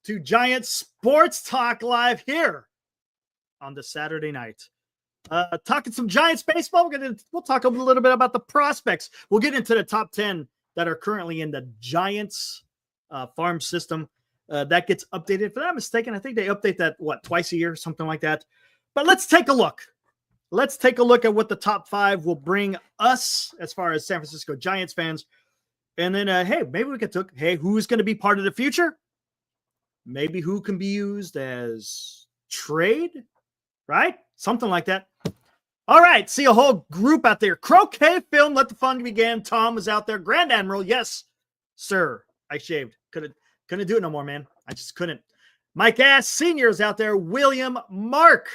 to Giants Sports Talk Live here on the Saturday night. Talking some Giants baseball. We'll talk a little bit about the prospects. We'll get into the top 10 that are currently in the Giants farm system. That gets updated. If I'm not mistaken, I think they update that, twice a year, something like that. But let's take a look. Let's take a look at what the top 5 will bring us as far as San Francisco Giants fans. And then, hey, maybe we could talk, who's going to be part of the future? Maybe who can be used as trade, right? Something like that. All right, see a whole group out there. Croquet film, let the fun begin. Tom was out there. Grand Admiral, yes, sir. I shaved. Couldn't do it no more, man. I just couldn't. Mike Ass Sr. is out there. William Mark.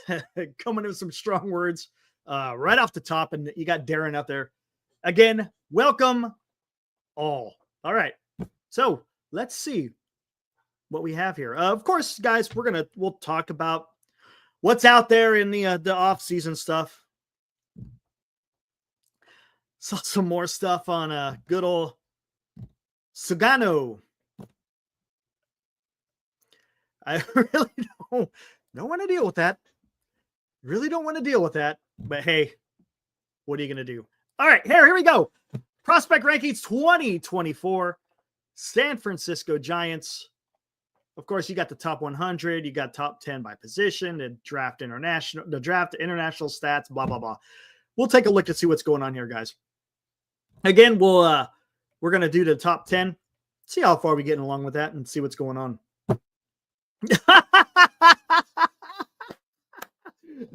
Coming in with some strong words right off the top. And you got Darren out there. Again, welcome all. All right. So let's see what we have here. Of course, guys, we'll talk about what's out there in the off-season stuff. Saw some more stuff on good old Sugano. I really don't want to deal with that. Really don't want to deal with that. But hey, what are you going to do? All right, here we go. Prospect rankings 2024. San Francisco Giants. Of course, you got the top 100. You got top 10 by position. The draft international stats. Blah blah blah. We'll take a look to see what's going on here, guys. Again, we're gonna do the top 10. See how far we're getting along with that, and see what's going on.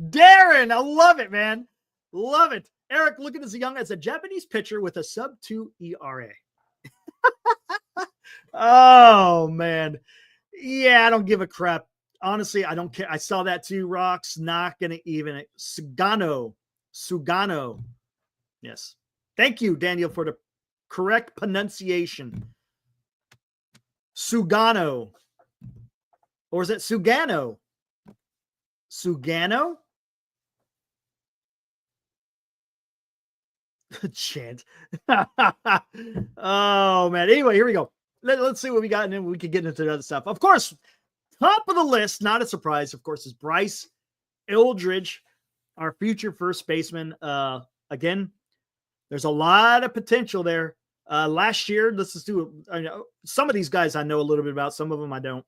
Darren, I love it, man. Love it. Eric, looking as young as a Japanese pitcher with a sub-2 ERA. Oh, man. Yeah, I don't give a crap. Honestly, I don't care. I saw that too. Rock's not going to even. Sugano. Yes. Thank you, Daniel, for the correct pronunciation. Sugano. Or is it Sugano? Sugano? Chant. Oh, man. Anyway, here we go. Let's see what we got, and then we can get into the other stuff. Of course, top of the list, not a surprise, of course, is Bryce Eldridge, our future first baseman. Again, there's a lot of potential there. Last year, let's just do it. I know some of these guys I know a little bit about, some of them I don't.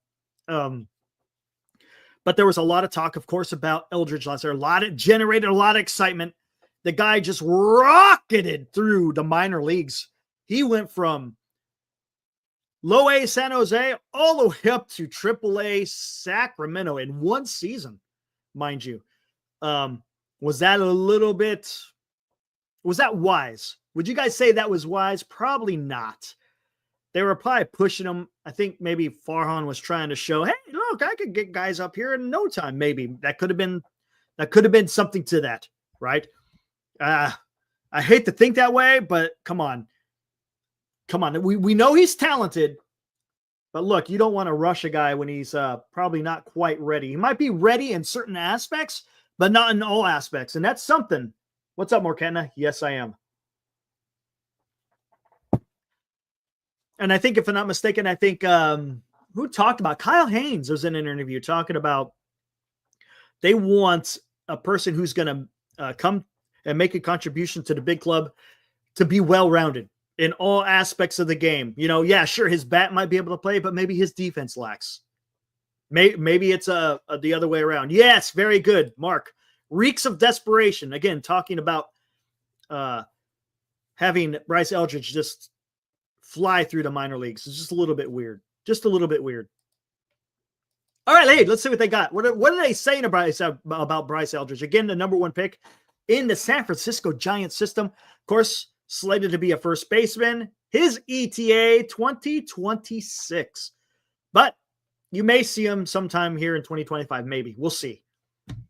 But there was a lot of talk, of course, about Eldridge last year. Generated a lot of excitement. The guy just rocketed through the minor leagues. He went from low A San Jose all the way up to triple A Sacramento in one season, mind you. Was that wise? Would you guys say that was wise? Probably not. They were probably pushing him. I think maybe Farhan was trying to show, hey, look, I could get guys up here in no time. Maybe that could have been something to that, right? I hate to think that way, but come on. We know he's talented, but look, you don't want to rush a guy when he's probably not quite ready. He might be ready in certain aspects, but not in all aspects. And that's something. What's up, Morkenna? Yes, I am. And I think, if I'm not mistaken, who talked about Kyle Haynes was in an interview talking about they want a person who's going to come and make a contribution to the big club to be well-rounded in all aspects of the game. You know, yeah, sure, his bat might be able to play, but maybe his defense lacks. Maybe it's the other way around. Yes, very good, Mark. Reeks of desperation. Again, talking about having Bryce Eldridge just fly through the minor leagues. It's just a little bit weird. All right, hey, let's see what they got. What are they saying about Bryce Eldridge? Again, the number 1 pick in the San Francisco Giants system. Of course, slated to be a first baseman. His ETA 2026. But you may see him sometime here in 2025, maybe. We'll see.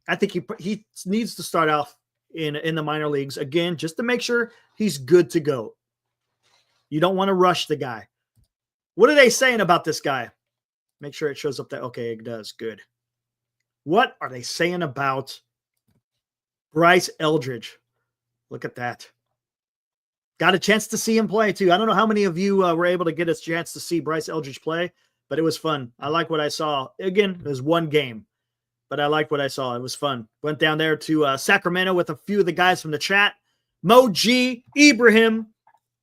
I think he needs to start off in the minor leagues, again, just to make sure he's good to go. You don't want to rush the guy. What are they saying about this guy? Make sure it shows up that, okay, it does. Good. What are they saying about Bryce Eldridge? Look at that. Got a chance to see him play, too. I don't know how many of you were able to get a chance to see Bryce Eldridge play, but it was fun. I like what I saw. Again, it was one game, but I like what I saw. It was fun. Went down there to Sacramento with a few of the guys from the chat. Mo G, Ibrahim,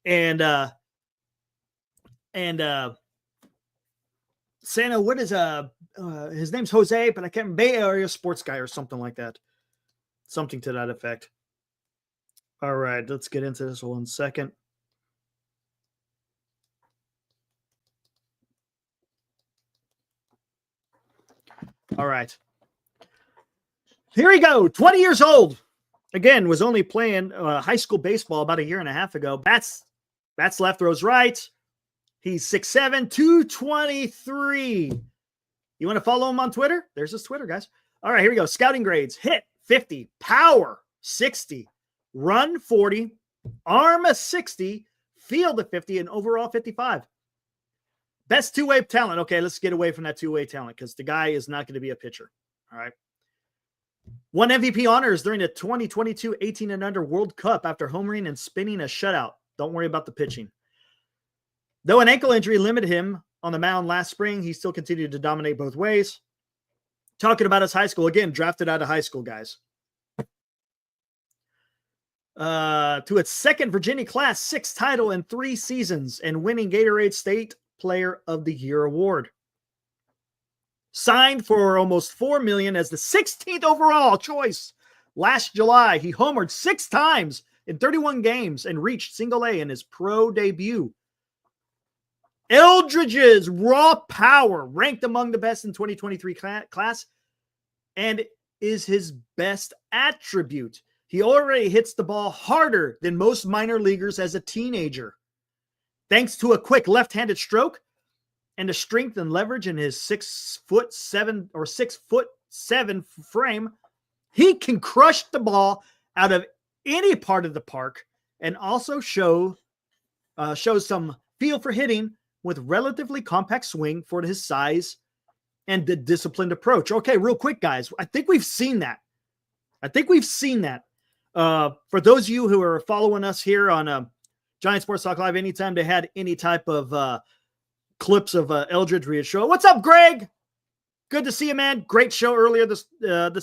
and Santa, what is his name's Jose, but I can't remember, Bay Area sports guy or something like that. Something to that effect. All right, let's get into this 1 second. All right. Here we go. 20 years old. Again, was only playing high school baseball about a year and a half ago. Bats left, throws right. He's 6'7", 223. You want to follow him on Twitter? There's his Twitter, guys. All right, here we go. Scouting grades. Hit, 50. Power, 60. Run, 40. Arm, 60. Field, 50. And overall, 55. Best two-way talent. Okay, let's get away from that two-way talent because the guy is not going to be a pitcher. All right. Won MVP honors during the 2022 18 and under World Cup after homering and spinning a shutout. Don't worry about the pitching. Though an ankle injury limited him on the mound last spring, he still continued to dominate both ways. Talking about his high school, again, drafted out of high school, guys. To its second Virginia Class 6 title in 3 seasons and winning Gatorade State Player of the Year award. Signed for almost $4 million as the 16th overall choice. Last July, he homered 6 times in 31 games and reached single A in his pro debut. Eldridge's raw power ranked among the best in 2023 class and is his best attribute. He already hits the ball harder than most minor leaguers as a teenager. Thanks to a quick left-handed stroke and the strength and leverage in his 6'7" frame, he can crush the ball out of any part of the park and also shows some feel for hitting with relatively compact swing for his size and the disciplined approach. Okay, real quick, guys. I think we've seen that. For those of you who are following us here on Giant Sports Talk Live, anytime they had any type of clips of Eldridge Reed show. What's up, Greg? Good to see you, man. Great show earlier this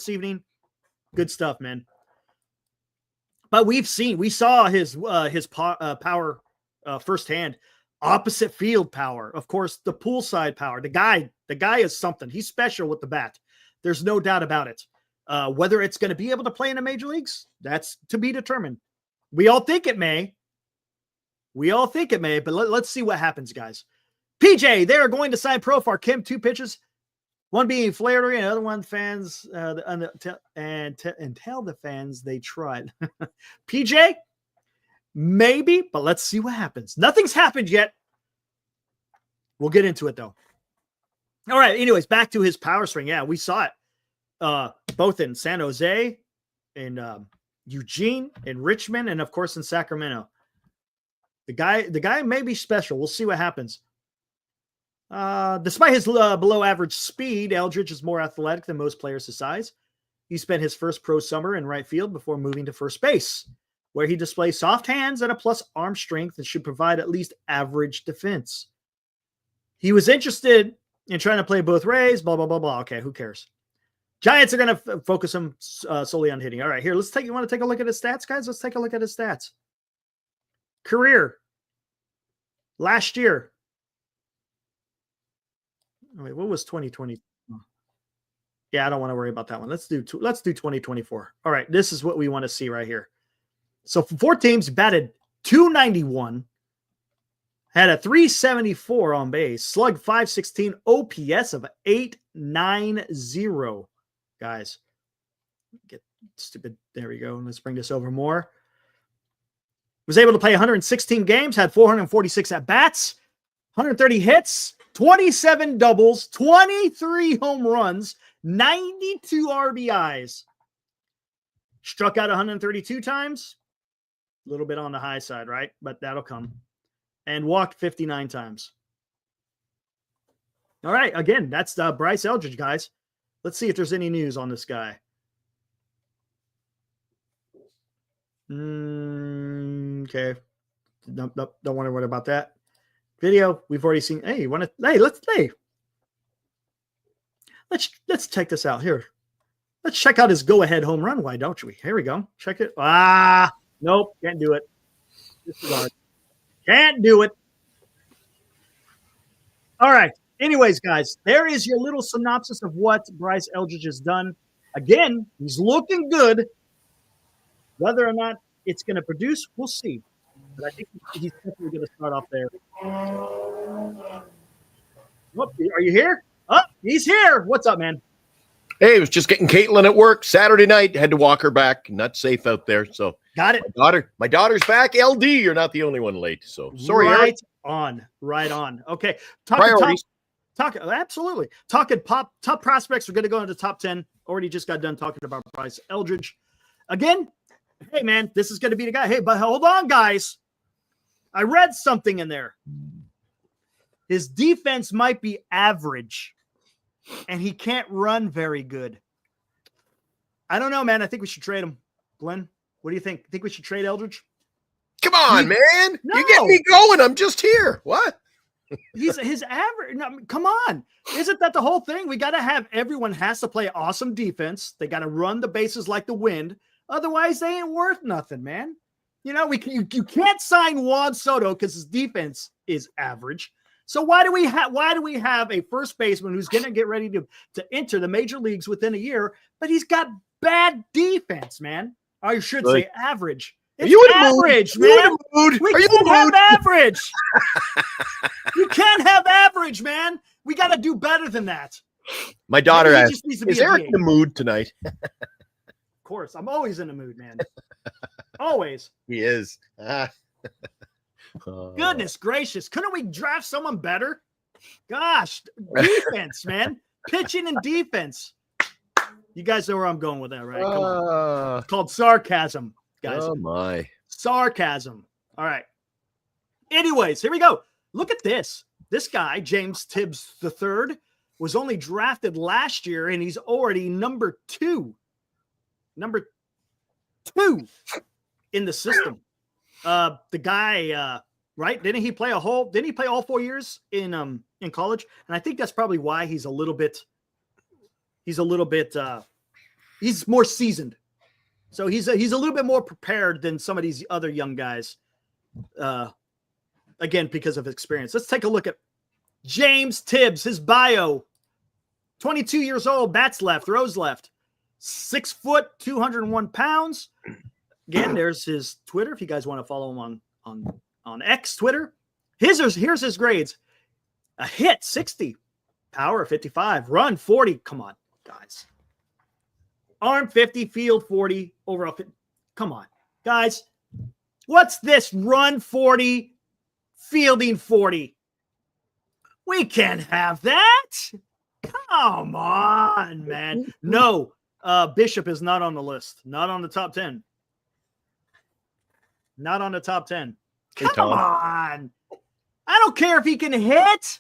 evening. Good stuff, man. But we saw his power firsthand. Opposite field power, of course, the poolside power. The guy is something. He's special with the bat. There's no doubt about it. Whether it's going to be able to play in the major leagues, that's to be determined. We all think it may, but let's see what happens, guys. PJ, they're going to sign Profar Kim, 2 pitches, one being Flaherty, and the other one fans, and tell the fans they tried. PJ, maybe, but let's see what happens. Nothing's happened yet. We'll get into it, though. All right, anyways, back to his power swing. Yeah, we saw it both in San Jose, in Eugene, in Richmond, and, of course, in Sacramento. The guy may be special. We'll see what happens. Despite his below-average speed, Eldridge is more athletic than most players his size. He spent his first pro summer in right field before moving to first base, where he displays soft hands and a plus arm strength that should provide at least average defense. He was interested in trying to play both ways, blah, blah, blah, blah. Okay, who cares? Giants are going to focus him solely on hitting. All right, here, you want to take a look at his stats, guys? Let's take a look at his stats. Career. Last year. Wait, what was 2020? Yeah, I don't want to worry about that one. Let's do 2024. All right, this is what we want to see right here. So for 4 teams, batted .291, had a .374 on base, slug .516, OPS of .890. Guys, get stupid. There we go. Let's bring this over more. Was able to play 116 games, had 446 at-bats, 130 hits, 27 doubles, 23 home runs, 92 RBIs. Struck out 132 times. A little bit on the high side, right? But that'll come. And walked 59 times. All right. Again, that's Bryce Eldridge, guys. Let's see if there's any news on this guy. Okay. Nope, don't want to worry about that. Video, we've already seen. Hey, Let's check this out here. Let's check out his go-ahead home run. Why don't we? Here we go. Check it. Nope, can't do it. Disregard. Can't do it. All right. Anyways, guys, there is your little synopsis of what Bryce Eldridge has done. Again, he's looking good. Whether or not it's going to produce, we'll see. But I think he's definitely going to start off there. Oh, are you here? Oh, he's here. What's up, man? Hey, I was just getting Caitlin at work Saturday night. Had to walk her back. Not safe out there. So got it. My daughter's back. LD, you're not the only one late. So sorry. Right on. Okay. Priorities. Absolutely. Talking top prospects. We're going to go into top 10. Already just got done talking about Bryce Eldridge. Again, hey, man, this is going to be the guy. Hey, but hold on, guys. I read something in there. His defense might be average, and he can't run very good. I don't know, man. I think we should trade him. Glenn, what do you think? Think we should trade Eldridge? Come on, man. No. You get me going. I'm just here. What? He's his average. No, come on. Isn't that the whole thing? We got to have everyone has to play awesome defense. They got to run the bases like the wind. Otherwise, they ain't worth nothing, man. You know, you can't sign Juan Soto because his defense is average. So why do we have a first baseman who's going to get ready to enter the major leagues within a year, but he's got bad defense, man? I should say average. It's average, man. We can't have average. You can't have average, man. We got to do better than that. My daughter asked, is Eric in the mood tonight? Of course. I'm always in the mood, man. Always. He is. Goodness gracious. Couldn't we draft someone better? Gosh, defense, man. Pitching and defense. You guys know where I'm going with that, right? Come on. It's called sarcasm, guys. Oh, my. Sarcasm. All right. Anyways, here we go. Look at this. This guy, James Tibbs III, was only drafted last year, and he's already number two. Number 2 in the system. The guy, right? Didn't he play all 4 years in college? And I think that's probably why he's more seasoned. So he's a little bit more prepared than some of these other young guys. Again, because of experience. Let's take a look at James Tibbs, his bio. 22 years old, bats left, throws left. 6 foot, 201 pounds. Again, there's his Twitter. If you guys want to follow him on X Twitter, here's his grades: a hit 60, power 55, run 40. Come on, guys. Arm 50, field 40, overall 50. Come on, guys. What's this? Run 40, fielding 40. We can't have that. Come on, man. No, Bishop is not on the list. Not on the top 10. Not on the top 10. Come on. I don't care if he can hit.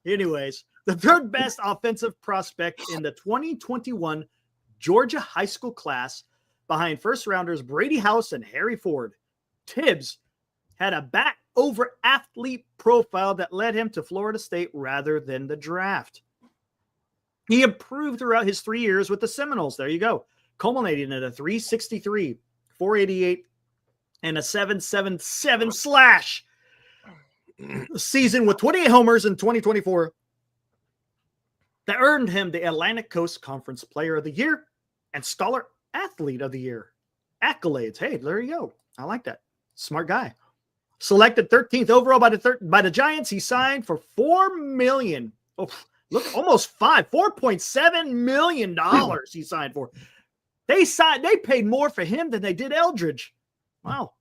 Anyways, the third best offensive prospect in the 2021 Georgia high school class behind first rounders Brady House and Harry Ford. Tibbs had a bat over athlete profile that led him to Florida State rather than the draft. He improved throughout his 3 years with the Seminoles. There you go. Culminating at a 363, 488, and a 777 slash season with 28 homers in 2024 that earned him the Atlantic Coast Conference Player of the Year and Scholar Athlete of the Year accolades. Hey, there you go. I like that. Smart guy. Selected 13th overall by the Giants, he signed for $4 million. Oh, look, almost $4.7 million he signed for. They paid more for him than they did Eldridge. Wow.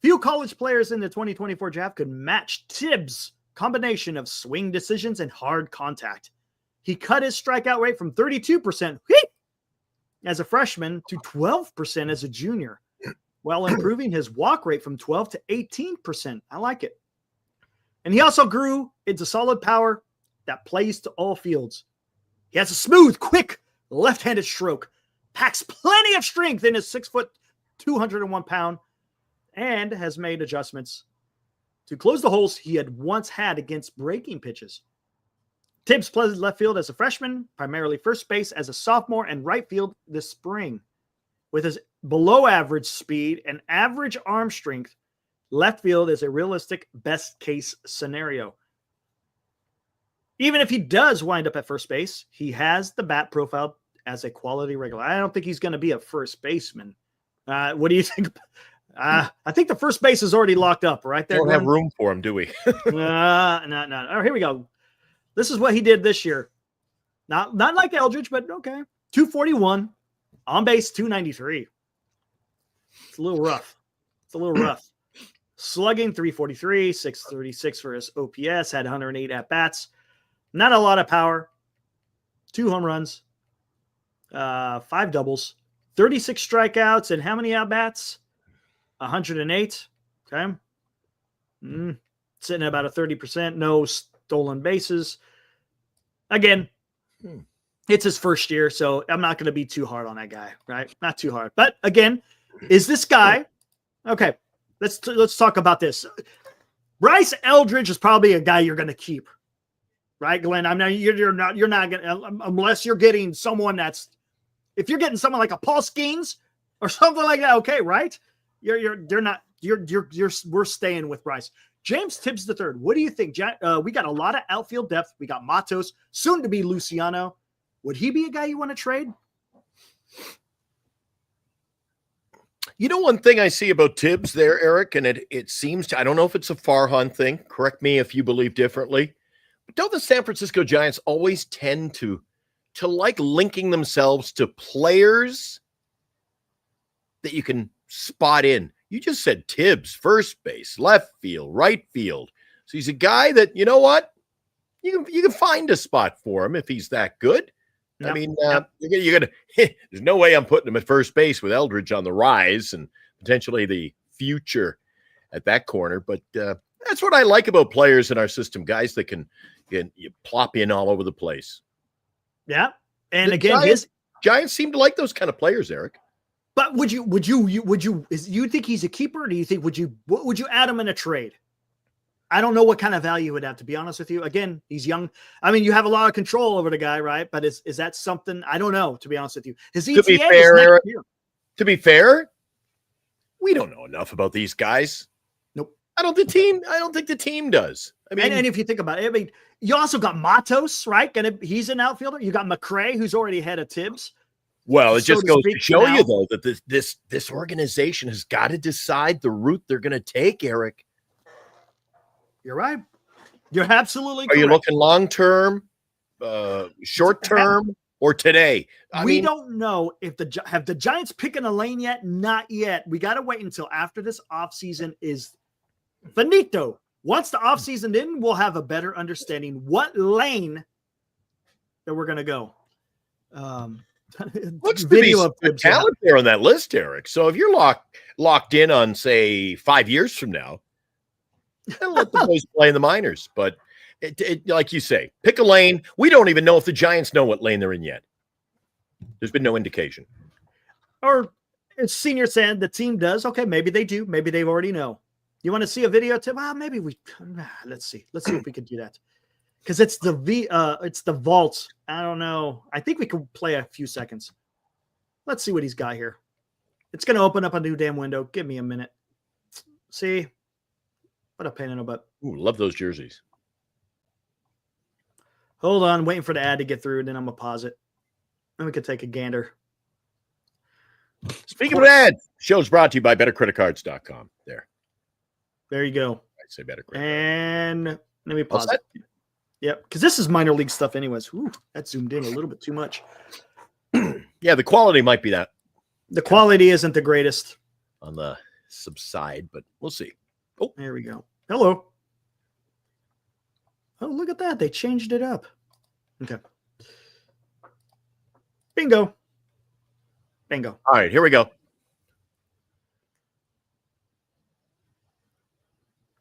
Few college players in the 2024 draft could match Tibbs' combination of swing decisions and hard contact. He cut his strikeout rate from 32% as a freshman to 12% as a junior, while improving his walk rate from 12 to 18%. I like it. And he also grew into solid power that plays to all fields. He has a smooth, quick, left-handed stroke, packs plenty of strength in his 6 foot, 201 pound, and has made adjustments to close the holes he had once had against breaking pitches. Tibbs played left field as a freshman, primarily first base as a sophomore, and right field this spring. With his below-average speed and average arm strength, left field is a realistic best-case scenario. Even if he does wind up at first base, he has the bat profile as a quality regular. I don't think he's going to be a first baseman. What do you think? I think the first base is already locked up right there. We don't have room for him, do we? No. Oh, here we go. This is what he did this year. Not like Eldridge, but okay. 241, on base 293. It's a little rough. Slugging 343, 636 for his OPS, had 108 at-bats. Not a lot of power. 2 home runs, 5 doubles, 36 strikeouts, and how many at-bats? 108. Okay. Sitting at about a 30%. No stolen bases. Again, it's his first year, so I'm not going to be too hard on that guy, right? Not too hard. But again, is this guy okay? Let's talk about this. Bryce Eldridge is probably a guy you're going to keep, right, Glenn? I mean, you're not going to, unless you're getting someone that's, if you're getting someone like a Paul Skeens or something like that, okay, right? We're staying with Bryce. James Tibbs III. What do you think? We got a lot of outfield depth. We got Matos, soon to be Luciano. Would he be a guy you want to trade? You know, one thing I see about Tibbs there, Eric, and it seems to, I don't know if it's a Farhan thing. Correct me if you believe differently. But don't the San Francisco Giants always tend to like linking themselves to players that you can spot in? You just said Tibbs, first base, left field, right field. So he's a guy that, you know what? You can find a spot for him if he's that good. Yep. I mean, you're gonna there's no way I'm putting him at first base with Eldridge on the rise and potentially the future at that corner. But that's what I like about players in our system, guys that can you plop in all over the place. Yeah. And the again, Giants seem to like those kind of players, Eric. But would you think he's a keeper? Or do you think would you add him in a trade? I don't know what kind of value he would have, to be honest with you. Again, he's young. I mean, you have a lot of control over the guy, right? But is that something? I don't know, to be honest with you. His ETA to be fair, is Eric, year. To be fair, we don't know enough about these guys. Nope. I don't think the team does. I mean, and if you think about it, I mean, you also got Matos, right? He's an outfielder. You got McRae, who's already ahead of Tibbs. Well, it just goes to show you, though, that this organization has got to decide the route they're going to take, Eric. You're right. You're absolutely correct. Are you looking long-term, short-term, or today? We don't know if have the Giants picking a lane yet? Not yet. We got to wait until after this offseason is finito. Once the offseason in, we'll have a better understanding what lane that we're going to go. Looks to be some talent there on that list, Eric. So if you're locked in on, say, 5 years from now, let the boys play in the minors. But it, like you say, pick a lane. We don't even know if the Giants know what lane they're in yet. There's been no indication. Or it's senior saying the team does. Okay, maybe they do. Maybe they already know. You want to see a video, Tim? Maybe we. Let's see. Let's see if we can do that. Because it's the vault. I don't know. I think we can play a few seconds. Let's see what he's got here. It's going to open up a new damn window. Give me a minute. See? What a pain in the butt. Ooh, love those jerseys. Hold on. Waiting for the ad to get through, and then I'm going to pause it. Then we could take a gander. Speaking of ads, show's brought to you by BetterCreditCards.com. There you go. I'd say better. And let me pause it. Yep, because this is minor league stuff anyways. Ooh, that zoomed in a little bit too much. Yeah, the quality might be that. The quality isn't the greatest. On the subside, but we'll see. Oh, there we go. Hello. Oh, look at that. They changed it up. Okay. Bingo. Bingo. All right, here we go.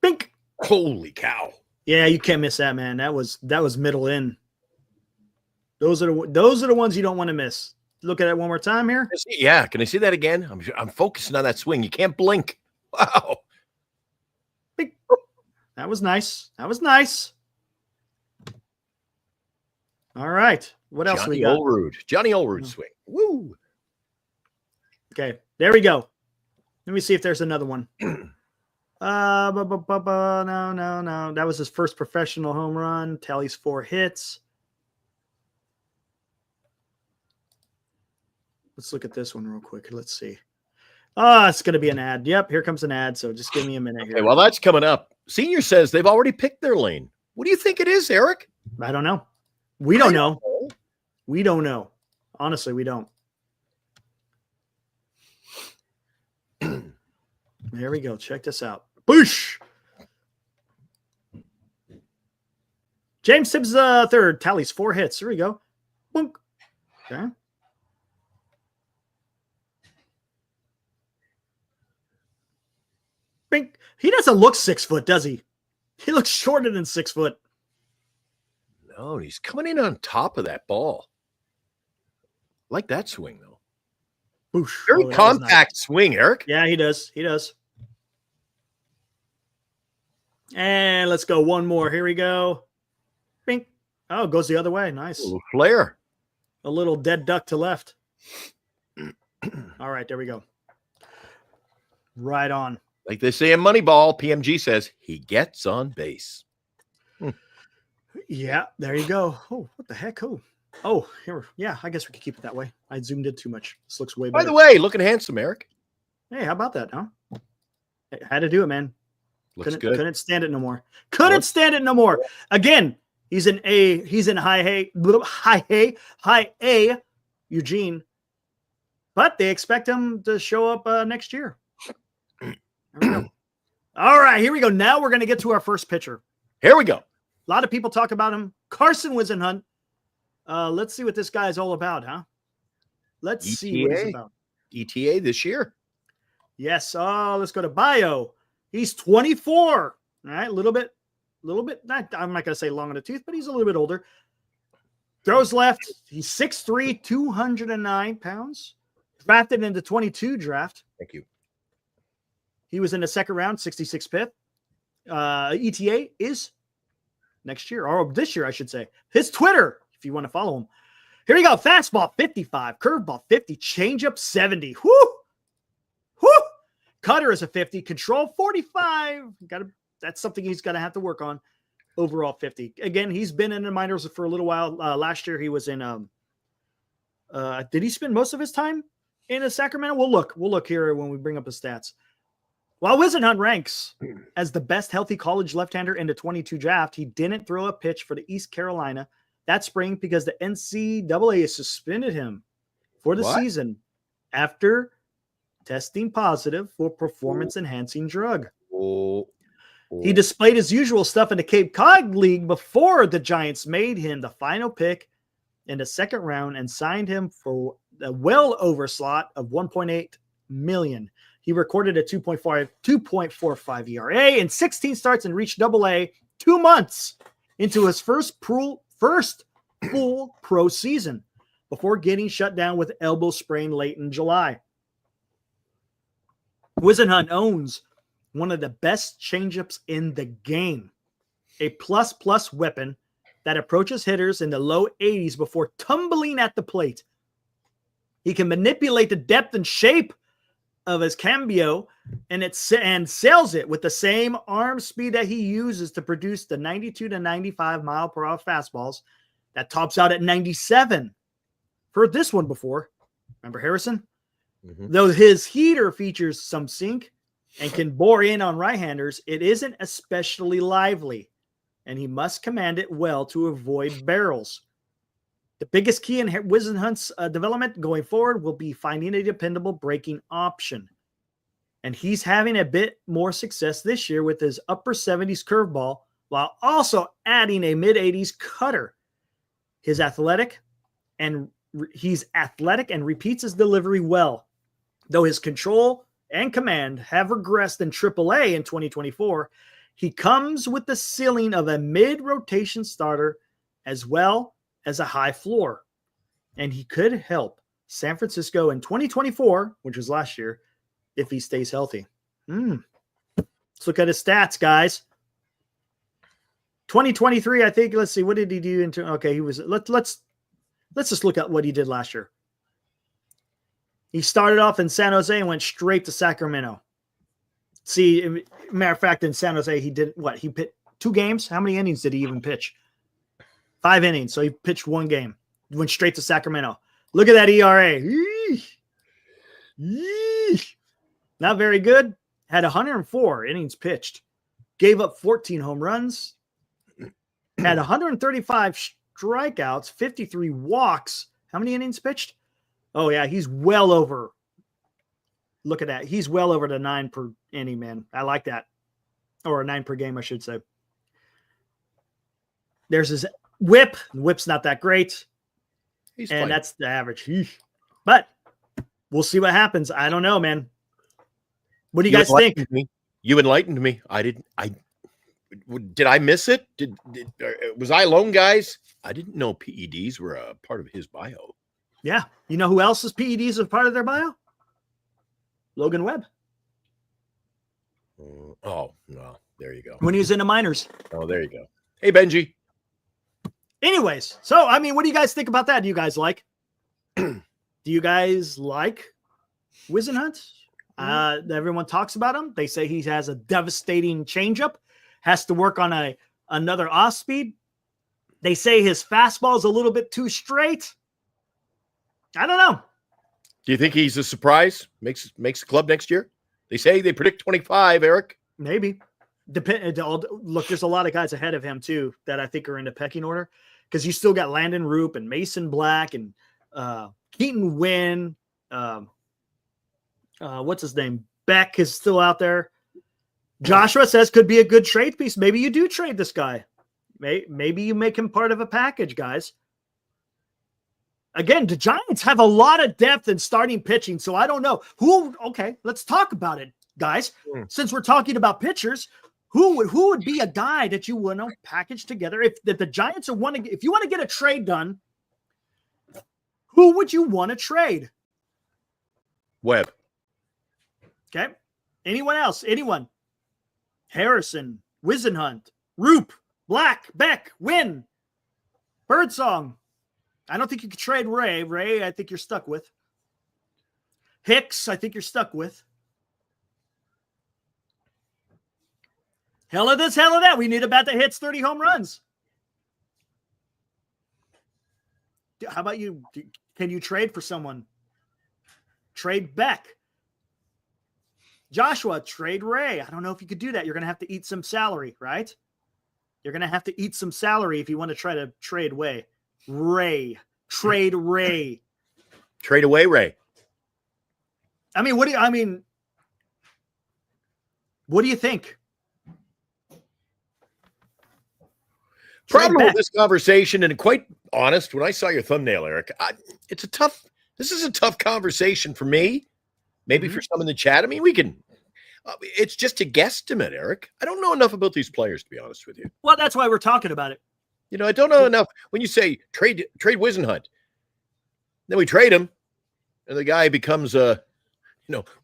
Bink. Holy cow. Yeah, you can't miss that, man. That was middle in. Those are the ones you don't want to miss. Look at it one more time here. Yeah, can I see that again? I'm focusing on that swing. You can't blink. Wow. That was nice. That was nice. All right. What else we got? Johnny Olerud swing. Woo. Okay. There we go. Let me see if there's another one. No. That was his first professional home run. Tallies 4 hits. Let's look at this one real quick. Let's see. Oh, it's going to be an ad. Yep, here comes an ad. So just give me a minute here. Okay, well, that's coming up. Senior says they've already picked their lane. What do you think it is, Eric? I don't know. We don't know. We don't know. Honestly, we don't. There we go. Check this out. Boosh! James Tibbs III tallies 4 hits. Here we go. Boink. Okay. Bink. He doesn't look 6 foot, does he? He looks shorter than 6 foot. No, he's coming in on top of that ball. Like that swing, though. Boosh. Very compact swing, Eric. Yeah, he does. He does. And let's go one more. Here we go. Bink. Oh, it goes the other way. Nice. A little flare. A little dead duck to left. All right, there we go. Right on. Like they say in Moneyball, PMG says he gets on base. Yeah, there you go. Oh, what the heck? Oh, here. Yeah, I guess we could keep it that way. I zoomed in too much. This looks way better. By the way, looking handsome, Eric. Hey, how about that, huh? I had to do it, man. Looks good. Couldn't stand it no more. Couldn't stand it no more. Again, he's in high A, Eugene. But they expect him to show up next year. There we go. All right, here we go. Now we're going to get to our first pitcher. Here we go. A lot of people talk about him. Carson Whisenhunt. Let's see what this guy is all about, huh? Let's see what he's about. ETA this year. Yes. Let's go to bio. He's 24. All right. A little bit, I'm not going to say long in the tooth, but he's a little bit older. Throws left. He's 6'3", 209 pounds. Drafted in the 22 draft. Thank you. He was in the second round, 66 pith. ETA is next year, or this year, I should say. His Twitter, if you want to follow him. Here we go. Fastball 55, curveball 50, changeup 70. Whoo! Whoo! Cutter is a 50, control 45. That's something he's going to have to work on. Overall 50. Again, he's been in the minors for a little while. Last year he was in did he spend most of his time in Sacramento? We'll look here when we bring up his stats. While Whisenhunt ranks as the best healthy college left-hander in the 22 draft, he didn't throw a pitch for the East Carolina that spring because the NCAA suspended him for the season after testing positive for performance-enhancing drug. He displayed his usual stuff in the Cape Cod League before the Giants made him the final pick in the second round and signed him for a well over slot of $1.8 million. He recorded a 2.45 ERA in 16 starts and reached AA 2 months into his first full pro season before getting shut down with elbow sprain late in July. Whisenhunt owns one of the best changeups in the game, a plus weapon that approaches hitters in the low 80s before tumbling at the plate. He can manipulate the depth and shape of his cambio and sells it with the same arm speed that he uses to produce the 92 to 95 mile per hour fastballs that tops out at 97. Heard this one before. Remember Harrison? Mm-hmm. Though his heater features some sink and can bore in on right-handers, it isn't especially lively, and he must command it well to avoid barrels. The biggest key in Whisenhunt's development going forward will be finding a dependable breaking option. And he's having a bit more success this year with his upper 70s curveball while also adding a mid-80s cutter. He's athletic and repeats his delivery well. Though his control and command have regressed in AAA in 2024, he comes with the ceiling of a mid-rotation starter as well as a high floor, and he could help San Francisco in 2024, which was last year, if he stays healthy. Let's look at his stats, guys. 2023, I think. Let's see. What did he do? Okay, he was. Let's just look at what he did last year. He started off in San Jose and went straight to Sacramento. See, matter of fact, in San Jose, he did what? He pitched 2 games. How many innings did he even pitch? 5 innings. So he pitched 1 game. Went straight to Sacramento. Look at that ERA. Not very good. Had 104 innings pitched. Gave up 14 home runs. Had 135 strikeouts, 53 walks. How many innings pitched? Oh, yeah, he's well over. Look at that. He's well over the 9 per inning, man. I like that. Or 9 per game, I should say. There's his whip. Whip's not that great. And that's the average. But we'll see what happens. I don't know, man. What do you guys think? You enlightened me. Did I miss it? Was I alone, guys? I didn't know PEDs were a part of his bio. Yeah. You know who else's PEDs are part of their bio? Logan Webb. Oh, no. There you go. When he was in the minors. Oh, there you go. Hey, Benji. Anyways, so, I mean, what do you guys think about that? Do you guys like? Do you guys like Whisenhunt? Everyone talks about him. They say he has a devastating changeup. Has to work on another off speed. They say his fastball is a little bit too straight. I don't know. Do you think he's a surprise? Makes the club next year? They say they predict 25, Eric. Maybe. Look, there's a lot of guys ahead of him, too, that I think are in the pecking order. Because you still got Landon Roop and Mason Black and Keaton Wynn. What's his name? Beck is still out there. Joshua says could be a good trade piece. Maybe you do trade this guy. Maybe you make him part of a package, guys. Again, the Giants have a lot of depth in starting pitching, so I don't know. Okay, let's talk about it, guys. Since we're talking about pitchers, who would be a guy that you want to package together if the Giants are if you want to get a trade done, who would you want to trade? Webb. Okay. Anyone else? Anyone? Harrison, Whisenhunt, Roop, Black, Beck, Wynn, Birdsong. I don't think you could trade Ray. Ray, I think you're stuck with. Hicks, I think you're stuck with. Hell of this, hell of that. We need a bat that hits 30 home runs. How about you? Can you trade for someone? Trade Beck. Joshua, trade Ray. I don't know if you could do that. You're going to have to eat some salary, right? You're going to have to eat some salary if you want to try to trade Ray. Trade Ray. Trade away Ray. I mean, what do you think? Problem with this conversation, and quite honest, when I saw your thumbnail, Eric, this is a tough conversation for me. Maybe for some in the chat. I mean, it's just a guesstimate, Eric. I don't know enough about these players, to be honest with you. Well, that's why we're talking about it. You know, I don't know enough. When you say trade Whisenhunt, then we trade him, and the guy becomes a,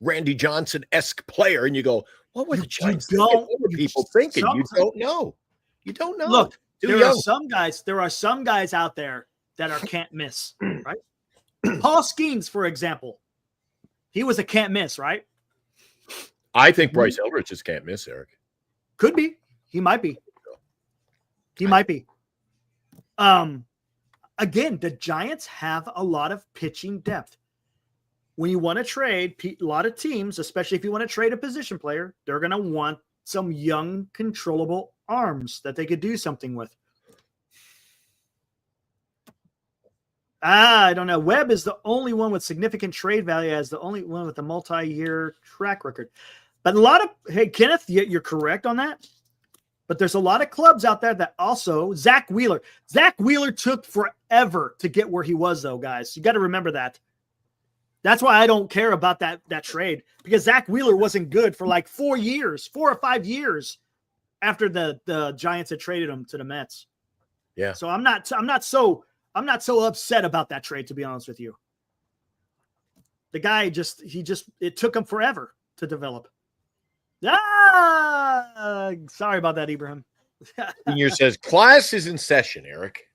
Randy Johnson-esque player, and you go, what were the Giants thinking? What were people thinking? You don't know. You don't know. Look, there are some guys out there that are can't miss, right? Paul Skeens, for example. He was a can't miss, right? I think Bryce Eldridge just can't miss, Eric. Could be. He might be. Might be. Again, the Giants have a lot of pitching depth. When you want to trade, a lot of teams, especially if you want to trade a position player, they're going to want some young, controllable arms that they could do something with. I don't know. Webb is the only one with significant trade value, as the only one with a multi-year track record. But hey, Kenneth, you're correct on that. But there's a lot of clubs out there that also, Zach Wheeler took forever to get where he was, though, guys. You got to remember that. That's why I don't care about that trade, because Zach Wheeler wasn't good for like 4 or 5 years after the Giants had traded him to the Mets. Yeah. So I'm not so upset about that trade, to be honest with you. The guy it took him forever to develop. Sorry about that, Ibrahim. Senior says, class is in session, Eric.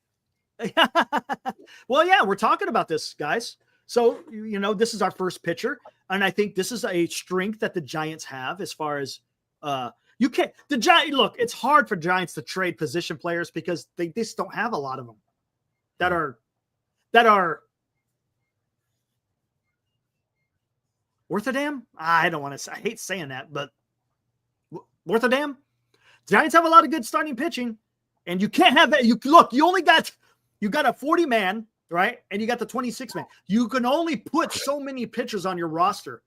Well, yeah, we're talking about this, guys. So, this is our first pitcher. And I think this is a strength that the Giants have as far as you can't. Look, it's hard for Giants to trade position players because they just don't have a lot of them that are worth a damn. I don't want to. I hate saying that, but worth a damn. Giants have a lot of good starting pitching, and you can't have that. You got a 40 man, right? And you got the 26 man. You can only put so many pitchers on your roster.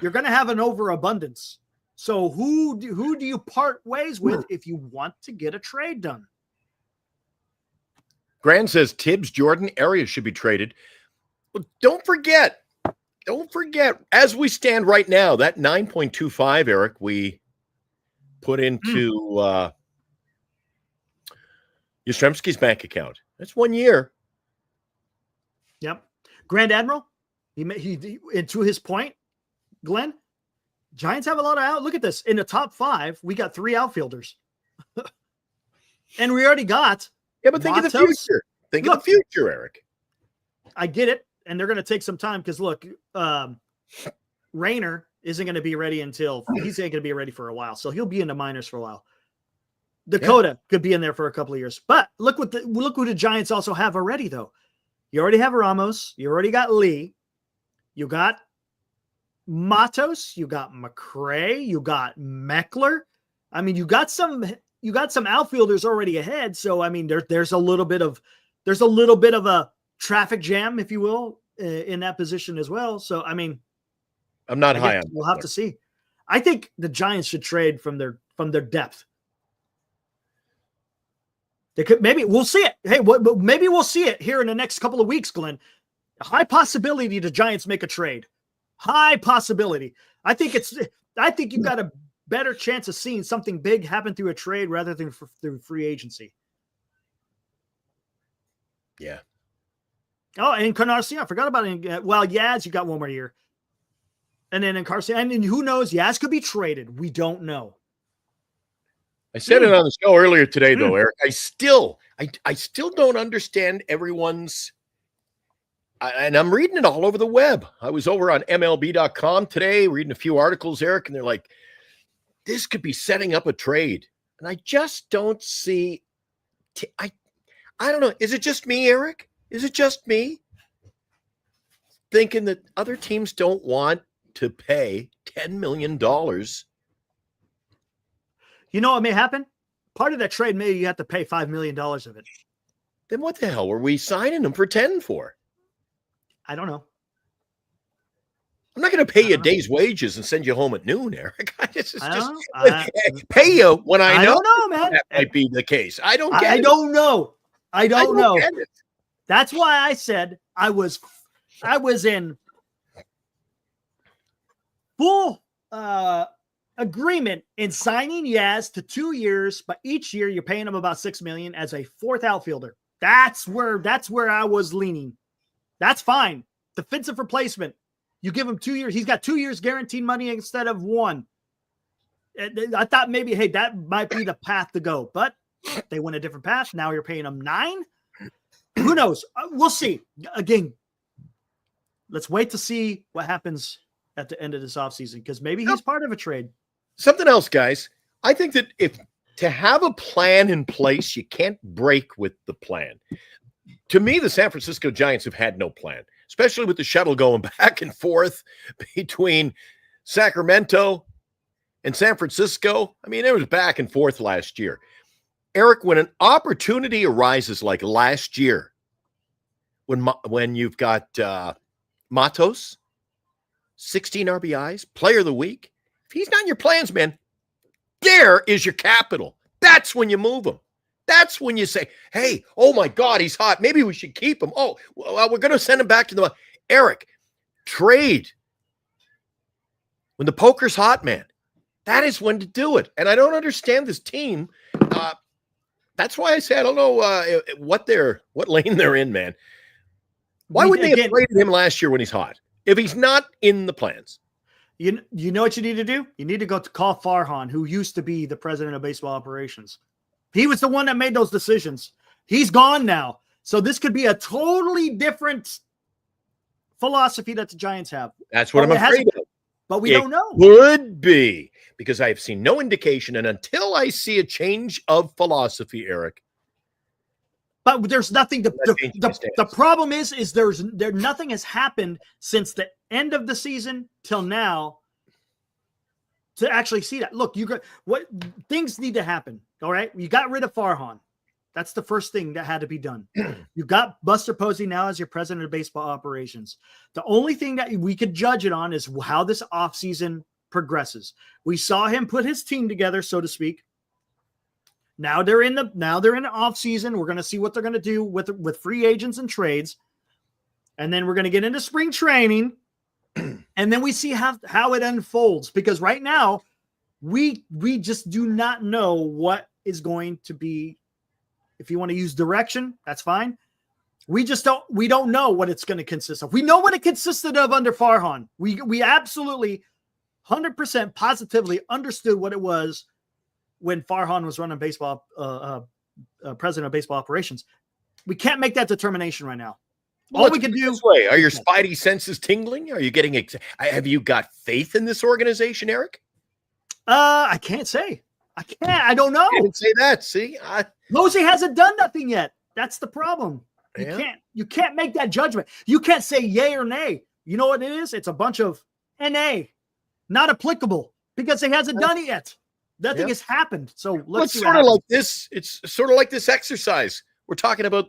You're going to have an overabundance. So who do you part ways with if you want to get a trade done? Grant says Tibbs, Jordan, Arias should be traded. Well, don't forget, as we stand right now, that 9.25, Eric, we put into Yastrzemski's bank account. That's 1 year. Yep. Grand Admiral, he and to his point, Glenn, Giants have a lot of look at this. In the top 5, we got 3 outfielders. And we already got but think of the future. Think of the future, Eric. I get it. And they're going to take some time because look, Rayner isn't going to be ready until he's going to be ready for a while. So he'll be in the minors for a while. Dakota could be in there for a couple of years. But look who the Giants also have already, though. You already have Ramos. You already got Lee. You got Matos. You got McRae. You got Meckler. I mean, you got some outfielders already ahead. So I mean, there's a little bit of a traffic jam, if you will, in that position as well. So I mean, I'm not high on. We'll have to see. I think the Giants should trade from their depth. They could we'll see it. Hey, maybe we'll see it here in the next couple of weeks, Glenn. A high possibility the Giants make a trade. High possibility. I think you've got a better chance of seeing something big happen through a trade rather than through free agency. Yeah. Oh, and Encarnacion, I forgot about it. Well, Yaz, you got 1 more year. And then Encarnacion, and who knows? Yaz could be traded. We don't know. I said it on the show earlier today, though, Eric. I still don't understand everyone's. And I'm reading it all over the web. I was over on MLB.com today reading a few articles, Eric, and they're like, this could be setting up a trade. And I just don't see. I don't know. Is it just me, Eric? Is it just me thinking that other teams don't want to pay $10 million? You know what may happen? Part of that trade, maybe you have to pay $5 million of it. Then what the hell were we signing them for 10 for? I don't know. I'm not going to pay you a day's wages and send you home at noon, Eric. Pay you when I know. I don't know, man. That might be the case. I don't get it. I don't know. I don't know. Get it. That's why I said I was in full agreement in signing Yaz to 2 years, but each year you're paying him about $6 million as a 4th outfielder. That's where I was leaning. That's fine. Defensive replacement. You give him 2 years. He's got 2 years guaranteed money instead of 1. I thought maybe, hey, that might be the path to go, but they went a different path. Now you're paying him 9. Who knows? We'll see. Again, let's wait to see what happens at the end of this offseason because maybe he's part of a trade. Something else, guys. I think that to have a plan in place, you can't break with the plan. To me, the San Francisco Giants have had no plan, especially with the shuttle going back and forth between Sacramento and San Francisco. I mean, it was back and forth last year. Eric, when an opportunity arises like last year, when you've got Matos, 16 RBIs, player of the week, if he's not in your plans, man, there is your capital. That's when you move him. That's when you say, hey, oh my God, he's hot. Maybe we should keep him. Oh, well, we're going to send him back to the Eric, trade. When the poker's hot, man, that is when to do it. And I don't understand this team. That's why I say I don't know what lane they're in, man. Why wouldn't they have traded him last year when he's hot? If he's not in the plans. You know what you need to do? You need to go to call Farhan, who used to be the president of baseball operations. He was the one that made those decisions. He's gone now. So this could be a totally different philosophy that the Giants have. That's what I'm afraid of. But we don't know. Could be, because I have seen no indication. And until I see a change of philosophy, Eric. But there's nothing to the problem is nothing has happened since the end of the season till now to actually see that. Look, what things need to happen. All right. You got rid of Farhan. That's the first thing that had to be done. You got Buster Posey now as your president of baseball operations. The only thing that we could judge it on is how this offseason progresses. We saw him put his team together, so to speak. Now they're in the off season. We're going to see what they're going to do with free agents and trades. And then we're going to get into spring training. And then we see how it unfolds, because right now we just do not know what is going to be. If you want to use direction, that's fine. We don't know what it's going to consist of. We know what it consisted of under Farhan. We absolutely 100% positively understood what it was when Farhan was running baseball, president of baseball operations. We can't make that determination right now. All we can do this way. Are your spidey senses tingling? Are you getting have you got faith in this organization, Eric? I can't say. I don't know. You didn't say that. See, Mosey hasn't done nothing yet. That's the problem. You can't make that judgment. You can't say yay or nay. You know what it is? It's a bunch of NA, not applicable, because he hasn't done it yet. Nothing has happened. So let's see. Sort of like this. It's sort of like this exercise. We're talking about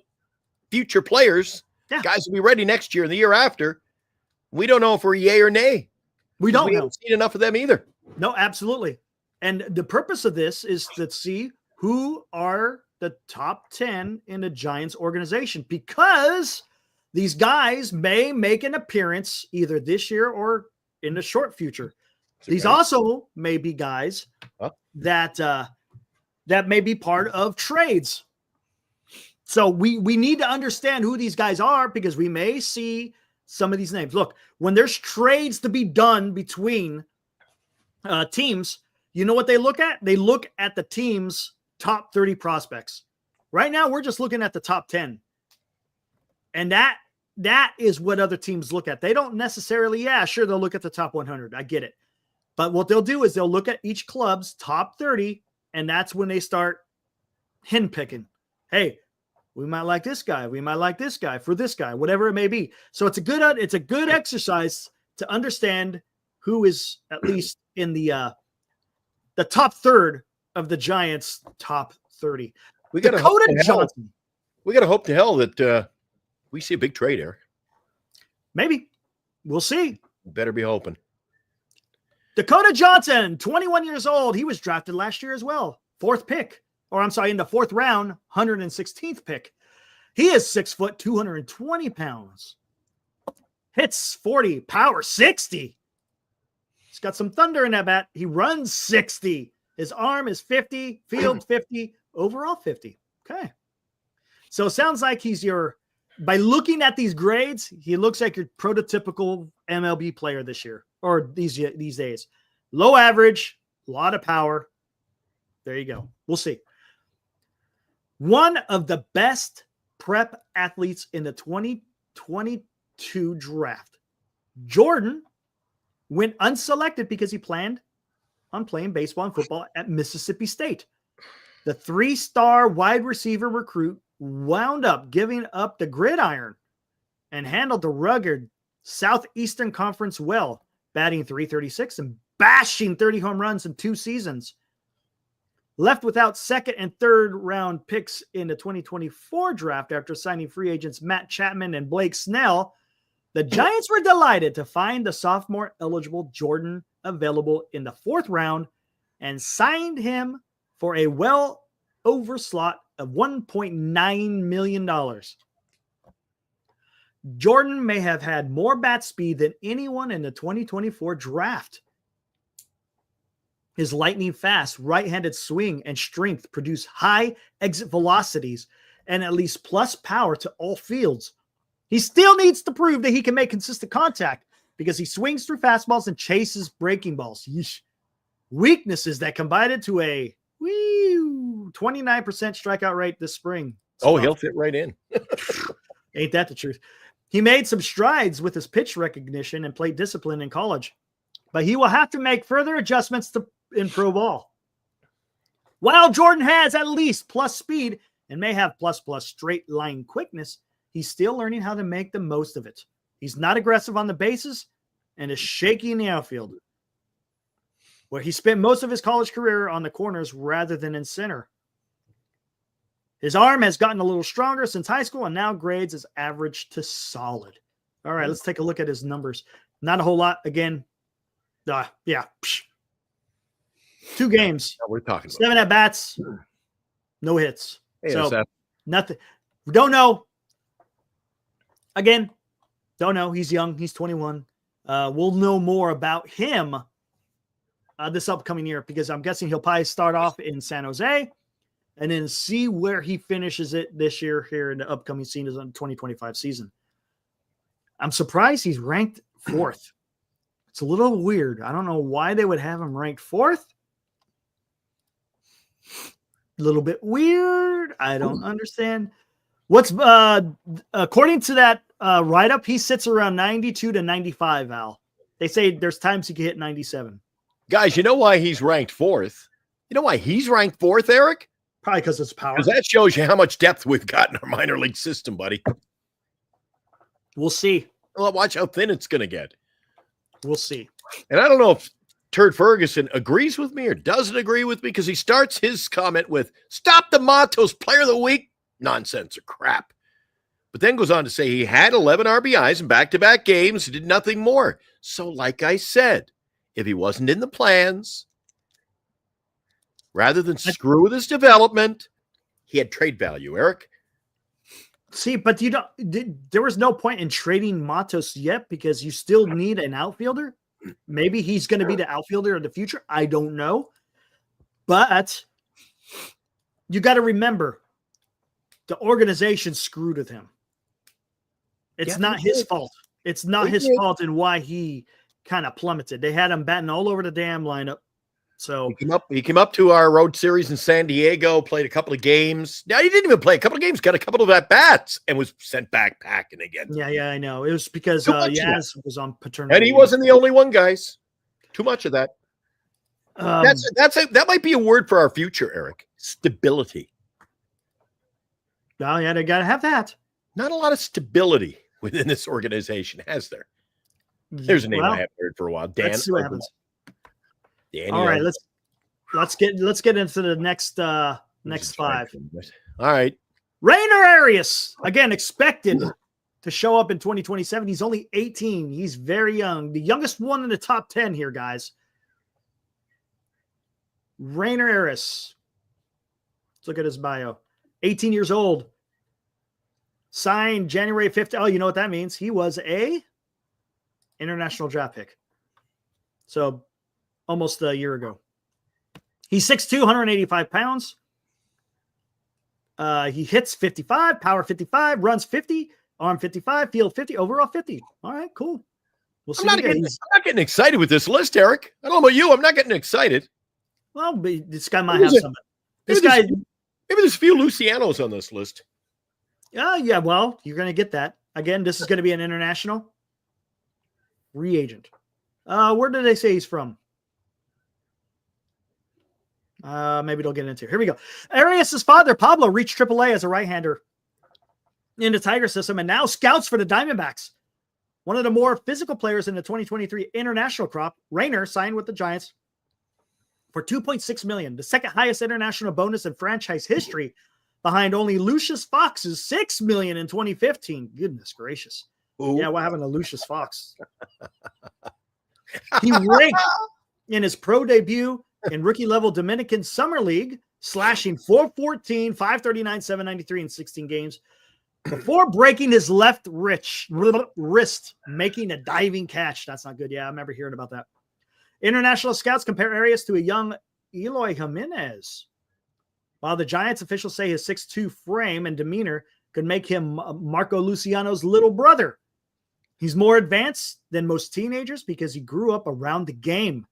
future players, guys will be ready next year and the year after. We don't know if we're yay or nay. We haven't seen enough of them either. No, absolutely. And the purpose of this is to see who are the top 10 in the Giants organization, because these guys may make an appearance either this year or in the short future. These also may be guys that may be part of trades. So we need to understand who these guys are, because we may see some of these names. Look, when there's trades to be done between teams, you know what they look at? They look at the team's top 30 prospects. Right now, we're just looking at the top 10. And that is what other teams look at. They don't necessarily, they'll look at the top 100. I get it. But what they'll do is they'll look at each club's top 30, and that's when they start henpicking. Hey, we might like this guy. We might like this guy for this guy, whatever it may be. So it's a good exercise to understand who is at least in the top third of the Giants' top 30. We got Dakota Johnson. We got to hope to hell that we see a big trade here. Maybe. We'll see. Better be hoping. Dakota Johnson, 21 years old. He was drafted last year as well. In the fourth round, 116th pick. He is 6 foot, 220 pounds. Hits 40, power 60. He's got some thunder in that bat. He runs 60. His arm is 50, field 50, overall 50. Okay. So it sounds like by looking at these grades, he looks like your prototypical MLB player this year or these days. Low average, a lot of power. There you go. We'll see. One of the best prep athletes in the 2022 draft. Jordan went unselected because he planned on playing baseball and football at Mississippi State. The 3-star wide receiver recruit wound up giving up the gridiron and handled the rugged Southeastern Conference well, batting .336 and bashing 30 home runs in 2 seasons. Left without second and third round picks in the 2024 draft after signing free agents Matt Chapman and Blake Snell, the Giants were delighted to find the sophomore eligible Jordan available in the 4th round and signed him for a well over slot of $1.9 million. Jordan may have had more bat speed than anyone in the 2024 draft. His lightning fast right-handed swing and strength produce high exit velocities and at least plus power to all fields. He still needs to prove that he can make consistent contact because he swings through fastballs and chases breaking balls. Yeesh. Weaknesses that combined to a 29% strikeout rate this spring. Oh, he'll fit right in. Ain't that the truth? He made some strides with his pitch recognition and plate discipline in college, but he will have to make further adjustments in pro ball. While Jordan has at least plus speed and may have plus straight line quickness, he's still learning how to make the most of it. He's not aggressive on the bases and is shaky in the outfield, where he spent most of his college career on the corners rather than in center. His arm has gotten a little stronger since high school and now grades as average to solid. All right, let's take a look at his numbers. Not a whole lot. Again, 2 games. We're talking 7 at bats, no hits. Hey, so nothing. We don't know. Again, don't know. He's young. He's 21. We'll know more about him this upcoming year because I'm guessing he'll probably start off in San Jose and then see where he finishes it this year here in the upcoming season, 2025 season. I'm surprised he's ranked 4th. It's a little weird. I don't know why they would have him ranked 4th. A little bit weird. I don't understand. What's according to that write-up, he sits around 92 to 95, Al. They say there's times he can hit 97. Guys, you know why he's ranked 4th? You know why he's ranked 4th, Eric? Probably because it's power. Because that shows you how much depth we've got in our minor league system, buddy. We'll see. Well, watch how thin it's going to get. We'll see. And I don't know if Turd Ferguson agrees with me or doesn't agree with me because he starts his comment with, stop the Matos player of the week nonsense or crap. But then goes on to say he had 11 RBIs in back-to-back games. He did nothing more. So like I said, if he wasn't in the plans, rather than screw with his development, he had trade value, Eric. See, but there was no point in trading Matos yet because you still need an outfielder. Maybe he's going to be the outfielder in the future. I don't know. But you got to remember, the organization screwed with him. It's not his fault. It's not his fault in why he kind of plummeted. They had him batting all over the damn lineup. So he came up to our road series in San Diego, played a couple of games. Now he didn't even play a couple of games, got a couple of at bats, and was sent back packing again. Yeah, I know. It was because Yaz was on paternity, and he wasn't the only one, guys. Too much of that. That might be a word for our future, Eric. Stability. Oh yeah, they gotta have that. Not a lot of stability within this organization, has there? There's a name I haven't heard for a while. Dan. Let's see what happens. Daniel. All right, let's get into the next 5. All right. Rayner Arias, again, expected to show up in 2027. He's only 18. He's very young. The youngest one in the top 10 here, guys. Rayner Arias. Let's look at his bio. 18 years old. Signed January 5th. Oh, you know what that means? He was a international draft pick. So almost a year ago. He's 6'2", 185 pounds. He hits 55, power 55, runs 50, arm 55, field 50, overall 50. All right, cool. We'll see. I'm not getting excited with this list, Eric. I don't know about you. I'm not getting excited. Well, this guy might have something. Maybe there's a few Lucianos on this list. Yeah, well, you're going to get that. Again, this is going to be an international free agent. Where did they say he's from? Maybe they'll get into it. Here we go. Arias' father, Pablo, reached AAA as a right-hander in the Tiger system and now scouts for the Diamondbacks. One of the more physical players in the 2023 international crop, Rayner signed with the Giants for $2.6 million, the second highest international bonus in franchise history, behind only Lucius Fox's $6 million in 2015. Goodness gracious. Ooh. Yeah, what happened to Lucius Fox? He ranked in his pro debut in rookie-level Dominican Summer League, slashing .414, .539, .793 in 16 games, before breaking his left wrist, making a diving catch. That's not good. Yeah, I remember hearing about that. International scouts compare Arias to a young Eloy Jimenez, while the Giants officials say his 6'2" frame and demeanor could make him Marco Luciano's little brother. He's more advanced than most teenagers because he grew up around the game,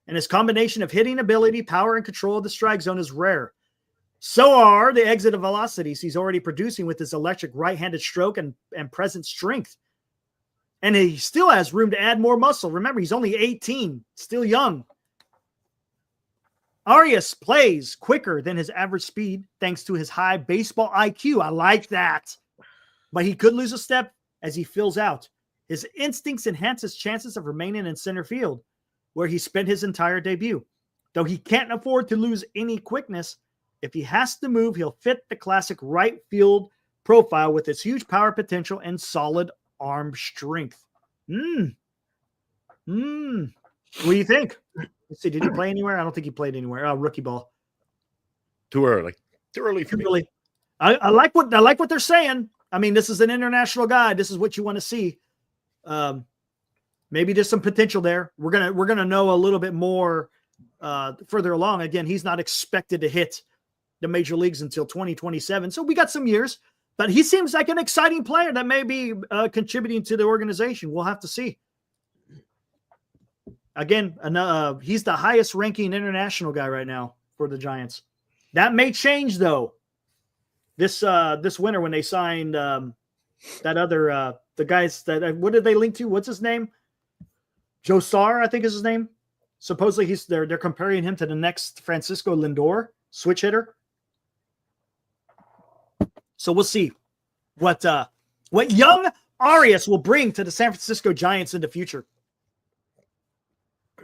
and his combination of hitting ability, power, and control of the strike zone is rare. So are the exit velocities he's already producing with his electric right-handed stroke and present strength. And he still has room to add more muscle. Remember, he's only 18, still young. Arias plays quicker than his average speed thanks to his high baseball IQ. I like that. But he could lose a step as he fills out. His instincts enhance his chances of remaining in center field, where he spent his entire debut. Though he can't afford to lose any quickness, if he has to move, he'll fit the classic right field profile with his huge power potential and solid arm strength. What do you think? Let's see. Did he play anywhere? I don't think he played anywhere. Rookie ball. Too early for me. I like what they're saying. I mean, this is an international guy. This is what you want to see. Maybe there's some potential there. We're gonna know a little bit more further along. Again, he's not expected to hit the major leagues until 2027, so we got some years. But he seems like an exciting player that may be contributing to the organization. We'll have to see. Again, he's the highest ranking international guy right now for the Giants. That may change though. This winter when they signed that other the guys that what did they link to? What's his name? Joe Sarr, I think is his name. Supposedly they're comparing him to the next Francisco Lindor switch hitter. So we'll see what young Arias will bring to the San Francisco Giants in the future.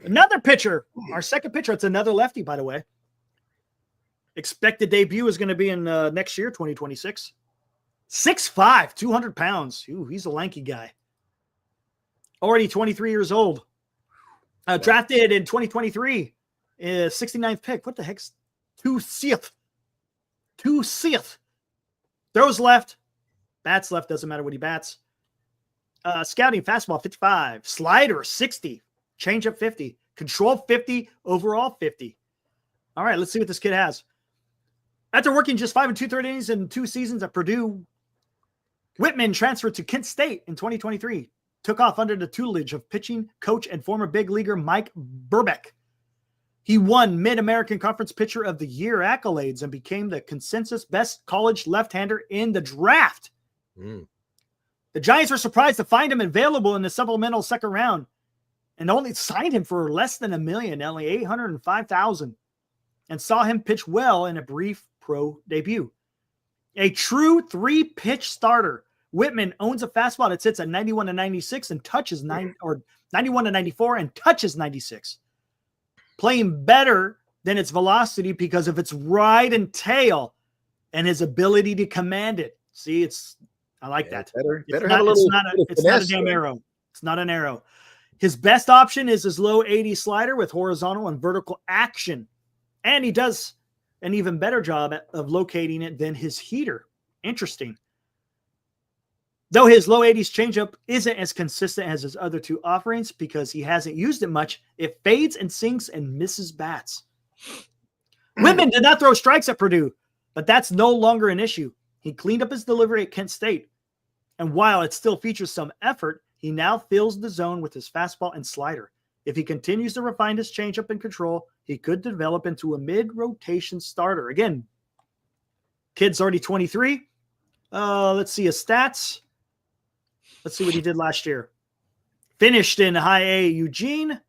Another pitcher, our second pitcher. It's another lefty, by the way. Expected debut is going to be in next year, 2026. 6'5", 200 pounds. Ooh, he's a lanky guy. Already 23 years old. Drafted in 2023. 69th pick. What the heck's 2-6th? 2-6th. Throws left. Bats left. Doesn't matter what he bats. Scouting fastball 55. Slider 60. Changeup 50. Control 50. Overall 50. All right, let's see what this kid has. After working just 5 2/3 innings in 2 seasons at Purdue, Whitman transferred to Kent State in 2023. Took off under the tutelage of pitching coach and former big leaguer Mike Burbeck. He won Mid-American Conference Pitcher of the Year accolades and became the consensus best college left-hander in the draft. The Giants were surprised to find him available in the supplemental second round and only signed him for less than $1 million, only $805,000, and saw him pitch well in a brief pro debut. A true 3-pitch starter, Whitman owns a fastball that sits at 91 to 96 and touches 91 to 94 and touches 96. Playing better than its velocity because of its ride and tail and his ability to command it. See, I like that. It's not a damn arrow. It's not an arrow. His best option is his low 80 slider with horizontal and vertical action. And he does an even better job of locating it than his heater. Interesting. Though his low 80s changeup isn't as consistent as his other 2 offerings because he hasn't used it much, it fades and sinks and misses bats. Whitman did not throw strikes at Purdue, but that's no longer an issue. He cleaned up his delivery at Kent State. And while it still features some effort, he now fills the zone with his fastball and slider. If he continues to refine his changeup and control, he could develop into a mid-rotation starter. Again, kid's already 23. Let's see his stats. Let's see what he did last year. Finished in high A Eugene.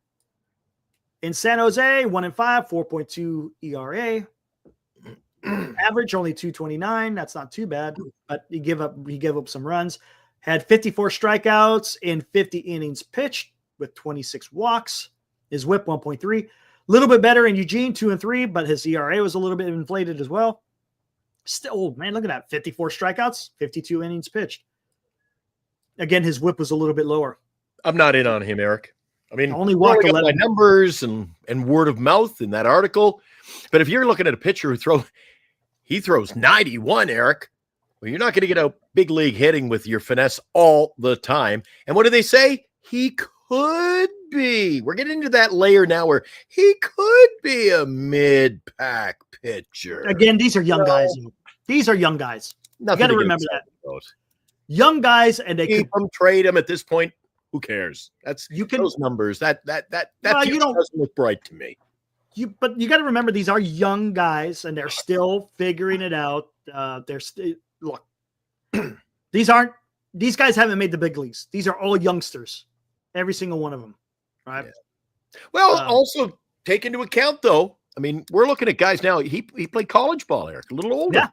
In San Jose, 1-5, 4.2 ERA. Average only 229. That's not too bad, but he gave up some runs. Had 54 strikeouts in 50 innings pitched with 26 walks. His whip 1.3. A little bit better in Eugene, 2-3, but his ERA was a little bit inflated as well. Still, man, look at that. 54 strikeouts, 52 innings pitched. Again, his whip was a little bit lower. I'm not in on him, Eric. I mean, only walked 11. My numbers and word of mouth in that article. But if you're looking at a pitcher he throws 91, Eric. Well, you're not going to get a big league hitting with your finesse all the time. And what do they say? He could be. We're getting into that layer now where he could be a mid-pack pitcher. Again, these are young guys. These are young guys. You got to remember that. Young guys, and they keep them, trade them at this point. Who cares? Those numbers. That future doesn't look bright to me. But you got to remember, these are young guys and they're still figuring it out. Look, these guys haven't made the big leagues. These are all youngsters, every single one of them. Right. Yeah. Well, also take into account though, I mean, we're looking at guys now. He played college ball, Eric, a little older.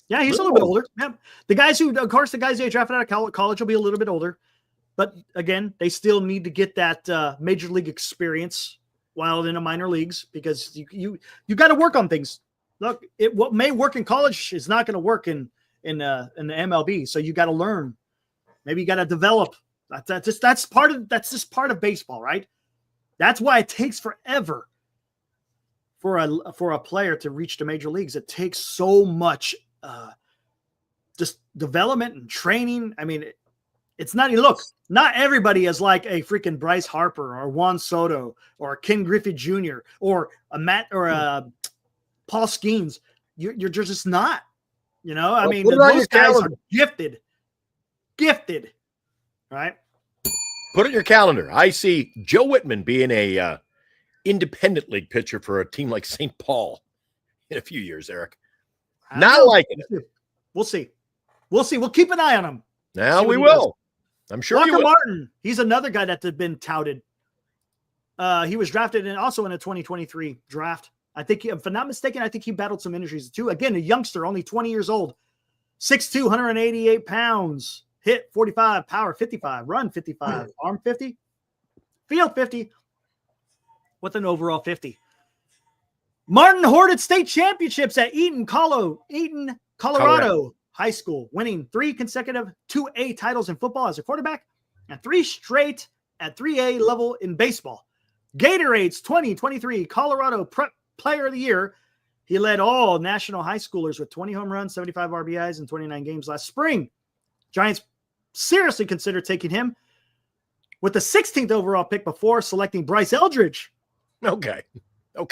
Yeah, he's a little bit older. Yeah. The guys they drafted out of college will be a little bit older. But again, they still need to get that major league experience while in the minor leagues, because you got to work on things. Look, what may work in college is not going to work in the MLB. So you got to learn. Maybe you got to develop. That's just part of baseball, right? That's why it takes forever for a player to reach the major leagues. It takes so much just development and training. I mean, it's not. Look, not everybody is like a freaking Bryce Harper or Juan Soto or Ken Griffey Jr. or a Matt or a Paul Skeens. You're just not. You know, I mean, those guys are gifted, right? Put it in your calendar. I see Joe Whitman being a independent league pitcher for a team like St. Paul in a few years, Eric. Not liking it. We'll see. We'll keep an eye on him. Now we will. I'm sure Walker Martin. He's another guy that's been touted. He was drafted also in a 2023 draft. I think, if I'm not mistaken, I think he battled some injuries too. Again, a youngster, only 20 years old, 6'2", 188 pounds, hit 45, power 55, run 55, arm 50, field 50, with an overall 50. Martin hoarded state championships at Eaton, Colorado High School, winning 3 consecutive 2A titles in football as a quarterback and 3 straight at 3A level in baseball. Gatorade's 2023 Colorado Prep Player of the Year. He led all national high schoolers with 20 home runs, 75 RBIs in 29 games last spring. Giants seriously considered taking him with the 16th overall pick before selecting Bryce Eldridge. Okay.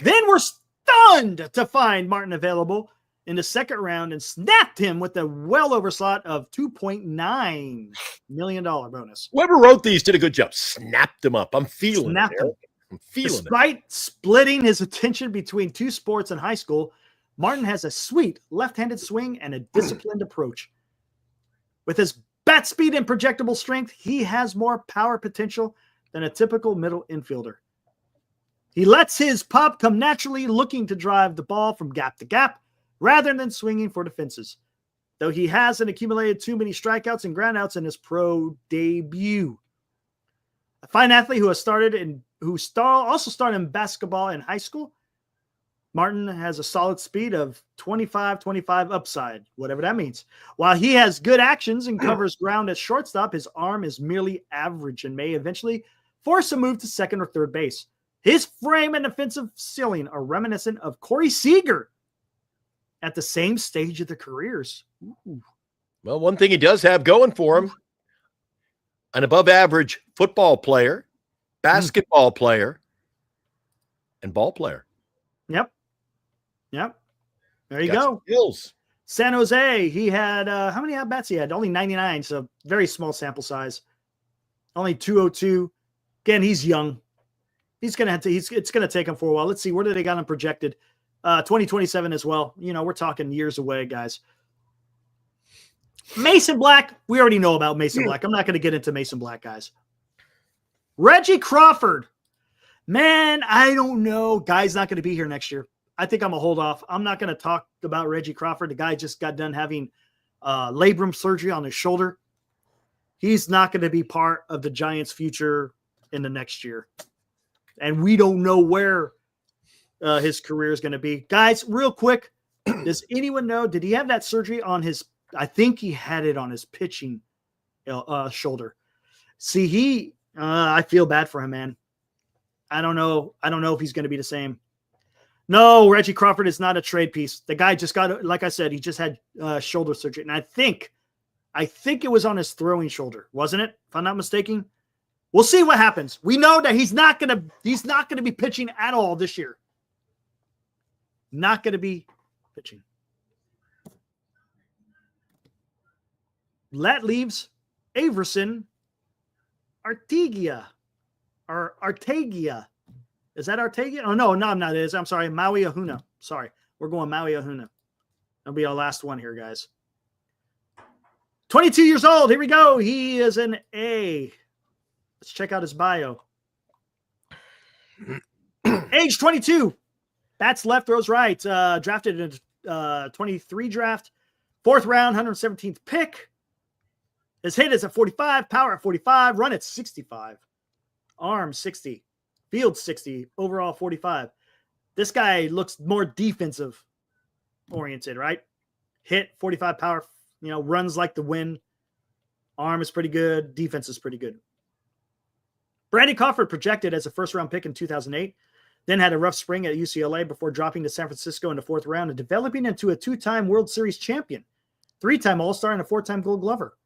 Then we're stunned to find Martin available in the second round and snapped him with a well over slot of $2.9 million bonus. Whoever wrote these did a good job. Snapped him up. I'm feeling it. I'm feeling Despite splitting his attention between 2 sports in high school, Martin has a sweet left-handed swing and a disciplined approach. With his bat speed and projectable strength, he has more power potential than a typical middle infielder. He lets his pop come naturally, looking to drive the ball from gap to gap rather than swinging for the fences, though he hasn't accumulated too many strikeouts and groundouts in his pro debut. A fine athlete who also started in basketball in high school, Martin has a solid speed of 25 upside, whatever that means. While he has good actions and covers ground at shortstop, his arm is merely average and may eventually force a move to second or third base. His frame and offensive ceiling are reminiscent of Corey Seager at the same stage of their careers. Ooh. Well, one thing he does have going for him, an above average football player, basketball player, and ball player. Yep. There you go. Skills. San Jose, he had, how many at-bats he had? Only 99, so very small sample size. Only 202. Again, he's young. It's going to take him for a while. Let's see, where did they got him projected? 2027 as well. You know, we're talking years away, guys. Mason Black, we already know about Mason Black. I'm not going to get into Mason Black, guys. Reggie Crawford. Man, I don't know. Guy's not going to be here next year. I think I'm going to hold off. I'm not going to talk about Reggie Crawford. The guy just got done having labrum surgery on his shoulder. He's not going to be part of the Giants' future in the next year. And we don't know where his career is going to be. Guys, real quick, does anyone know, did he have that surgery on his, I think he had it on his pitching shoulder. See, I feel bad for him, man. I don't know if he's going to be the same. No, Reggie Crawford is not a trade piece. The guy just got, like I said, he just had shoulder surgery. And I think it was on his throwing shoulder, wasn't it? If I'm not mistaken. We'll see what happens. We know that he's not going to be pitching at all this year. Not going to be pitching. That leaves Averson Arteaga. Is that Arteaga? Oh, no, I'm not. It is. I'm sorry. Maui Ahuna. Sorry. We're going Maui Ahuna. That'll be our last one here, guys. 22 years old. Here we go. He is an A. Let's check out his bio. Age 22. Bats left, throws right. Drafted in 23 draft. 4th round, 117th pick. His hit is at 45. Power at 45. Run at 65. Arm 60. Field 60. Overall 45. This guy looks more defensive oriented, right? Hit 45 power, runs like the wind. Arm is pretty good. Defense is pretty good. Brandon Crawford projected as a first-round pick in 2008, then had a rough spring at UCLA before dropping to San Francisco in the 4th round and developing into a 2-time World Series champion, 3-time All-Star, and a 4-time Gold Glover.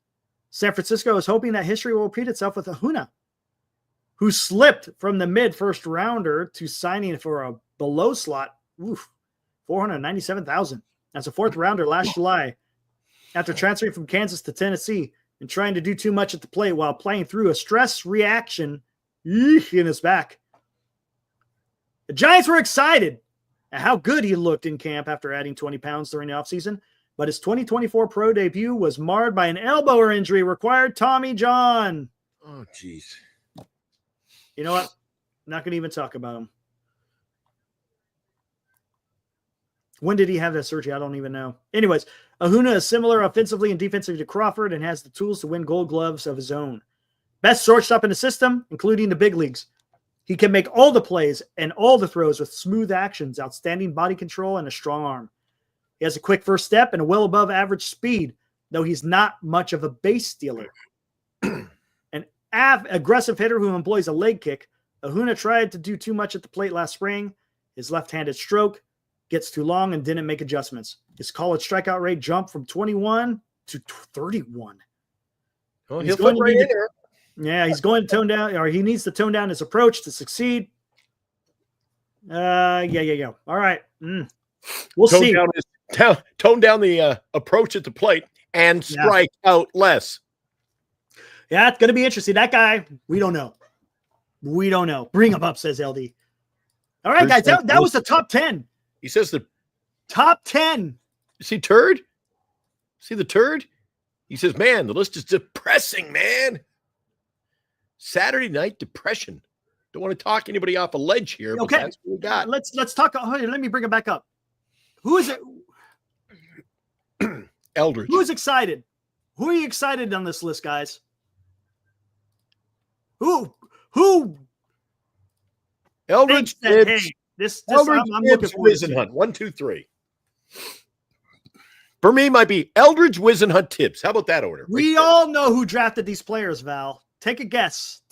San Francisco is hoping that history will repeat itself with Ahuna, who slipped from the mid-first rounder to signing for a below slot, $497,000. That's a 4th rounder last July after transferring from Kansas to Tennessee and trying to do too much at the plate while playing through a stress reaction in his back. The Giants were excited at how good he looked in camp after adding 20 pounds during the offseason, but his 2024 pro debut was marred by an elbow injury required Tommy John. Oh, jeez. You know what? I'm not going to even talk about him. When did he have that surgery? I don't even know. Anyways, Ahuna is similar offensively and defensively to Crawford and has the tools to win Gold Gloves of his own. Best shortstop in the system, including the big leagues. He can make all the plays and all the throws with smooth actions, outstanding body control, and a strong arm. He has a quick first step and a well above average speed, though he's not much of a base stealer. An aggressive hitter who employs a leg kick, Ahuna tried to do too much at the plate last spring. His left-handed stroke gets too long and didn't make adjustments. His college strikeout rate jumped from 21 to 31. Oh, he'll fit right in there. Yeah, he's going to tone down, or he needs to tone down his approach to succeed. Yeah. All right. We'll see. Tone down the approach at the plate and strike out less. Yeah, it's going to be interesting. That guy, we don't know. Bring him up, says LD. All right, guys, that was the top 10. He says the top 10. See turd? See the turd? He says, man, the list is depressing, man. Saturday night depression. Don't want to talk anybody off a ledge here, but okay. That's what we got. Let's talk. Let me bring it back up. Who is it? Eldridge. Who is excited? Who are you excited on this list, guys? Who? Eldridge. That, hey, this Eldridge, I'm looking for. Whisenhunt. 1, 2, 3. For me, might be Eldridge, Whisenhunt, Tibbs. How about that order? We all know who drafted these players, Val. Take a guess.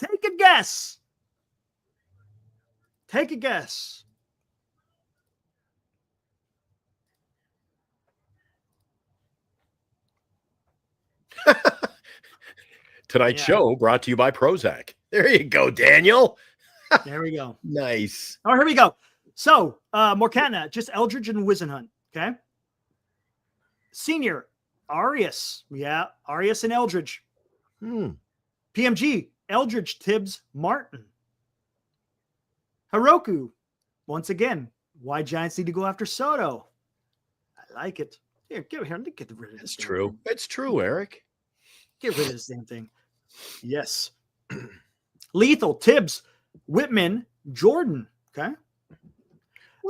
Tonight's show brought to you by Prozac. There you go, Daniel. There we go. Nice. All right, here we go. So, Morcana, just Eldridge and Whisenhunt, okay? Senior, Arias. Yeah, Arias and Eldridge. PMG, Eldridge, Tibbs, Martin. Hiroku, once again, why Giants need to go after Soto. I like it. Here, get rid of this. That's true. It's true, Eric. Get rid of this damn thing. Yes. Lethal, Tibbs, Whitman, Jordan. Okay.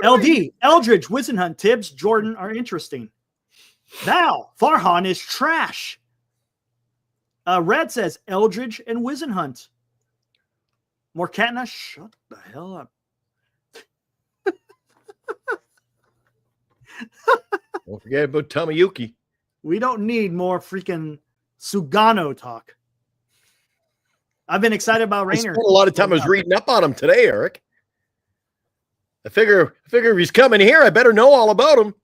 LD, Eldridge, Whisenhunt, Tibbs, Jordan are interesting. Val, Farhan is trash. Red says Eldridge and Whisenhunt. Morcana, shut the hell up. Don't forget about Tamayuki. We don't need more freaking Sugano talk. I've been excited about Rayner. I spent a lot of time. I was reading up on him today, Eric. I figure if he's coming here, I better know all about him.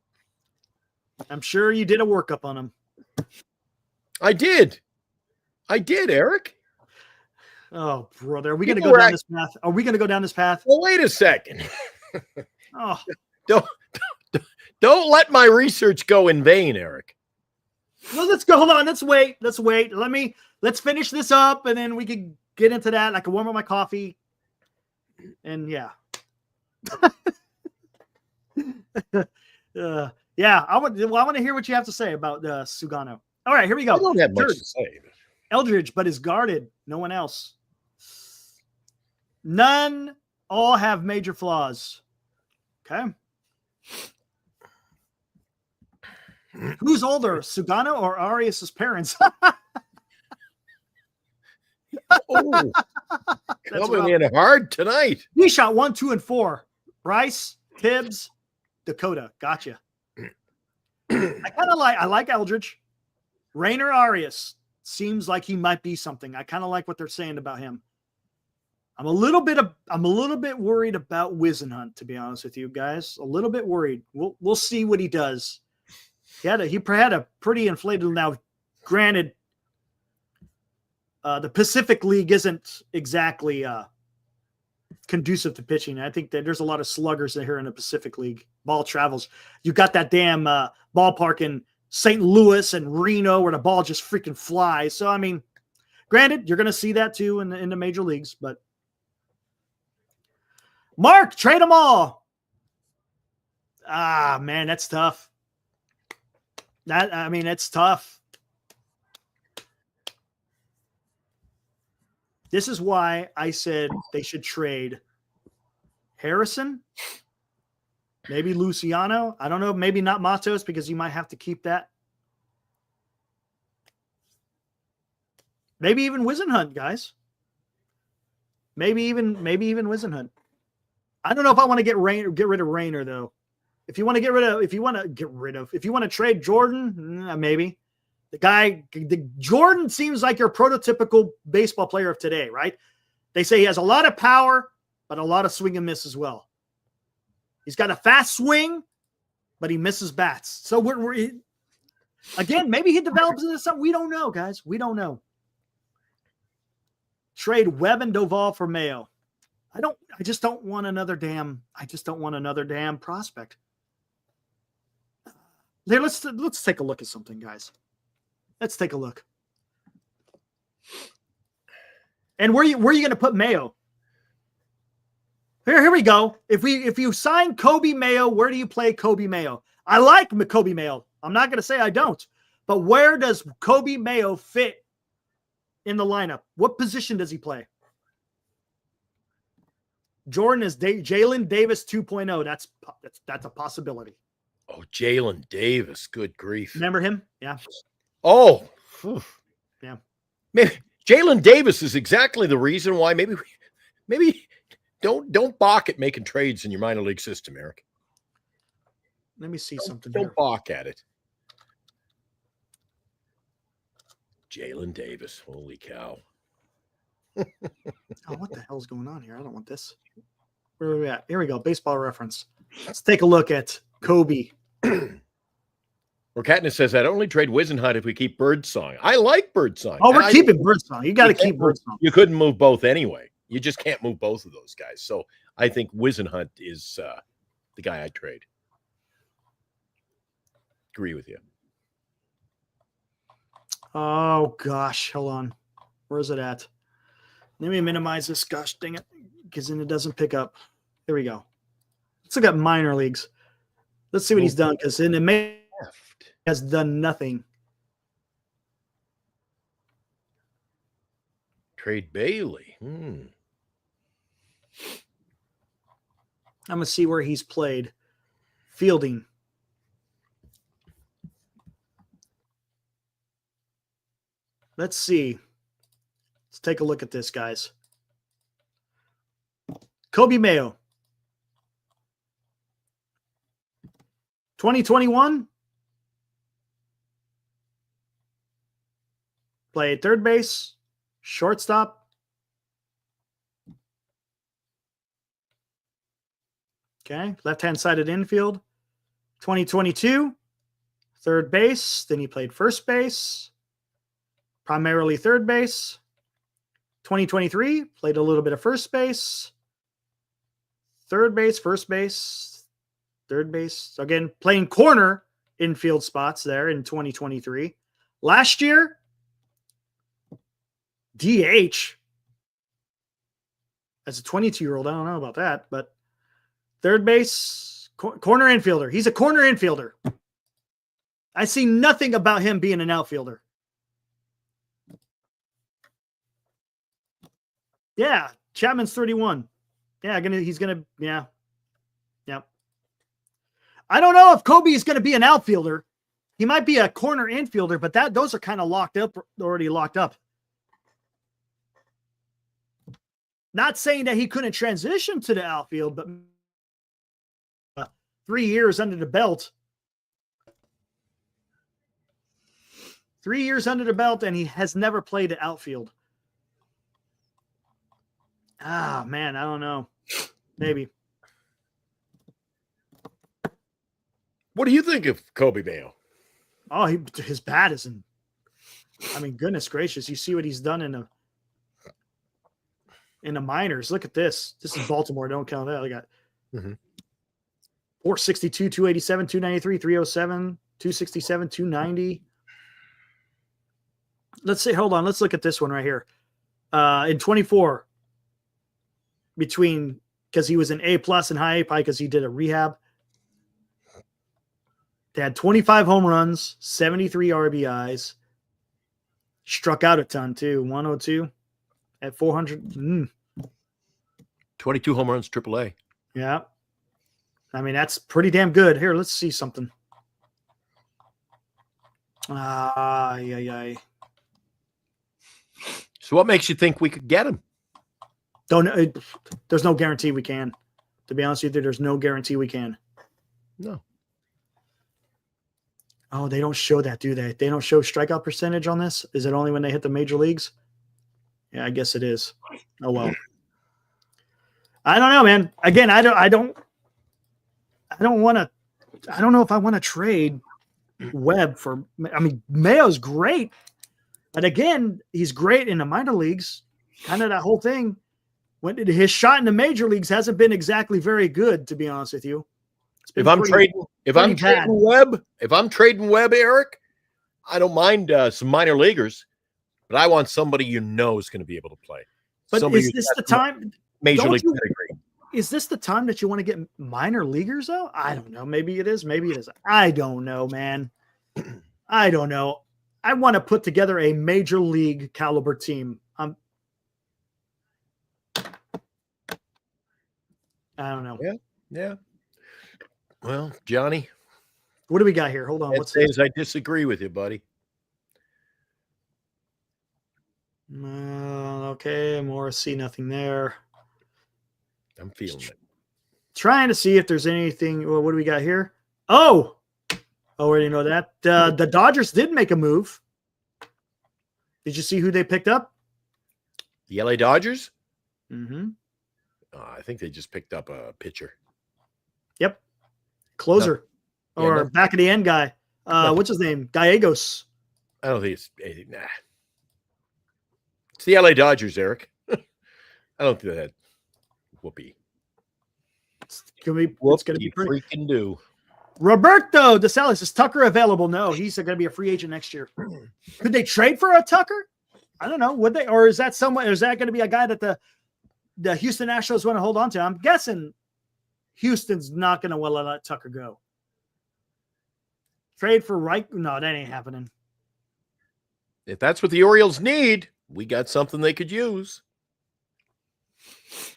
I'm sure you did a workup on him. I did, Eric. Oh, brother. Are we going to go down this path? Are we going to go down this path? Well, wait a second. Oh. Don't let my research go in vain, Eric. No, let's go. Hold on. Let's wait. Let's finish this up, and then we can get into that. I can warm up my coffee. And yeah. Yeah, I want to hear what you have to say about Sugano. All right, here we go. I don't have much to say. Eldridge, but is guarded. No one else. None. All have major flaws. Okay. Who's older, Sugano or Arias' parents? Oh, coming in hard tonight. He shot 1, 2, and 4. Bryce, Tibbs, Dakota. Gotcha. I like Eldridge. Rayner Arias seems like he might be something. I kind of like what they're saying about him. I'm a little bit worried about Whisenhunt, to be honest with you guys. A little bit worried. We'll see what he does. He had a pretty inflated. Now, granted, the Pacific League isn't exactly conducive to pitching. I think that there's a lot of sluggers here in the Pacific League. Ball travels. You got that damn ballpark in St. Louis and Reno where the ball just freaking flies. So, I mean, granted, you're going to see that too in the major leagues, but Mark, trade them all. Ah, man, that's tough. It's tough. This is why I said they should trade Harrison, maybe Luciano. I don't know, maybe not Matos because you might have to keep that. Maybe even Whisenhunt, guys. Maybe even Whisenhunt. I don't know if I want to get rid of Rayner though. If you want to trade Jordan, maybe. Jordan seems like your prototypical baseball player of today, right? They say he has a lot of power, but a lot of swing and miss as well. He's got a fast swing, but he misses bats. So again, maybe he develops into something. We don't know, guys. We don't know. Trade Webb and Doval for Mayo. I just don't want another damn prospect. Here, let's take a look at something, guys. Let's take a look. And where are you going to put Mayo? Here we go. If you sign Kobe Mayo, where do you play Kobe Mayo? I like Kobe Mayo. I'm not going to say I don't. But where does Kobe Mayo fit in the lineup? What position does he play? Jordan is Jalen Davis 2.0. That's a possibility. Oh, Jalen Davis. Good grief. Remember him? Yeah. Oh. Yeah. Maybe Jalen Davis is exactly the reason why maybe don't balk at making trades in your minor league system, Eric. Let me see something. Don't balk at it. Jalen Davis. Holy cow. Oh, what the hell's going on here? I don't want this. Where are we at? Here we go. Baseball Reference. Let's take a look at Kobe. Or Katniss says, I'd only trade Whisenhunt if we keep Birdsong. I like Birdsong. Oh, we're keeping Birdsong. You got to keep Birdsong. You couldn't move both anyway. You just can't move both of those guys. So I think Whisenhunt is the guy I'd trade. Agree with you. Oh, gosh. Hold on. Where is it at? Let me minimize this. Gosh, dang it. Because then it doesn't pick up. There we go. Let's look at minor leagues. Let's see what he's done. Because in the May has done nothing. Trade Bailey. I'm going to see where he's played. Fielding. Let's see. Let's take a look at this, guys. Kobe Mayo. 2021. Played third base, shortstop. Okay, left-hand sided infield. 2022, third base. Then he played first base, primarily third base. 2023, played a little bit of first base, third base, first base, third base. Again, playing corner infield spots there in 2023. Last year, DH. As a 22-year-old, I don't know about that, but Third base, corner infielder. He's a corner infielder. I see nothing about him being an outfielder. Yeah, Chapman's 31. Yeah, he's gonna. Yeah. I don't know if Kobe is going to be an outfielder. He might be a corner infielder, but those are kind of already locked up. Not saying that he couldn't transition to the outfield, but 3 years under the belt. 3 years under the belt, and he has never played the outfield. Ah, man, I don't know. Maybe. What do you think of Kobe Mayo? Oh, his bat isn't. I mean, goodness gracious! You see what he's done in the minors. Look at this. This is Baltimore. Don't count that. I got 462, 287, 293, 307, 267, 290. Let's see. Hold on. Let's look at this one right here. In 24, because he was an A+ and high A because he did a rehab. They had 25 home runs, 73 RBIs. Struck out a ton, too. 102 at 400. 22 home runs, AAA. Yeah. I mean, that's pretty damn good. Here, let's see something. Yeah. So what makes you think we could get him? There's no guarantee we can. To be honest with you, there's no guarantee we can. No. Oh, they don't show that, do they? They don't show strikeout percentage on this? Is it only when they hit the major leagues? Yeah, I guess it is. Oh, well. I don't know, man. Again, I don't know if I want to trade Webb for, I mean, Mayo's great. But again, he's great in the minor leagues. Kind of that whole thing. His shot in the major leagues hasn't been exactly very good, to be honest with you. If I'm trading Webb, Eric, I don't mind some minor leaguers, but I want somebody is going to be able to play. But somebody is this the time? Major league pedigree. Is this the time that you want to get minor leaguers though? I don't know. Maybe it is. Maybe it isn't. I don't know, man. I don't know. I want to put together a major league caliber team. I don't know. Yeah. Well, Johnny, what do we got here? Hold on. What's this? I disagree with you, buddy. Okay, Morrissey, nothing there. I'm feeling it. Trying to see if there's anything. Well, what do we got here? Oh, already know that. The Dodgers did make a move. Did you see who they picked up? The LA Dodgers? Mm-hmm. I think they just picked up a pitcher. Yep. Closer. Back of the end guy. What's his name? Gallegos. I don't think it's anything. Nah. It's the LA Dodgers, Eric. I don't think that. Whoopee. It's gonna be pretty. Freaking do. Roberto DeSalis, is Tucker available? No, he's going to be a free agent next year. Could they trade for a Tucker? I don't know. Would they? Or is that going to be a guy that the Houston Astros want to hold on to? I'm guessing Houston's not going to want to let Tucker go. Trade for Reich? No, that ain't happening. If that's what the Orioles need, we got something they could use.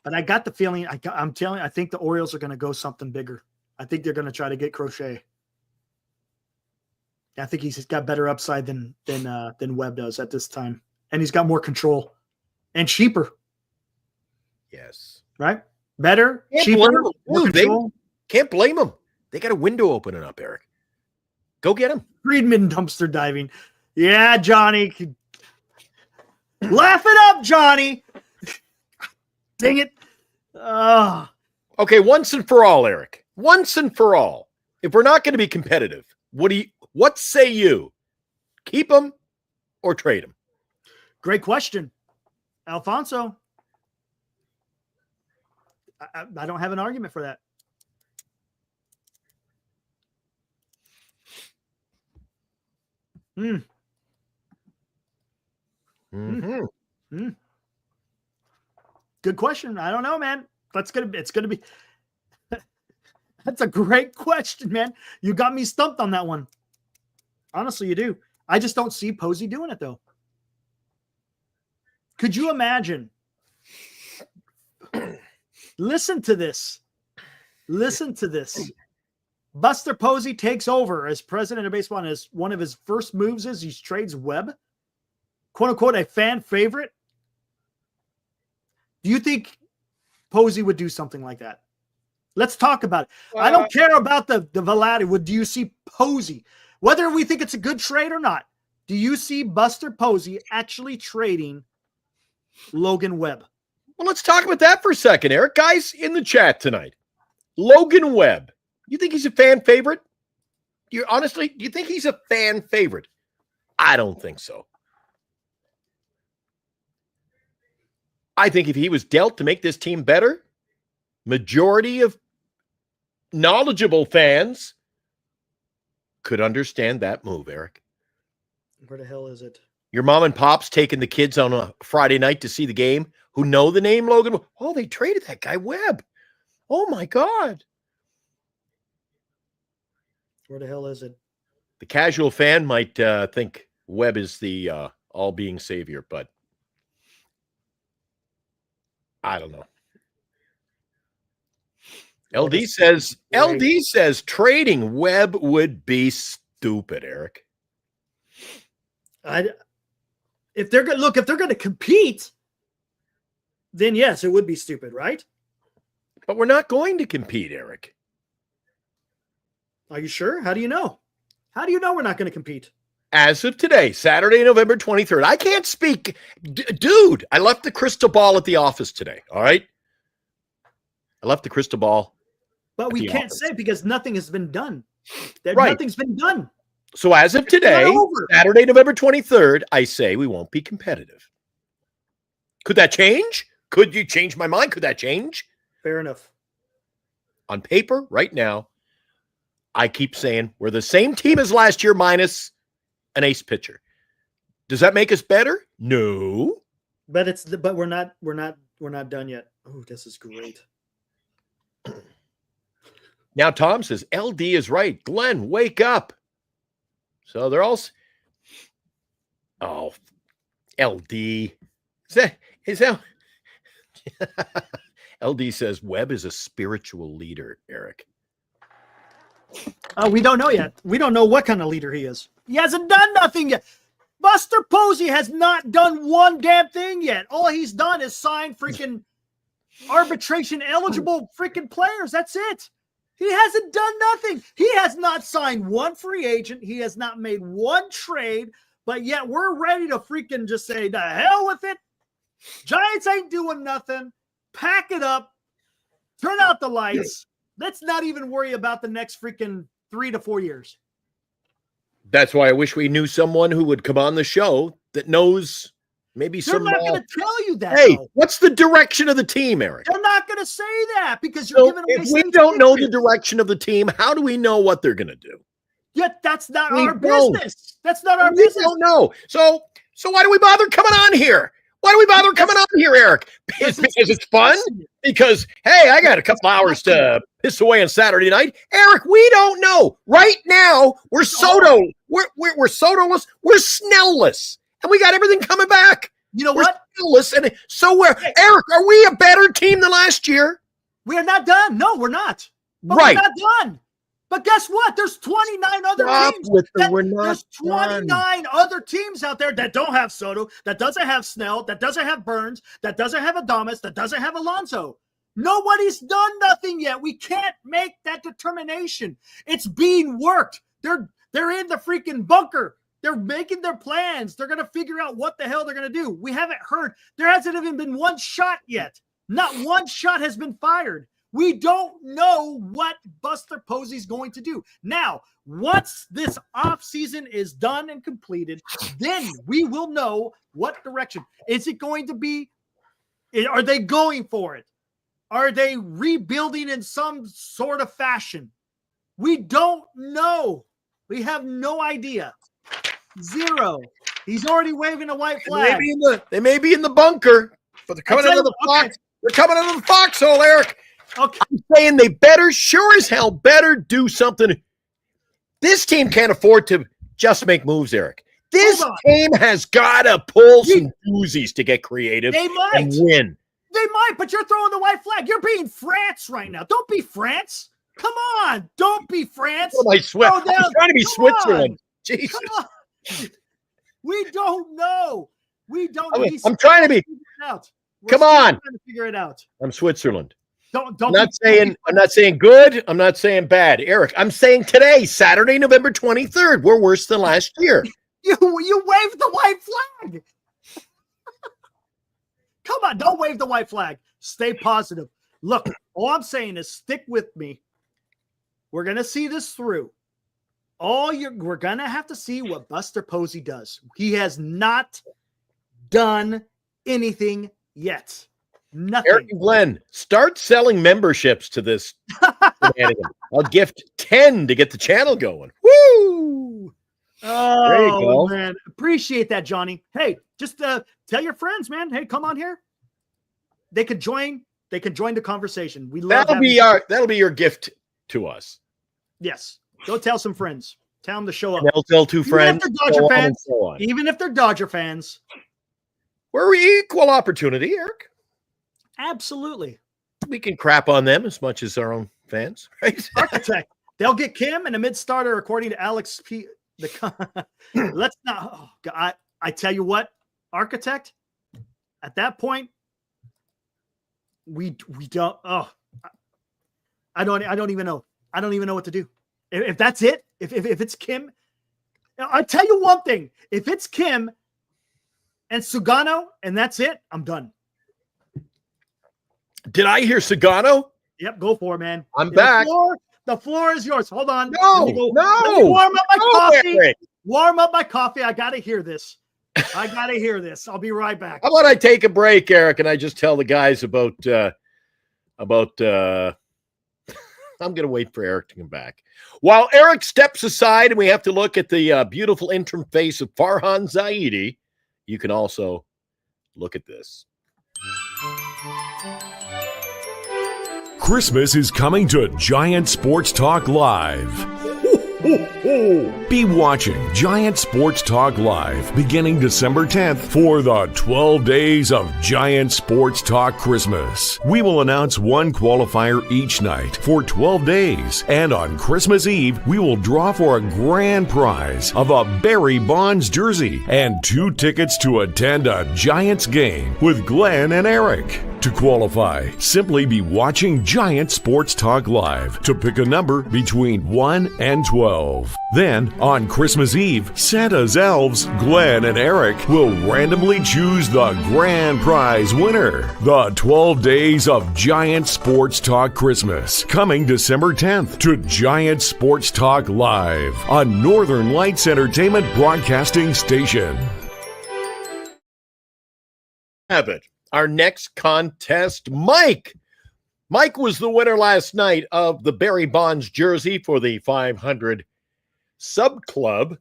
But I got the feeling, I'm telling you, I think the Orioles are going to go something bigger. I think they're going to try to get Crochet. I think he's got better upside than Webb does at this time, and he's got more control and cheaper. Yes, right. Better, cheaper, more control. Can't blame them. They got a window opening up, Eric. Go get him. Friedman dumpster diving. Yeah, Johnny. Laugh it up, Johnny. Dang it. Okay, once and for all, Eric. Once and for all. If we're not going to be competitive, what say you? Keep him or trade him? Great question. Alfonso. I don't have an argument for that. Good question. I don't know, man. It's gonna be That's a great question, man. You got me stumped on that one. Honestly, you do. I just don't see Posey doing it, though. Could you imagine? Listen to this. Listen to this. Buster Posey takes over as president of baseball, and as one of his first moves is he trades Webb, quote unquote, a fan favorite. Do you think Posey would do something like that? Let's talk about it. I don't care about the Vladi. Do you see Posey? Whether we think it's a good trade or not, do you see Buster Posey actually trading Logan Webb? Well, let's talk about that for a second, Eric. Guys in the chat tonight, Logan Webb. You think he's a fan favorite? Honestly, do you think he's a fan favorite? I don't think so. I think if he was dealt to make this team better, majority of knowledgeable fans could understand that move, Eric. Where the hell is it? Your mom and pop's taking the kids on a Friday night to see the game who know the name Logan. Oh, they traded that guy Webb. Oh, my God. Where the hell is it? The casual fan might think Webb is the all-being savior, but I don't know. LD says trading Webb would be stupid, Eric. If they're going to compete, then yes, it would be stupid, right? But we're not going to compete, Eric. Are you sure? How do you know? How do you know we're not going to compete? As of today, Saturday, November 23rd. I can't speak. Dude, I left the crystal ball at the office today, all right? I left the crystal ball. But we can't say because nothing has been done. Right. Nothing's been done. So as of today, Saturday, November 23rd, I say we won't be competitive. Could that change? Could you change my mind? Could that change? Fair enough. On paper, right now, I keep saying we're the same team as last year minus an ace pitcher. Does that make us better? No. But we're not done yet. Oh, this is great. Now Tom says LD is right. Glenn, wake up. So they're all LD. Is that LD says Webb is a spiritual leader, Eric. We don't know yet. We don't know what kind of leader he is. He hasn't done nothing yet. Buster Posey has not done one damn thing yet. All he's done is sign freaking arbitration eligible freaking players. That's it. He hasn't done nothing. He has not signed one free agent. He has not made one trade, but yet we're ready to freaking just say, the hell with it. Giants ain't doing nothing. Pack it up. Turn out the lights. Let's not even worry about the next freaking 3 to 4 years. That's why I wish we knew someone who would come on the show that knows maybe They're not going to tell you that. Hey, what's the direction of the team, Eric? They're not going to say that because you're giving away. If we don't know the direction of the team, how do we know what they're going to do? Yet that's not our business. That's not our business. We don't know. So why do we bother coming on here? Why do we bother coming on here, Eric? Because it's fun? Because, hey, I got a couple hours to piss away on Saturday night. Eric, we don't know. Right now, we're Soto. We're Soto-less. We're Snell-less. And we got everything coming back. You know what? Snell-less. And so Eric, are we a better team than last year? We are not done. No, we're not. But right. We're not done. But guess what? There's 29 other teams. There's 29 other teams out there that don't have Soto, that doesn't have Snell, that doesn't have Burns, that doesn't have Adames, that doesn't have Alonso. Nobody's done nothing yet. We can't make that determination. It's being worked. They're in the freaking bunker. They're making their plans. They're going to figure out what the hell they're going to do. We haven't heard. There hasn't even been one shot yet. Not one shot has been fired. We don't know what Buster Posey's going to do. Now, once this offseason is done and completed, then we will know what direction. Is it going to be? Are they going for it? Are they rebuilding in some sort of fashion? We don't know. We have no idea. Zero. He's already waving a white flag. They may be in the bunker, but they're coming out of the fox. They're coming out of the foxhole, Eric. Okay. I'm saying they better, sure as hell, better do something. This team can't afford to just make moves, Eric. This team has got to pull some doozies to get creative and win. They might, but you're throwing the white flag. You're being France right now. Don't be France. Come on. Don't be France. I'm trying to be Switzerland. Jesus. We don't know. We don't. I'm trying to be. Come on. Trying to figure it out. I'm Switzerland. Don't. I'm not saying good. I'm not saying bad, Eric. I'm saying today, Saturday, November 23rd, we're worse than last year. You waved the white flag. Come on, don't wave the white flag. Stay positive. Look, all I'm saying is stick with me. We're gonna see this through. We're gonna have to see what Buster Posey does. He has not done anything yet. Nothing. Eric and Glenn, start selling memberships to this. I'll gift 10 to get the channel going. Woo! Oh, there you go. Man. Appreciate that, Johnny. Hey, just tell your friends, man. Hey, come on here. They could join the conversation. We love that'll be your gift to us. Yes. Go tell some friends. Tell them to show up. They'll tell two friends. Even if they're Dodger fans. We're equal opportunity, Eric. Absolutely. We can crap on them as much as our own fans, right? Architect. They'll get Kim and a mid-starter, according to Alex P. Let's not. Oh, God, I tell you what, Architect. At that point, we don't. Oh, I don't even know. I don't even know what to do. If that's it, if it's Kim, I'll tell you one thing. If it's Kim and Sugano and that's it, I'm done. Did I hear Sugano? Yep, go for it, man. I'm back. The floor is yours. Hold on. No. Let me warm up my coffee. Eric. Warm up my coffee. I got to hear this. I'll be right back. How about I take a break, Eric, and I just tell the guys about I'm going to wait for Eric to come back. While Eric steps aside and we have to look at the beautiful interim face of Farhan Zaidi, you can also look at this. Christmas is coming to Giant Sports Talk Live. Be watching Giant Sports Talk Live beginning December 10th for the 12 days of Giant Sports Talk Christmas. We will announce one qualifier each night for 12 days, and on Christmas Eve, we will draw for a grand prize of a Barry Bonds jersey and 2 tickets to attend a Giants game with Glenn and Eric. To qualify, simply be watching Giant Sports Talk Live to pick a number between 1 and 12. Then, on Christmas Eve, Santa's elves, Glenn and Eric, will randomly choose the grand prize winner. The 12 days of Giant Sports Talk Christmas, coming December 10th to Giant Sports Talk Live on Northern Lights Entertainment Broadcasting Station. Have it. Our next contest, Mike. Mike was the winner last night of the Barry Bonds jersey for the 500 Sub Club,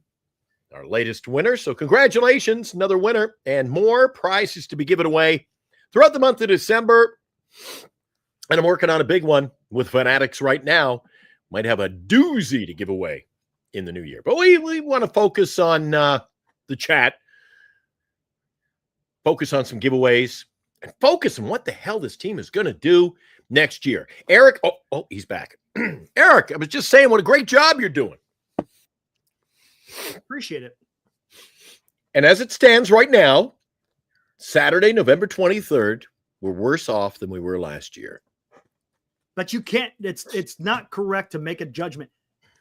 our latest winner. So congratulations, another winner, and more prizes to be given away throughout the month of December. And I'm working on a big one with Fanatics right now. Might have a doozy to give away in the new year. But we want to focus on the chat, focus on some giveaways, and focus on what the hell this team is going to do next year. Eric, he's back. Eric, I was just saying what a great job you're doing. Appreciate it. And as it stands right now, Saturday, November 23rd, we're worse off than we were last year. But you can't, it's not correct to make a judgment.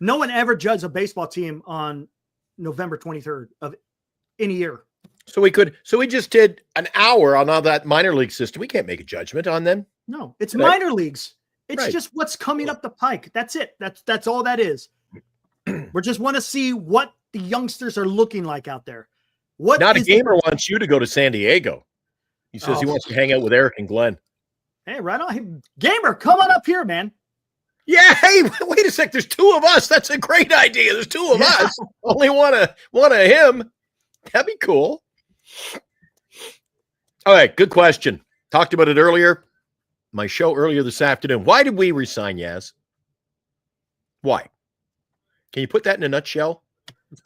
No one ever judged a baseball team on November 23rd of any year. So we just did an hour on all that minor league system. We can't make a judgment on them. No, it's minor leagues. It's just what's coming up the pike. That's it. That's all that is. We just want to see what the youngsters are looking like out there. Not a gamer wants you to go to San Diego. He says he wants to hang out with Eric and Glenn. Hey, right on. Hey, gamer, come on up here, man. Yeah, hey, wait a sec. There's 2 of us. That's a great idea. There's 2 of us. Only one of him. That'd be cool. All right, good question. Talked about it earlier. my show earlier this afternoon. Why did we resign Yaz? Why? Can you put that in a nutshell?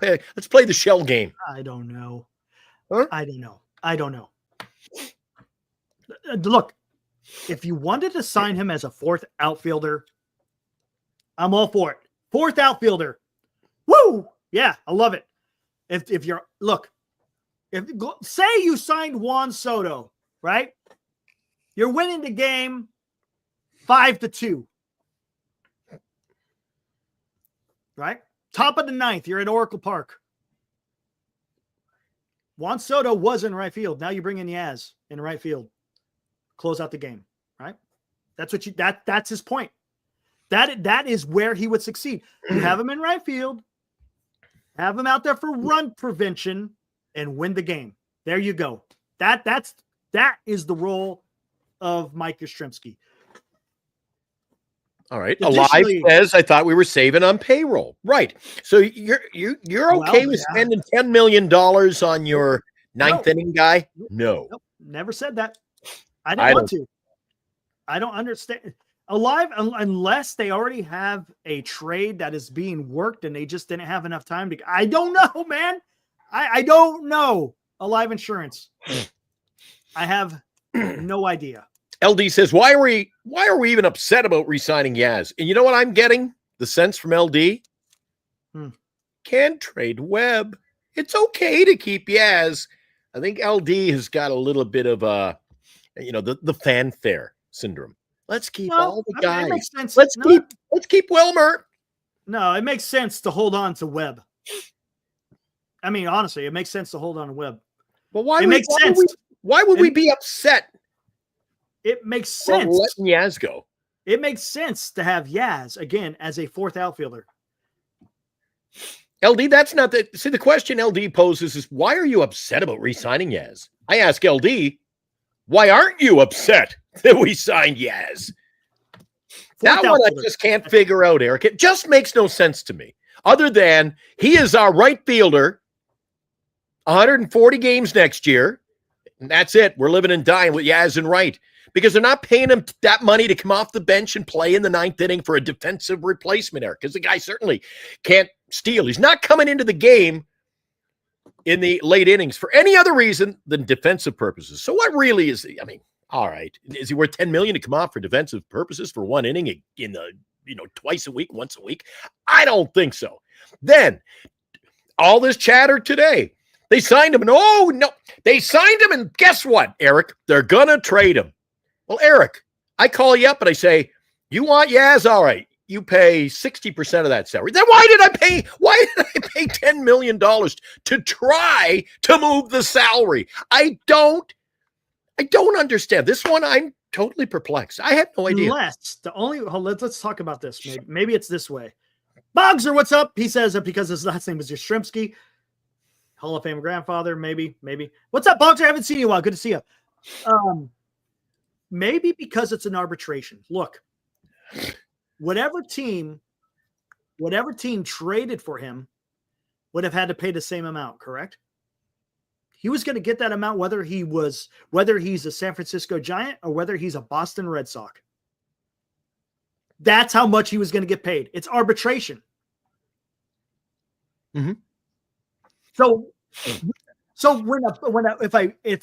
Let's play the shell game. I don't know. Huh? I don't know. Look, if you wanted to sign him as a fourth outfielder, I'm all for it. Fourth outfielder. Woo! Yeah, I love it. If you're say you signed Juan Soto, right? You're winning the game 5-2. Right? Top of the ninth, you're at Oracle Park. Juan Soto was in right field. Now you bring in Yaz in right field. Close out the game, right? That's his point. That is where he would succeed. You have him in right field, have him out there for run prevention, and win the game. There you go. That is the role of Mike Yastrzemski. All right. Alive says, I thought we were saving on payroll. Right. So you're okay with spending $10 million on your ninth inning guy? No. Nope, never said that. I don't want to. I don't understand. Alive, unless they already have a trade that is being worked and they just didn't have enough time to. I don't know, man. I don't know. Alive Insurance. I have no idea. LD says, why are we even upset about re-signing Yaz? And you know what I'm getting? The sense from LD? Can trade Webb. It's okay to keep Yaz. I think LD has got a little bit of the fanfare syndrome. Let's keep all the guys. It makes sense. Let's keep Wilmer. No, it makes sense to hold on to Webb. I mean, honestly, it makes sense to hold on to Webb. But why would we be upset? It makes sense. Letting Yaz go. It makes sense to have Yaz again as a fourth outfielder. LD, that's not the. See, the question LD poses is, why are you upset about re-signing Yaz? I ask LD, why aren't you upset that we signed Yaz? That one I just can't figure out, Eric. It just makes no sense to me. Other than he is our right fielder, 140 games next year, and that's it. We're living and dying with Yaz and right. Because they're not paying him that money to come off the bench and play in the ninth inning for a defensive replacement, Eric, because the guy certainly can't steal. He's not coming into the game in the late innings for any other reason than defensive purposes. So what really is he? I mean, all right. Is he worth $10 million to come off for defensive purposes for one inning in the, twice a week, once a week? I don't think so. Then all this chatter today, they signed him and they signed him and guess what, Eric? They're going to trade him. Well, Eric, I call you up and I say, you want Yaz? All right. You pay 60% of that salary. Then why did I pay $10 million to try to move the salary? I don't understand. This one, I'm totally perplexed. I have no idea. Let's talk about this. Maybe it's this way. Bogser, what's up? He says that because his last name is Yastrzemski. Hall of Fame grandfather, maybe. What's up, Bogser? I haven't seen you in a while. Good to see you. Maybe because it's an arbitration. Look, whatever team traded for him would have had to pay the same amount, correct? He was going to get that amount whether he's a San Francisco Giant or whether he's a Boston Red Sox. That's how much he was going to get paid. It's arbitration. Mm-hmm. So if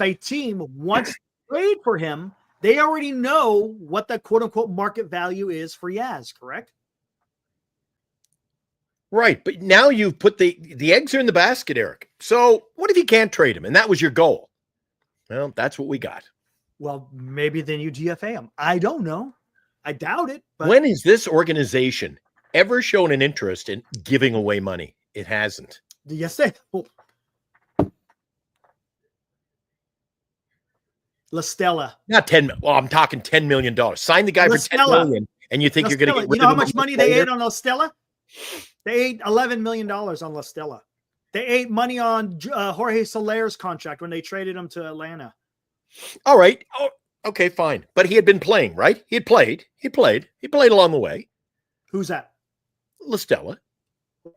a team wants to trade for him, they already know what the quote unquote market value is for Yaz, correct? Right. But now you've put the eggs are in the basket, Eric. So what if you can't trade him? And that was your goal. Well, that's what we got. Well, maybe then you DFA him. I don't know. I doubt it. But when has this organization ever shown an interest in giving away money? It hasn't. Yes, they. La Stella. Not 10. Well, I'm talking $10 million. Sign the guy for $10 million, and you think you're going to get rid of him? You know how much money they ate on La Stella? They ate $11 million on La Stella. They ate money on Jorge Soler's contract when they traded him to Atlanta. All right. Oh, okay, fine. But he had been playing, right? He played along the way. Who's that? La Stella.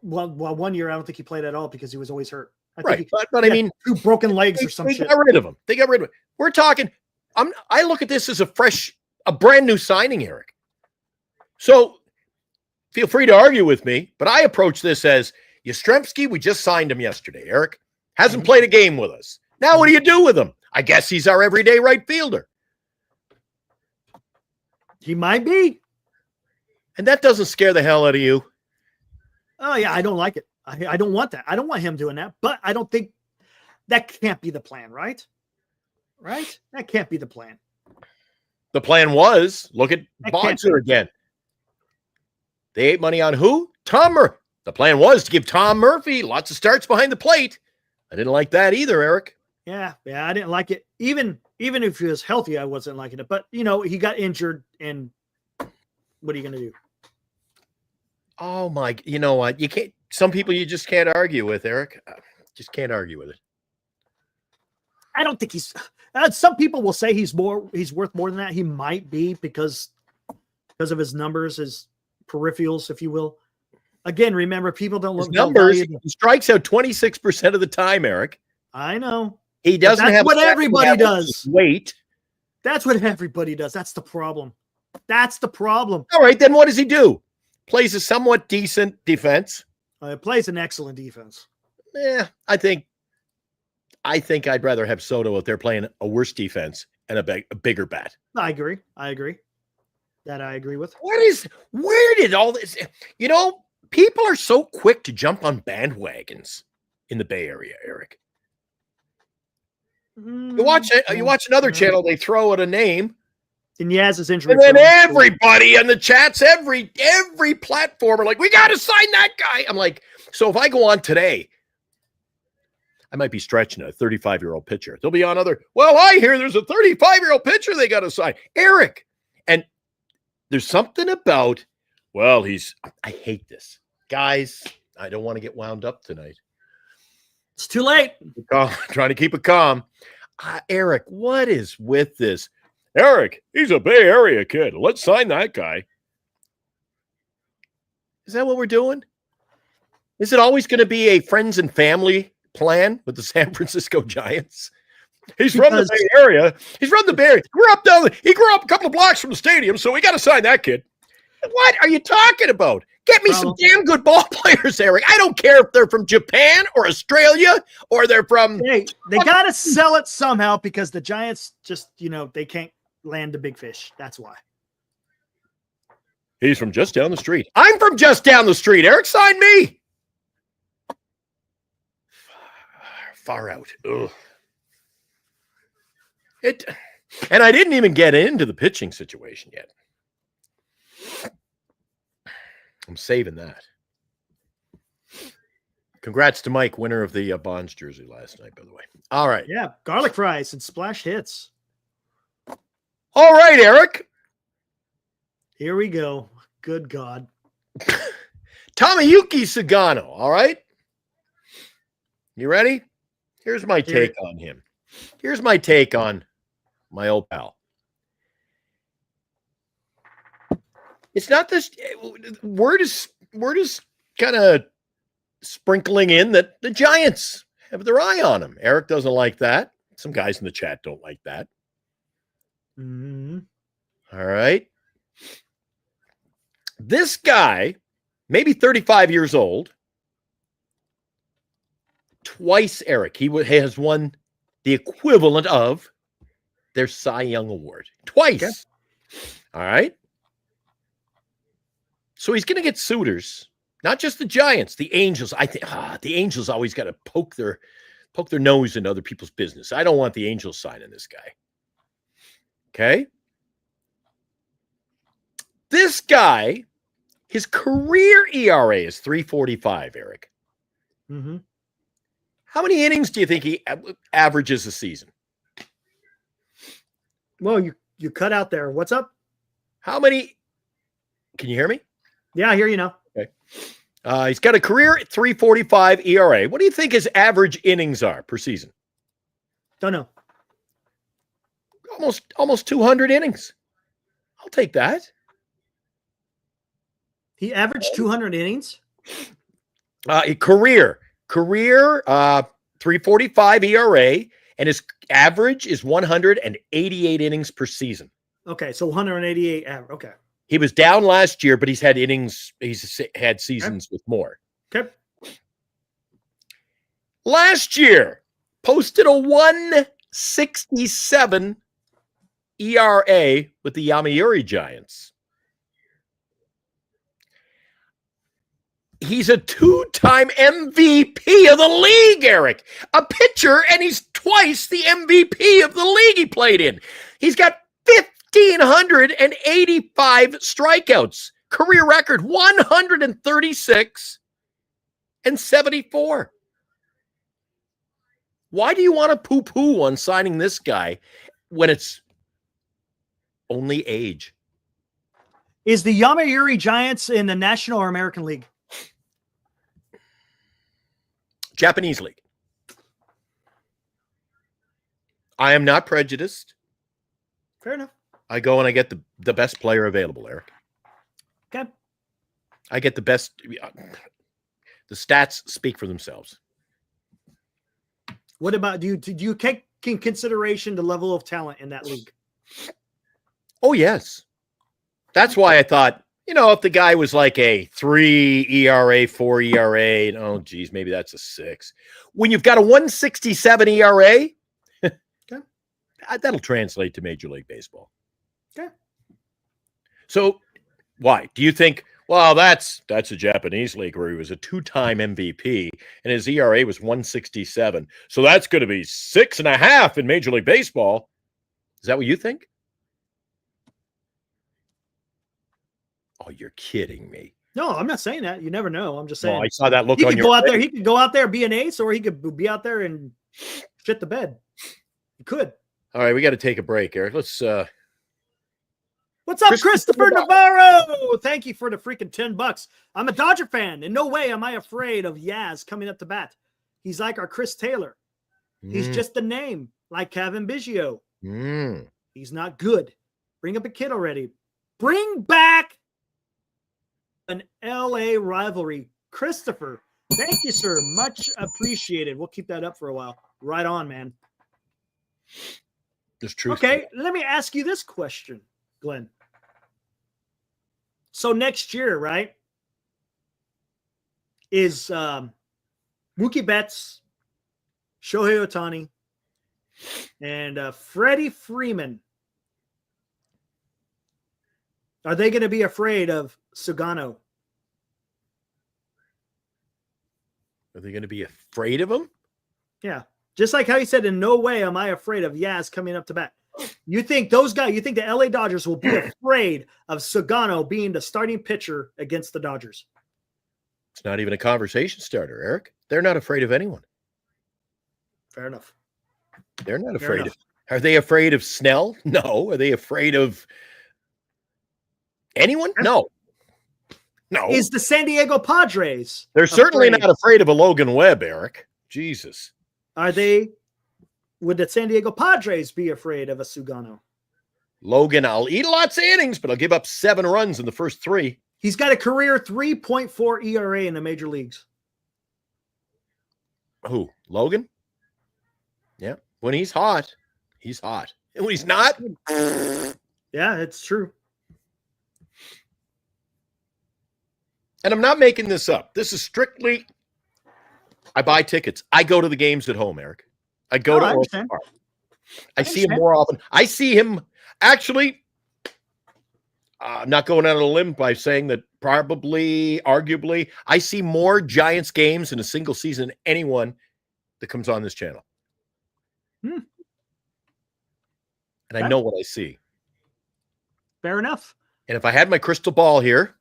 Well, 1 year I don't think he played at all because he was always hurt. Right, but I mean, 2 broken legs or some shit. They got rid of him. We're talking. I look at this as a fresh a brand new signing, Eric. So feel free to argue with me, but I approach this as Yastrzemski, we just signed him yesterday, Eric. Hasn't played a game with us. Now what do you do with him? I guess he's our everyday right fielder. He might be. And that doesn't scare the hell out of you. Oh, yeah, I don't like it. I don't want that. I don't want him doing that, but I don't think that can't be the plan, right? Right? That can't be the plan. The plan was, look at Bonser again. They ate money on who? Tom Murphy. The plan was to give Tom Murphy lots of starts behind the plate. I didn't like that either, Eric. Yeah, I didn't like it. Even if he was healthy, I wasn't liking it. But, he got injured, and what are you going to do? Oh, my. You know what? You can't. Some people you just can't argue with, Eric. Just can't argue with it. I don't think he's some people will say he's worth more than that. He might be because of his numbers, his peripherals, if you will. Again, remember, people don't look numbers. He strikes out 26% of the time, Eric. I know. He doesn't have what everybody does. Wait. That's what everybody does. That's the problem. All right, then what does he do? Plays a somewhat decent defense. Plays an excellent defense. Yeah, I think I'd rather have Soto out there playing a worse defense and a bigger bat. I agree. That I agree with. Where did all this, people are so quick to jump on bandwagons in the Bay Area, Eric. You watch another channel, they throw out a name. And Yaz is injured. And then everybody in the chats, every platform are like, we got to sign that guy. I'm like, so if I go on today, I might be stretching a 35-year-old pitcher. They'll be on I hear there's a 35-year-old pitcher they got to sign. Eric. And there's something about, I hate this. Guys, I don't want to get wound up tonight. It's too late. Trying to keep it calm. Eric, what is with this? Eric, he's a Bay Area kid. Let's sign that guy. Is that what we're doing? Is it always going to be a friends and family plan with the San Francisco Giants? He's from the Bay Area. He grew up a couple of blocks from the stadium, so we got to sign that kid. What are you talking about? Get me some damn good ball players, Eric. I don't care if they're from Japan or Australia or they're from... Hey, they got to sell it somehow because the Giants just, they can't land the big fish. That's why. He's from just down the street. I'm from just down the street. Eric, sign me. Far out. Ugh. And I didn't even get into the pitching situation yet. I'm saving that. Congrats to Mike, winner of the Bonds jersey last night, by the way. All right. Yeah, garlic fries and splash hits. All right, Eric. Here we go. Good God. Tomoyuki Sugano, all right? You ready? Here's my take on him. Here's my take on my old pal. It's not this word is kind of sprinkling in that the Giants have their eye on him. Eric doesn't like that. Some guys in the chat don't like that. Mm-hmm. All right. This guy, maybe 35 years old, twice, Eric, he has won the equivalent of their Cy Young Award. Twice. Okay. All right. So he's going to get suitors, not just the Giants, the Angels. I think the Angels always got to poke their nose into other people's business. I don't want the Angels signing this guy. Okay. This guy, his career ERA is 3.45, Eric. Mm-hmm. How many innings do you think he averages a season? Well, you cut out there. What's up? How many? Can you hear me? Yeah, I hear you now. Okay. He's got a career 3.45 ERA. What do you think his average innings are per season? Don't know. Almost 200 innings. I'll take that. He averaged 200 innings? Career 3.45 ERA, and his average is 188 innings per season. Okay, so 188 average. Okay. He was down last year, but he's had innings. He's had seasons with more. Okay. Last year, posted a 167 ERA with the Yomiuri Giants. He's a two-time MVP of the league, Eric. A pitcher, and he's twice the MVP of the league he played in. He's got 1,585 strikeouts. Career record 136 and 74. Why do you want to poo-poo on signing this guy when it's only age? Is the Yomiuri Giants in the National or American League? Japanese league. I am not prejudiced. Fair enough. I go and I get the best player available, Eric. Okay. I get the best. The stats speak for themselves. What about, do you take in consideration the level of talent in that league? Oh, yes. That's why I thought, if the guy was like a 3 ERA, 4 ERA, oh, geez, maybe that's a 6. When you've got a 167 ERA, okay, that'll translate to Major League Baseball. Okay. So why? Do you think, well, that's a Japanese league where he was a 2-time MVP and his ERA was 167. So that's going to be 6.5 in Major League Baseball. Is that what you think? Oh, you're kidding me. No, I'm not saying that. You never know. I'm just saying. Well, I saw that look he on could your go out face. there. He could go out there, be an ace, or he could be out there and shit the bed. He could. All right, we got to take a break, Eric. Let's What's up, Christopher Navarro? Thank you for the freaking $10. I'm a Dodger fan. In no way am I afraid of Yaz coming up to bat. He's like our Chris Taylor. He's just a name, like Kevin Biggio. He's not good. Bring up a kid already. Bring back an LA rivalry. Christopher, thank you, sir. Much appreciated. We'll keep that up for a while. Right on, man. There's truth. Okay, let me ask you this question, Glenn. So next year, right, is Mookie Betts, Shohei Ohtani, and Freddie Freeman. Are they going to be afraid of Sugano? Are they going to be afraid of him? Yeah. Just like how he said, in no way am I afraid of Yaz coming up to bat. You think those guys, you think the LA Dodgers will be afraid of Sugano being the starting pitcher against the Dodgers? It's not even a conversation starter, Eric. They're not afraid of anyone. Fair enough. They're not afraid of. Are they afraid of Snell? No. Are they afraid of anyone? No. No. Is the San Diego Padres? They're certainly not afraid of a Logan Webb, Eric. Jesus. Are they? Would the San Diego Padres be afraid of a Sugano? Logan, I'll eat lots of innings, but I'll give up 7 runs in the first 3. He's got a career 3.4 ERA in the major leagues. Who? Logan? Yeah. When he's hot, he's hot. And when he's not, yeah, it's true. And I'm not making this up. This is strictly, I buy tickets. I go to the games at home, Eric. I go to Orchard Park. I see him more often. I see him actually. I'm not going out on a limb by saying that probably, arguably, I see more Giants games in a single season than anyone that comes on this channel. And I know what I see. Fair enough. And if I had my crystal ball here,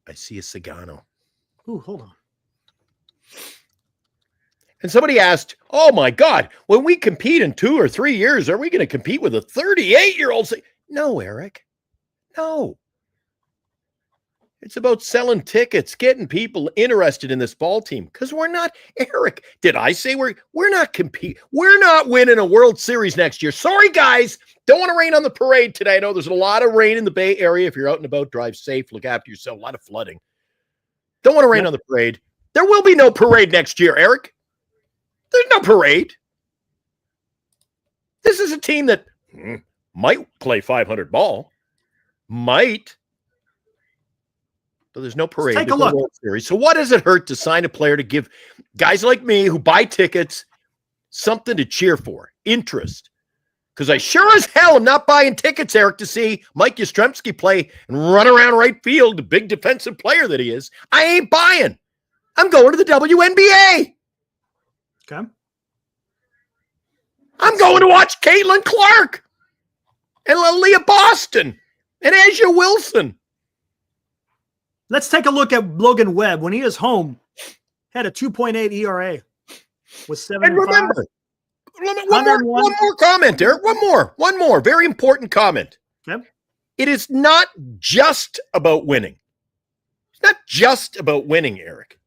I see a Sugano. Ooh, hold on. And somebody asked, oh my God, when we compete in 2 or 3 years, are we going to compete with a 38-year-old? No, Eric. No. It's about selling tickets, getting people interested in this ball team. Because we're not, Eric, did I say we're not competing? We're not winning a World Series next year. Sorry, guys. Don't want to rain on the parade today. I know there's a lot of rain in the Bay Area. If you're out and about, drive safe, look after yourself. A lot of flooding. Don't want to rain on the parade. There will be no parade next year, Eric. There's no parade. This is a team that Might play 500 ball. Might. But there's no parade. Take a look. So what does it hurt to sign a player to give guys like me who buy tickets something to cheer for? Interest. Because I sure as hell am not buying tickets, Eric, to see Mike Yastrzemski play and run around right field, the big defensive player that he is. I ain't buying. I'm going to the WNBA. Okay. I'm going to watch Caitlin Clark and Aaliyah Boston and Asia Wilson. Let's take a look at Logan Webb. When he is home, had a 2.8 ERA with 7 And remember, one more comment, Eric. One more. Very important comment. Yep. It is not just about winning. It's not just about winning, Eric.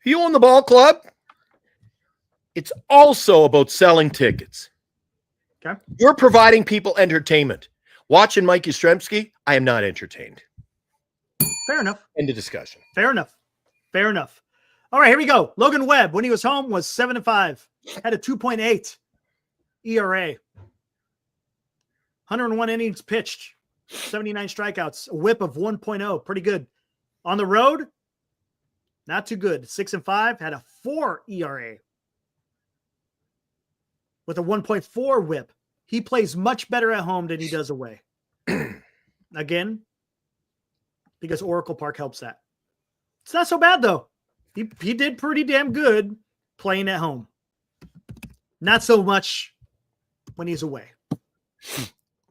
If you own the ball club, it's also about selling tickets. Okay. You're providing people entertainment. Watching Mike Yastrzemski, I am not entertained. Fair enough. End of discussion. Fair enough. All right, here we go. Logan Webb, when he was home, was 7-5. Had a 2.8 ERA. 101 innings pitched. 79 strikeouts. A whip of 1.0. Pretty good. On the road, not too good. 6-5. Had a 4 ERA. With a 1.4 whip. He plays much better at home than he does away. Again, because Oracle Park helps that. It's not so bad, though. He did pretty damn good playing at home. Not so much when he's away.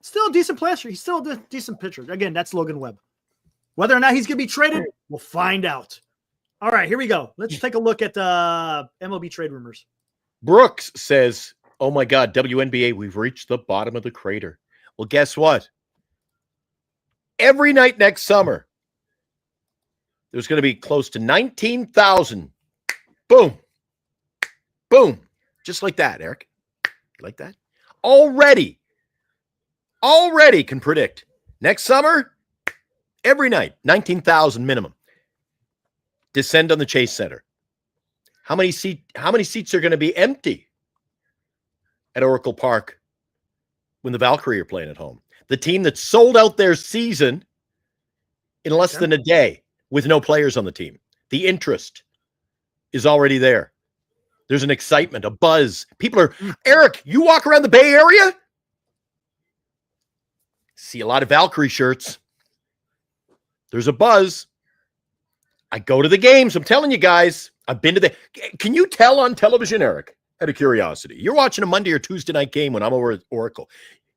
Still a decent player. He's still a decent pitcher. Again, that's Logan Webb. Whether or not he's going to be traded, we'll find out. All right, here we go. Let's take a look at MLB trade rumors. Brooks says, oh my God, WNBA, we've reached the bottom of the crater. Well, guess what? Every night next summer, there's going to be close to 19,000. Boom. Boom. Just like that, Eric. Like that? Already can predict. Next summer, every night, 19,000 minimum. Descend on the Chase Center. How many seats are going to be empty at Oracle Park when the Valkyrie are playing at home? The team that sold out their season in less than a day with no players on the team. The interest is already there. There's an excitement, a buzz. People are, Eric, you walk around the Bay Area, see a lot of Valkyrie shirts. There's a buzz. I go to the games. I'm telling you guys, I've been to the, can you tell on television, Eric, out of curiosity? You're watching a Monday or Tuesday night game when I'm over at Oracle.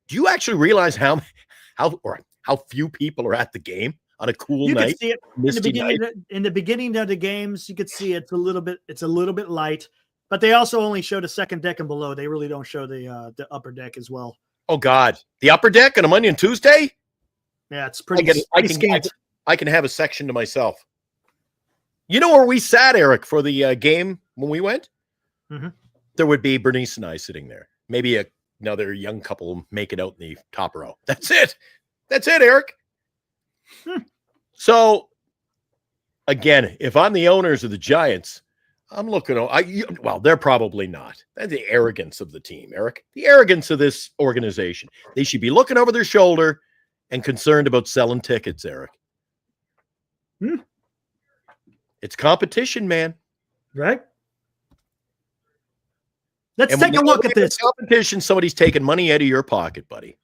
Do you actually realize how few people are at the game on a cool night? You can see it in the beginning of the games. You could see it's a little bit light, but they also only show the second deck and below. They really don't show the upper deck as well. Oh God, the upper deck on a Monday and Tuesday? Yeah, it's pretty. I can have a section to myself. You know where we sat, Eric, for the game when we went? Mm-hmm. There would be Bernice and I sitting there. Maybe another young couple make it out in the top row. That's it, Eric. So, again, if I'm the owners of the Giants, I'm looking. Well, they're probably not. That's the arrogance of the team, Eric. The arrogance of this organization. They should be looking over their shoulder and concerned about selling tickets, Eric. It's competition, man. Right? Let's take a look at this. Competition, somebody's taking money out of your pocket, buddy.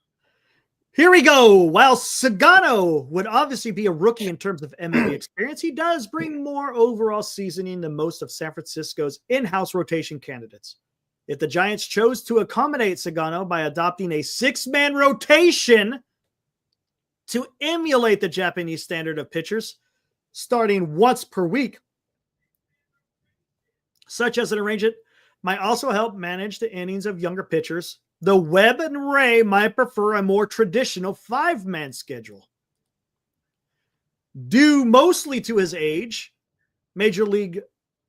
Here we go. While Sugano would obviously be a rookie in terms of MLB experience, he does bring more overall seasoning than most of San Francisco's in-house rotation candidates. If the Giants chose to accommodate Sugano by adopting a 6-man rotation to emulate the Japanese standard of pitchers, starting once per week, such as an arrangement might also help manage the innings of younger pitchers, though Webb and Ray might prefer a more traditional 5-man schedule. Due mostly to his age, Major League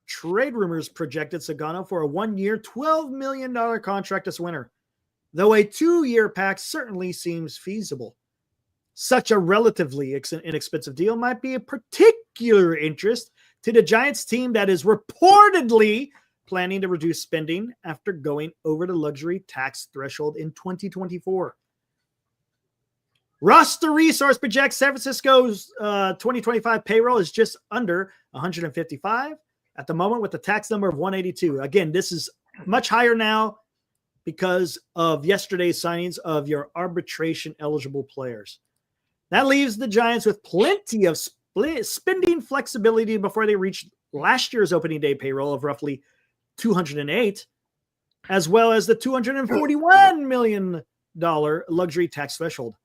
trade rumors projected Sugano for a 1-year, $12 million contract this winter, though a 2-year pact certainly seems feasible. Such a relatively inexpensive deal might be of particular interest to the Giants team that is reportedly planning to reduce spending after going over the luxury tax threshold in 2024. Roster Resource projects San Francisco's 2025 payroll is just under 155 at the moment with a tax number of 182. Again, this is much higher now because of yesterday's signings of your arbitration-eligible players. That leaves the Giants with plenty of spending flexibility before they reach last year's opening day payroll of roughly 208, as well as the $241 million luxury tax threshold.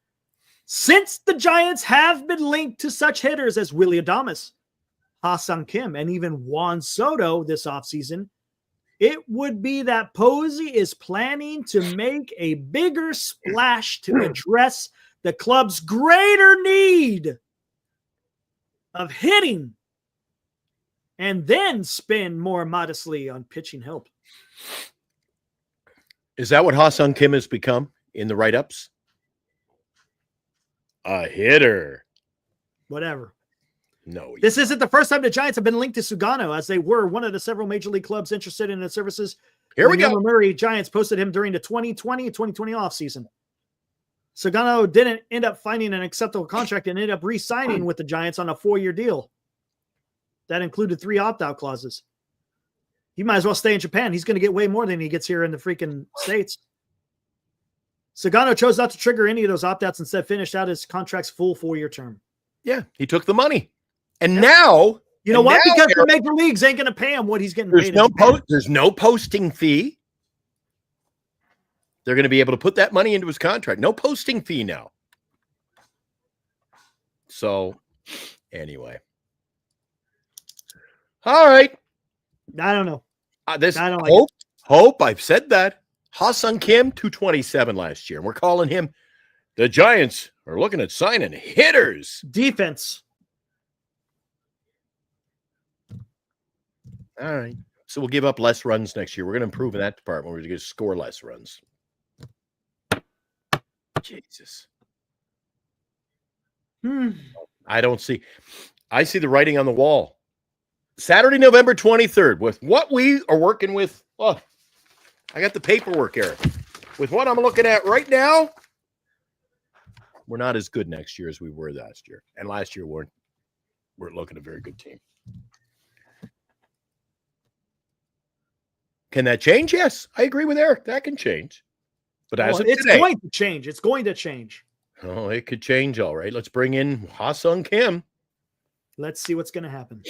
Since the Giants have been linked to such hitters as Willie Adames, Ha-Seong Kim, and even Juan Soto this offseason, it would be that Posey is planning to make a bigger splash to address the club's greater need of hitting and then spend more modestly on pitching help. Is that what Ha-Seong Kim has become in the write-ups? A hitter. Whatever. No. This isn't the first time the Giants have been linked to Sugano, as they were one of the several major league clubs interested in the services. Here we go. Murray Giants posted him during the 2020 and 2020 offseason. Sugano didn't end up finding an acceptable contract and ended up re-signing with the Giants on a 4-year deal. That included 3 opt-out clauses. He might as well stay in Japan. He's going to get way more than he gets here in the freaking States. Sugano chose not to trigger any of those opt-outs, instead finished out his contract's full 4-year term. Yeah, he took the money. And now... You know what? Now, because the major leagues ain't going to pay him what he's getting paid. There's no posting fee. They're going to be able to put that money into his contract. No posting fee now. So, anyway. All right. I don't know. I don't like Hope. I've said that. Ha-Seong Kim, 227 last year. And we're calling him, the Giants are looking at signing hitters. Defense. All right. So we'll give up less runs next year. We're going to improve in that department. We're going to score less runs. Jesus. I see the writing on the wall. Saturday, November 23rd, with what we are working with. Oh, I got the paperwork, Eric. With what I'm looking at right now, we're not as good next year as we were last year. And last year, we're looking at a very good team. Can that change? Yes, I agree with Eric. That can change. But as of it's today, going to change. It's going to change. Oh, it could change. All right. Let's bring in Ha-Seong Kim. Let's see what's going to happen.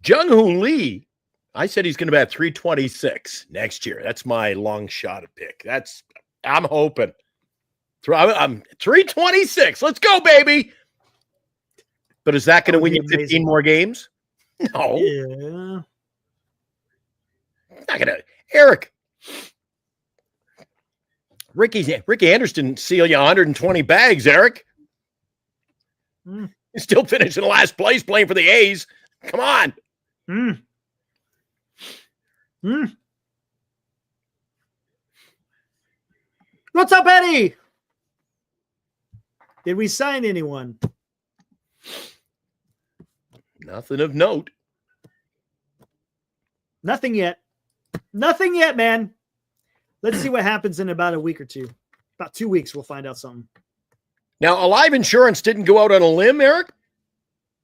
Jung-Hoo Lee, I said he's going to bat 326 next year. That's my long shot at pick. I'm hoping. I'm 326. Let's go, baby. But is that going to win you 15 more games? No. Yeah. Not going to. Eric. Ricky Anders didn't seal you 120 bags, Eric. He's still finishing last place playing for the A's. Come on. What's up, Eddie? Did we sign anyone? Nothing of note. Nothing yet, man. Let's see what happens in about a week or two. About 2 weeks, we'll find out something. Now, Alive Insurance didn't go out on a limb, Eric,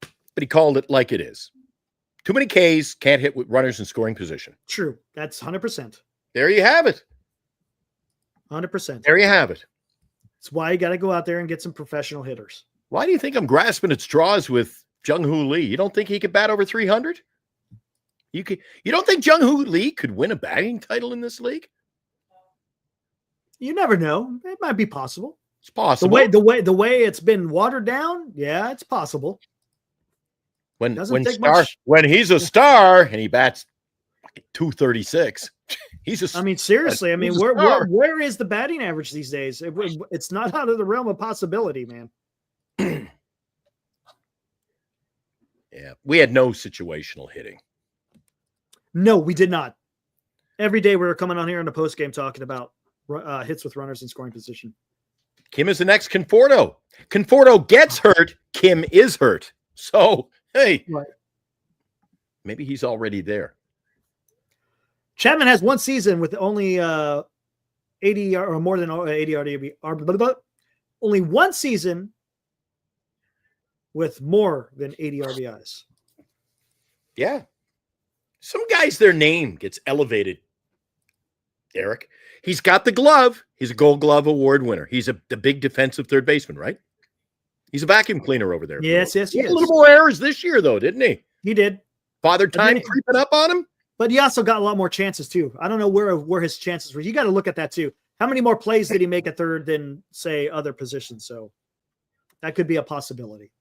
but he called it like it is. Too many Ks, can't hit with runners in scoring position. True. That's 100%. There you have it. 100%. There you have it. That's why you got to go out there and get some professional hitters. Why do you think I'm grasping at straws with Jung-Hoo Lee? You don't think he could bat over 300? You don't think Jung-Hoo Lee could win a batting title in this league? You never know. It might be possible. It's possible. The way it's been watered down, yeah, it's possible. When he's a star and he bats 236, seriously. Where is the batting average these days? It's not out of the realm of possibility, man. Yeah, we had no situational hitting. No, we did not. Every day we were coming on here in the post game talking about hits with runners in scoring position. Kim is the next Conforto. Conforto gets hurt. Kim is hurt. So, hey. Right. Maybe he's already there. Chapman has one season with only 80 or more than 80 RBIs. Only one season with more than 80 RBIs. Yeah. Some guys, their name gets elevated, Eric. He's got the glove. He's a Gold Glove Award winner. He's the big defensive third baseman, right? He's a vacuum cleaner over there. Yes, he had is. A little more errors this year, though, didn't he? He did. Father Time creeping up on him? But he also got a lot more chances, too. I don't know where his chances were. You got to look at that, too. How many more plays did he make at third than, say, other positions? So that could be a possibility.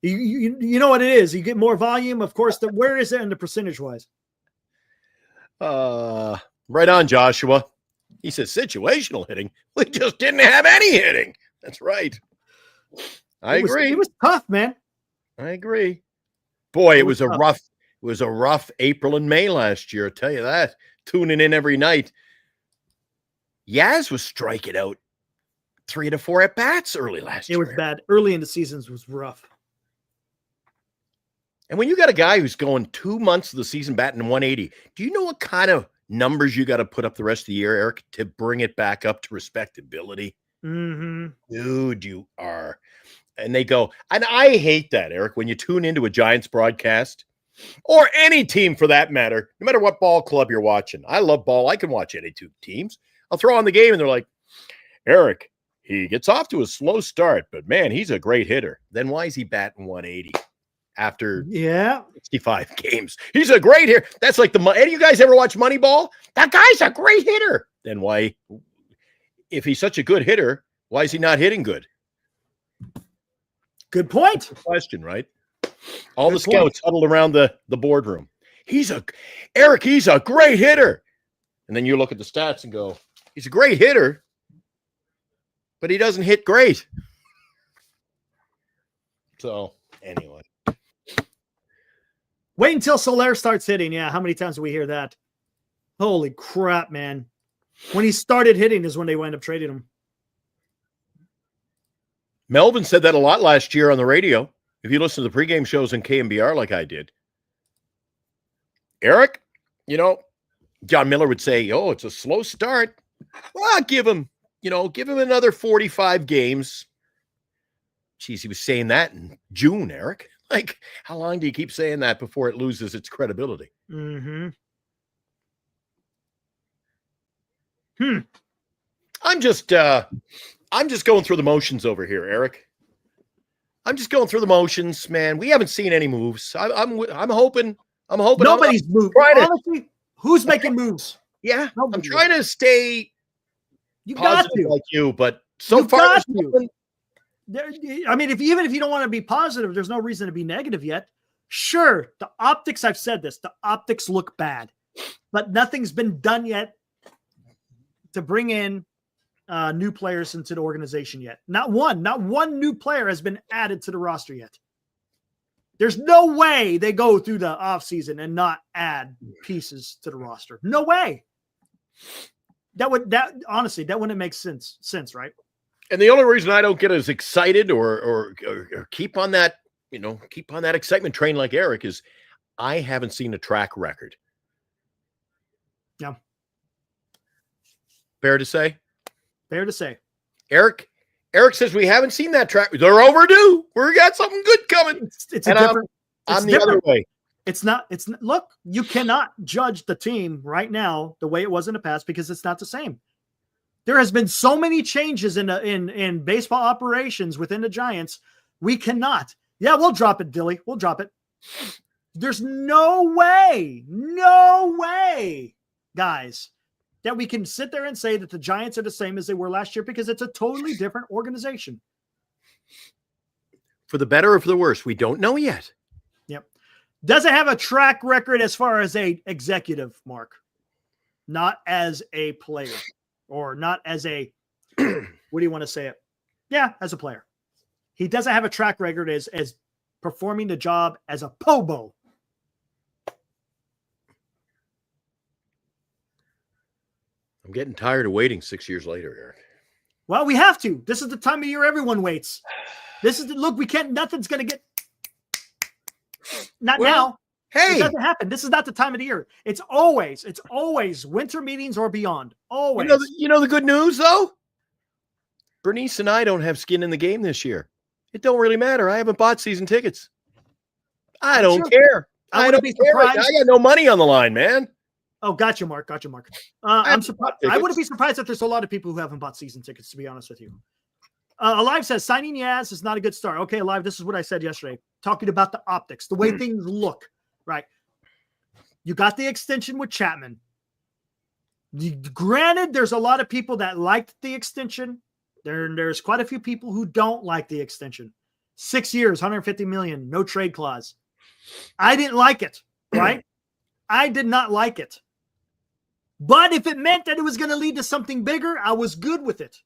You know what it is. You get more volume, of course. Where is it in the percentage-wise? Right on, Joshua. He says situational hitting. We just didn't have any hitting. That's right. I agree. It was tough, man. I agree. Boy, it was a rough April and May last year. I'll tell you that. Tuning in every night. Yaz was striking out 3 to 4 at bats early last year. It was bad. Early in the seasons was rough. And when you got a guy who's going 2 months of the season batting 180, do you know what kind of numbers you got to put up the rest of the year, Eric, to bring it back up to respectability? Mm-hmm. Dude, you are. And they go, and I hate that, Eric, when you tune into a Giants broadcast or any team for that matter, no matter what ball club you're watching. I love ball. I can watch any two teams. I'll throw on the game and they're like, Eric, he gets off to a slow start, but man, he's a great hitter. Then why is he batting 180 after 65 games? He's a great hitter. That's like any of you guys ever watch Moneyball? That guy's a great hitter. Then why, if he's such a good hitter, why is he not hitting good? Good point. That's the question, right? All the scouts huddled around the boardroom. Eric, he's a great hitter. And then you look at the stats and go, he's a great hitter, but he doesn't hit great. So, anyway. Wait until Soler starts hitting. Yeah, how many times do we hear that? Holy crap, man. When he started hitting is when they wind up trading him. Melvin said that a lot last year on the radio. If you listen to the pregame shows in KMBR like I did. Eric, John Miller would say, oh, it's a slow start. Well, give him another 45 games. Geez, he was saying that in June, Eric. Like, how long do you keep saying that before it loses its credibility? Mm-hmm. I'm just going through the motions over here, Eric. I'm just going through the motions, man. We haven't seen any moves. I'm hoping. Nobody's moved. Honestly, who's making moves? Yeah, I'm trying to stay positive like you, but so far, I mean, even if you don't want to be positive, there's no reason to be negative yet. Sure, the optics, I've said this, the optics look bad, but nothing's been done yet to bring in new players into the organization yet. Not one new player has been added to the roster yet. There's no way they go through the offseason and not add pieces to the roster. No way. Honestly, that wouldn't make sense, right? And the only reason I don't get as excited or keep on that excitement train like Eric is I haven't seen a track record. No. Fair to say? Fair to say. Eric says we haven't seen that track. They're overdue. We got something good coming. I'm the other way. It's not. Look, you cannot judge the team right now the way it was in the past because it's not the same. There has been so many changes in baseball operations within the Giants. We cannot. Yeah, we'll drop it, Dilly. We'll drop it. There's no way, guys, that we can sit there and say that the Giants are the same as they were last year because it's a totally different organization. For the better or for the worse, we don't know yet. Yep. Doesn't have a track record as far as a executive, Mark. Not as a player. Or not as a, what do you want to say it? Yeah, as a player. He doesn't have a track record as performing the job as a Pobo. I'm getting tired of waiting 6 years later, Eric. Well, we have to. This is the time of year everyone waits. Look, we can't, nothing's going to get, now. Hey, it doesn't happen. This is not the time of the year. It's always winter meetings or beyond. Always. You know the good news though? Bernice and I don't have skin in the game this year. It don't really matter. I haven't bought season tickets. I don't care. I wouldn't be surprised. I got no money on the line, man. Oh, gotcha, Mark. I'm surprised. I wouldn't be surprised if there's a lot of people who haven't bought season tickets, to be honest with you. Alive says signing Yaz is not a good start. Okay, Alive, this is what I said yesterday, talking about the optics, the way things look, right? You got the extension with Chapman. Granted, there's a lot of people that liked the extension. There's quite a few people who don't like the extension. 6 years, $150 million, no trade clause. I didn't like it, right? I did not like it. But if it meant that it was going to lead to something bigger, I was good with it.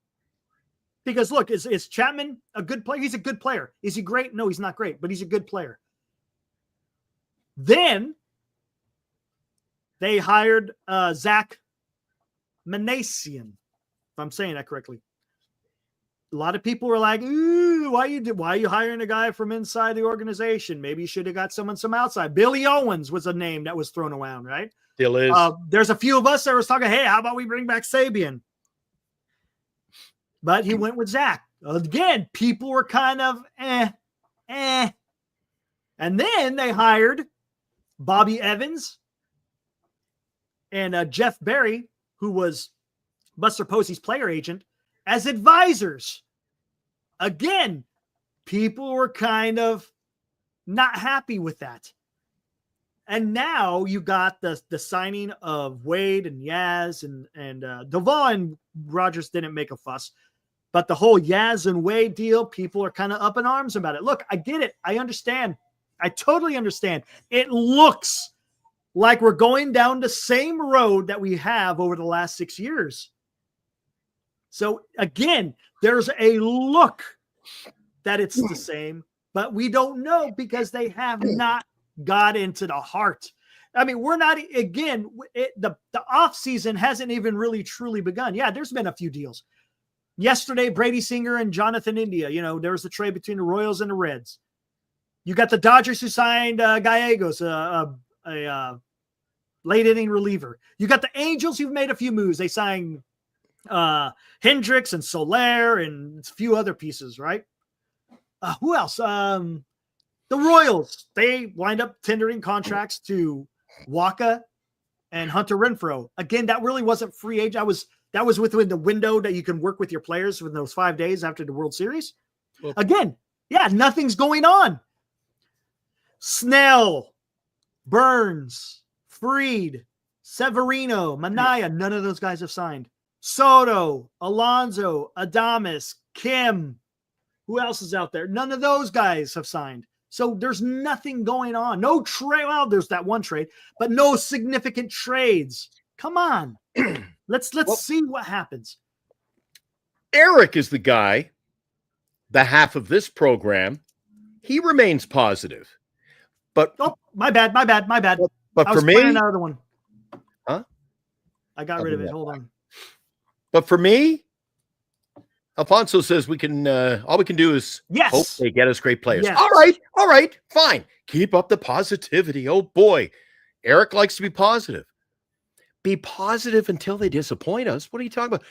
Because look, is Chapman a good player? He's a good player. Is he great? No, he's not great, but he's a good player. Then they hired Zach Manasian, if I'm saying that correctly. A lot of people were like, ooh, why are you hiring a guy from inside the organization? Maybe you should have got someone from outside. Billy Owens was a name that was thrown around, right? Still is. There's a few of us that was talking, hey, how about we bring back Sabian? But he went with Zach. Again, people were kind of eh. And then they hired Bobby Evans and Jeff Berry, who was Buster Posey's player agent, as advisors. Again, people were kind of not happy with that. And now you got the signing of Wade and Yaz and Duvall and Rogers didn't make a fuss. But the whole Yaz and Wade deal, people are kind of up in arms about it. Look, I get it. I understand. I totally understand. It looks like we're going down the same road that we have over the last 6 years. So again, there's a look that it's the same, but we don't know because they have not got into the heart. I mean, we're not, again, the off season hasn't even really truly begun. Yeah, there's been a few deals. Yesterday, Brady Singer and Jonathan India, there was the trade between the Royals and the Reds. You got the Dodgers who signed Gallegos, a late inning reliever. You got the Angels who've made a few moves. They signed Hendricks and Soler and a few other pieces, right? Who else? The Royals, they wind up tendering contracts to Waka and Hunter Renfroe. Again, that really wasn't free agent. That was within the window that you can work with your players within those 5 days after the World Series. Well, again, yeah, nothing's going on. Snell, Burns, Fried, Severino, Manaya, none of those guys have signed. Soto, Alonso, Adames, Kim. Who else is out there? None of those guys have signed. So there's nothing going on. No trade. Well, there's that one trade, but no significant trades. Come on. Let's see what happens. Eric is the guy, the half of this program. He remains positive. But my bad. But I for me, another one. Huh? I got rid of it. Hold on. But for me, Alfonso says we can all we can do is hope they get us great players. Yes. All right, fine. Keep up the positivity. Oh boy. Eric likes to be positive. Be positive until they disappoint us. What are you talking about?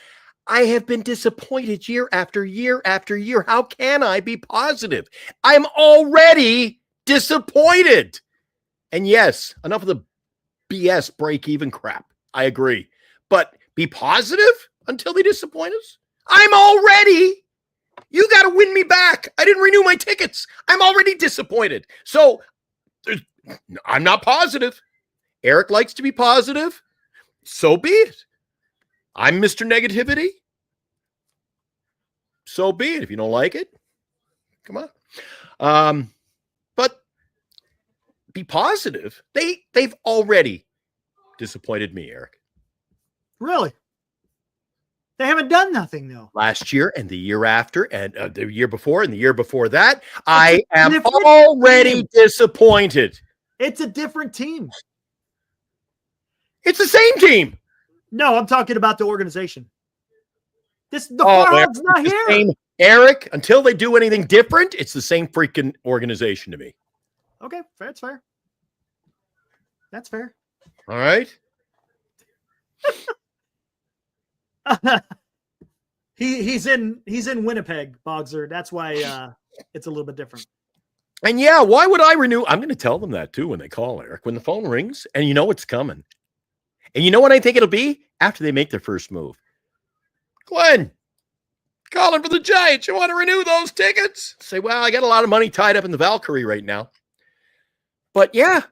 I have been disappointed year after year after year. How can I be positive? I'm already disappointed. And yes, enough of the BS break-even crap. I agree. But be positive until they disappoint us? You got to win me back. I didn't renew my tickets. I'm already disappointed. So I'm not positive. Eric likes to be positive. So be it. I'm Mr. Negativity. So be it. If you don't like it, come on. But be positive. They've already disappointed me, Eric. Really? They haven't done nothing, though. Last year and the year after and the year before and the year before that, I am already disappointed. It's a different team. It's the same team. No, I'm talking about the organization. The Farhad's not here. Same, Eric, until they do anything different, it's the same freaking organization to me. Okay, that's fair. That's fair. All right. He's in Winnipeg, Bogser. That's why it's a little bit different. And yeah, why would I renew? I'm going to tell them that too when they call, Eric. When the phone rings and you know it's coming. And you know what I think it'll be? After they make their first move. Glenn, calling for the Giants. You want to renew those tickets? Say, well, I got a lot of money tied up in the Valkyrie right now. But yeah,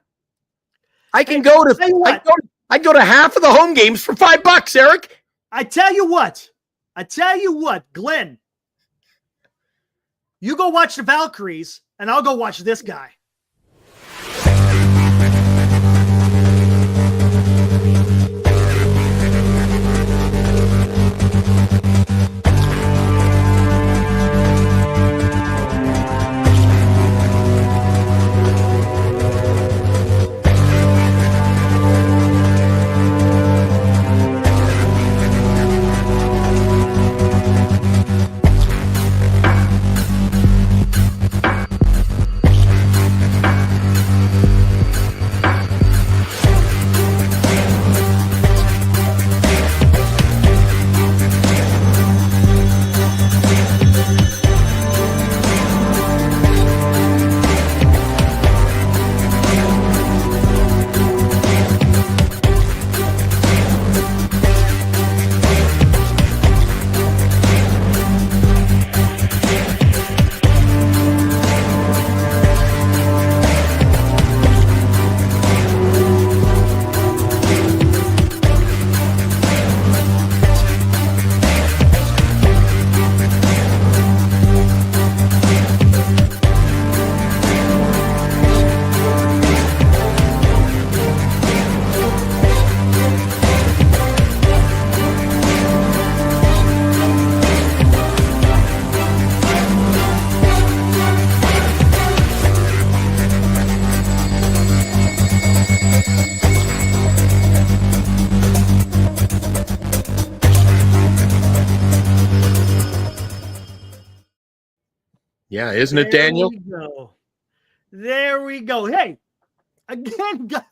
I can go to I'd go to half of the home games for $5, Eric. I tell you what, Glenn, you go watch the Valkyries and I'll go watch this guy. Yeah, isn't it, Daniel? There we go. Hey, again, guys,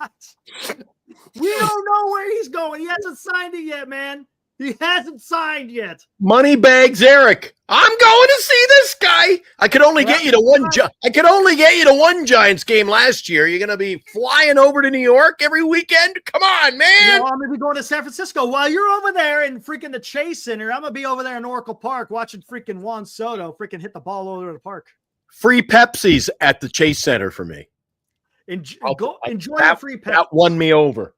we don't know where he's going. He hasn't signed it yet, man. He hasn't signed yet. Money bags, Eric. I'm going to see this guy. I could only get you to one Giants game last year. You're going to be flying over to New York every weekend. Come on, man. No, I'm going to be going to San Francisco. While you're over there in freaking the Chase Center, I'm going to be over there in Oracle Park watching freaking Juan Soto freaking hit the ball over the park. Free Pepsis at the Chase Center for me. Enjoy the free Pepsi. That won me over.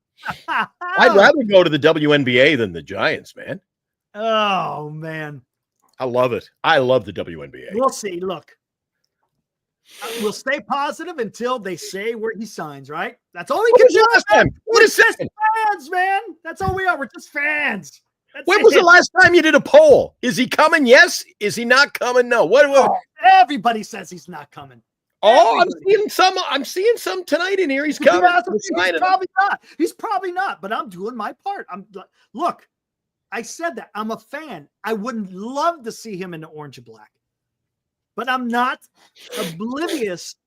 I'd rather go to the WNBA than the Giants, man. Oh, man. I love it. I love the WNBA. We'll see. Look, we'll stay positive until they say where he signs, right? That's all we can do. We're just fans, man. That's all we are. We're just fans. When was the last time you did a poll? Is he coming? Yes. Is he not coming? No. What? Everybody says he's not coming. Oh, I'm seeing some tonight in here. He's coming. He's probably not, but I'm doing my part. Look, I said that. I'm a fan. I wouldn't love to see him in the orange and black, but I'm not oblivious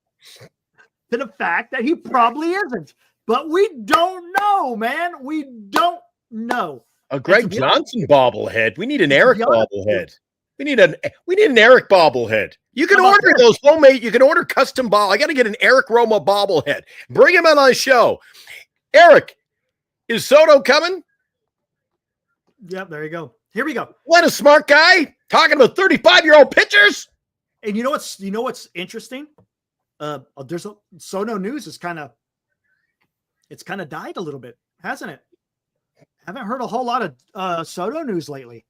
to the fact that he probably isn't. But we don't know, man. We don't know. A Greg Johnson bobblehead. We need an Eric bobblehead. We need an Eric bobblehead. You can order those homemade. You can order custom ball. I got to get an Eric Roma bobblehead. Bring him on the show. Eric, is Soto coming? Yep, there you go. Here we go. What a smart guy talking about 35-year-old pitchers. And you know what's interesting? There's Soto news is kind of died a little bit, hasn't it? Haven't heard a whole lot of Soto news lately.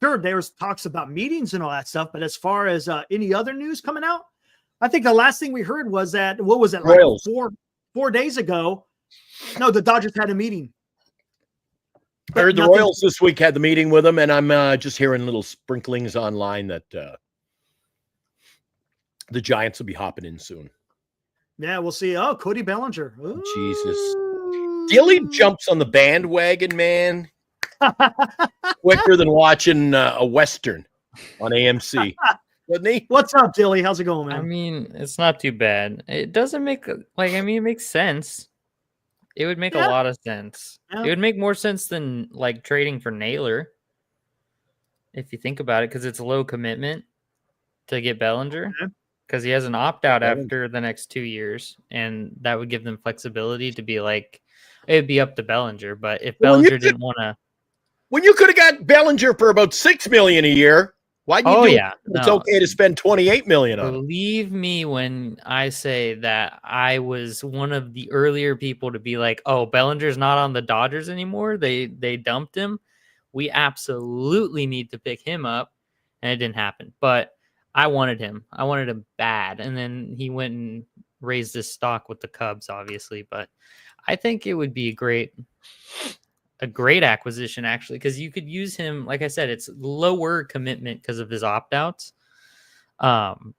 Sure, there was talks about meetings and all that stuff, but as far as any other news coming out, I think the last thing we heard was that, what was it, like Royals. 4 days ago? No, the Dodgers had a meeting. I heard the Royals this week had the meeting with them, and I'm just hearing little sprinklings online that the Giants will be hopping in soon. Yeah, we'll see. Oh, Cody Bellinger. Ooh. Jesus. Dilly jumps on the bandwagon, man. Quicker than watching a Western on AMC. Wasn't he? What's up, Dilly? How's it going, man? I mean, it's not too bad. It doesn't make, it makes sense. It would make a Yeah. lot of sense. Yeah. It would make more sense than like trading for Naylor, if you think about it, because it's low commitment to get Bellinger, because he has an opt out after the next 2 years, and that would give them flexibility to be like, it'd be up to Bellinger. But if Bellinger didn't want to, when you could have got Bellinger for about $6 million a year, why'd you do it? It's okay to spend $28 million on him. Believe me when I say that I was one of the earlier people to be like, oh, Bellinger's not on the Dodgers anymore. They dumped him. We absolutely need to pick him up. And it didn't happen. But I wanted him. I wanted him bad. And then he went and raised his stock with the Cubs, obviously. But I think it would be a great acquisition, actually, because you could use him. Like I said, it's lower commitment because of his opt-outs. And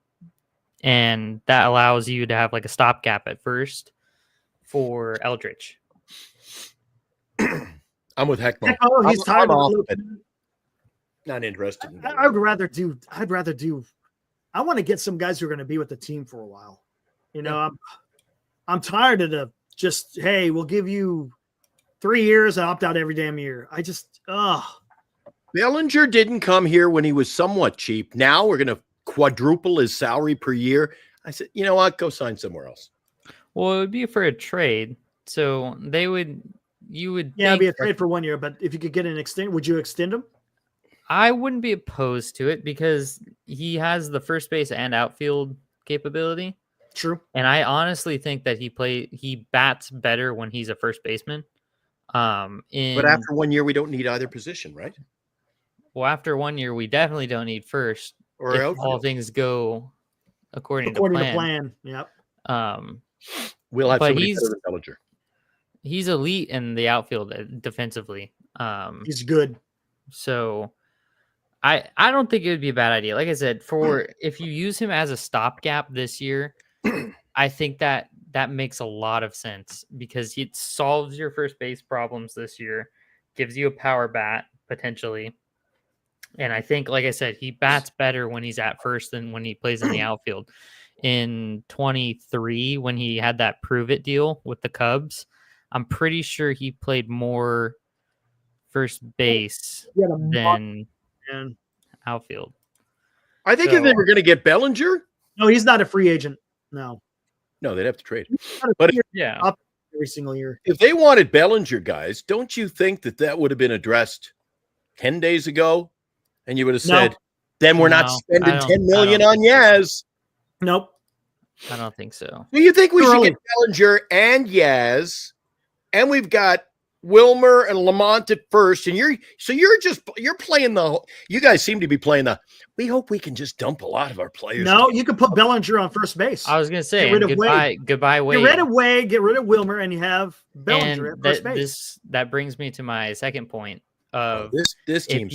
that allows you to have like a stopgap at first for Eldridge. I'm with Heckma. Oh, he's tired of it. Not interested. I'd rather do. I want to get some guys who are going to be with the team for a while. You know, I'm tired of the just, hey, we'll give you 3 years and opt out every damn year. Bellinger didn't come here when he was somewhat cheap. Now we're going to quadruple his salary per year. I said, you know what? Go sign somewhere else. Well, it would be for a trade. So you would it'd be a trade for 1 year, but if you could get an extend, would you extend him? I wouldn't be opposed to it because he has the first base and outfield capability. True. And I honestly think that he bats better when he's a first baseman. But after 1 year, we don't need either position, right? Well, after 1 year, we definitely don't need first. Or if all things go according to plan. Yep. We'll have somebody better than Bellinger. He's elite in the outfield defensively. He's good. So I don't think it would be a bad idea. Like I said, if you use him as a stopgap this year, I think that makes a lot of sense because it solves your first base problems this year, gives you a power bat potentially. And I think, like I said, he bats better when he's at first than when he plays in the outfield. In 23, when he had that prove it deal with the Cubs, I'm pretty sure he played more first base than outfield. I think if they were going to get Bellinger, no, he's not a free agent. No, they'd have to trade. But every single year. If they wanted Bellinger, guys, don't you think that would have been addressed 10 days ago? And you would have said, then we're not spending $10 million on Yaz. Nope. I don't think so. Do you think we should get Bellinger and Yaz? And we've got Wilmer and Lamont at first. And you're playing you guys seem to be playing we hope we can just dump a lot of our players. No, you could put Bellinger on first base. I was going to say, goodbye Wade. Get rid of Wade, get rid of Wilmer, and you have Bellinger at first base. That brings me to my second point of this team.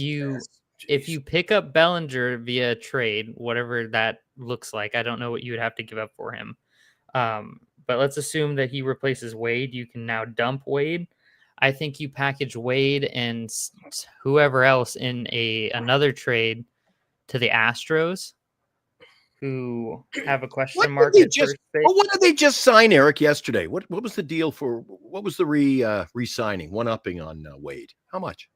If you pick up Bellinger via trade, whatever that looks like, I don't know what you would have to give up for him. But let's assume that he replaces Wade. You can now dump Wade. I think you package Wade and whoever else in another trade to the Astros, who have a question mark at first base. What did they just sign, Eric, yesterday? What was the deal for? What was the re-signing, one-upping on Wade? How much?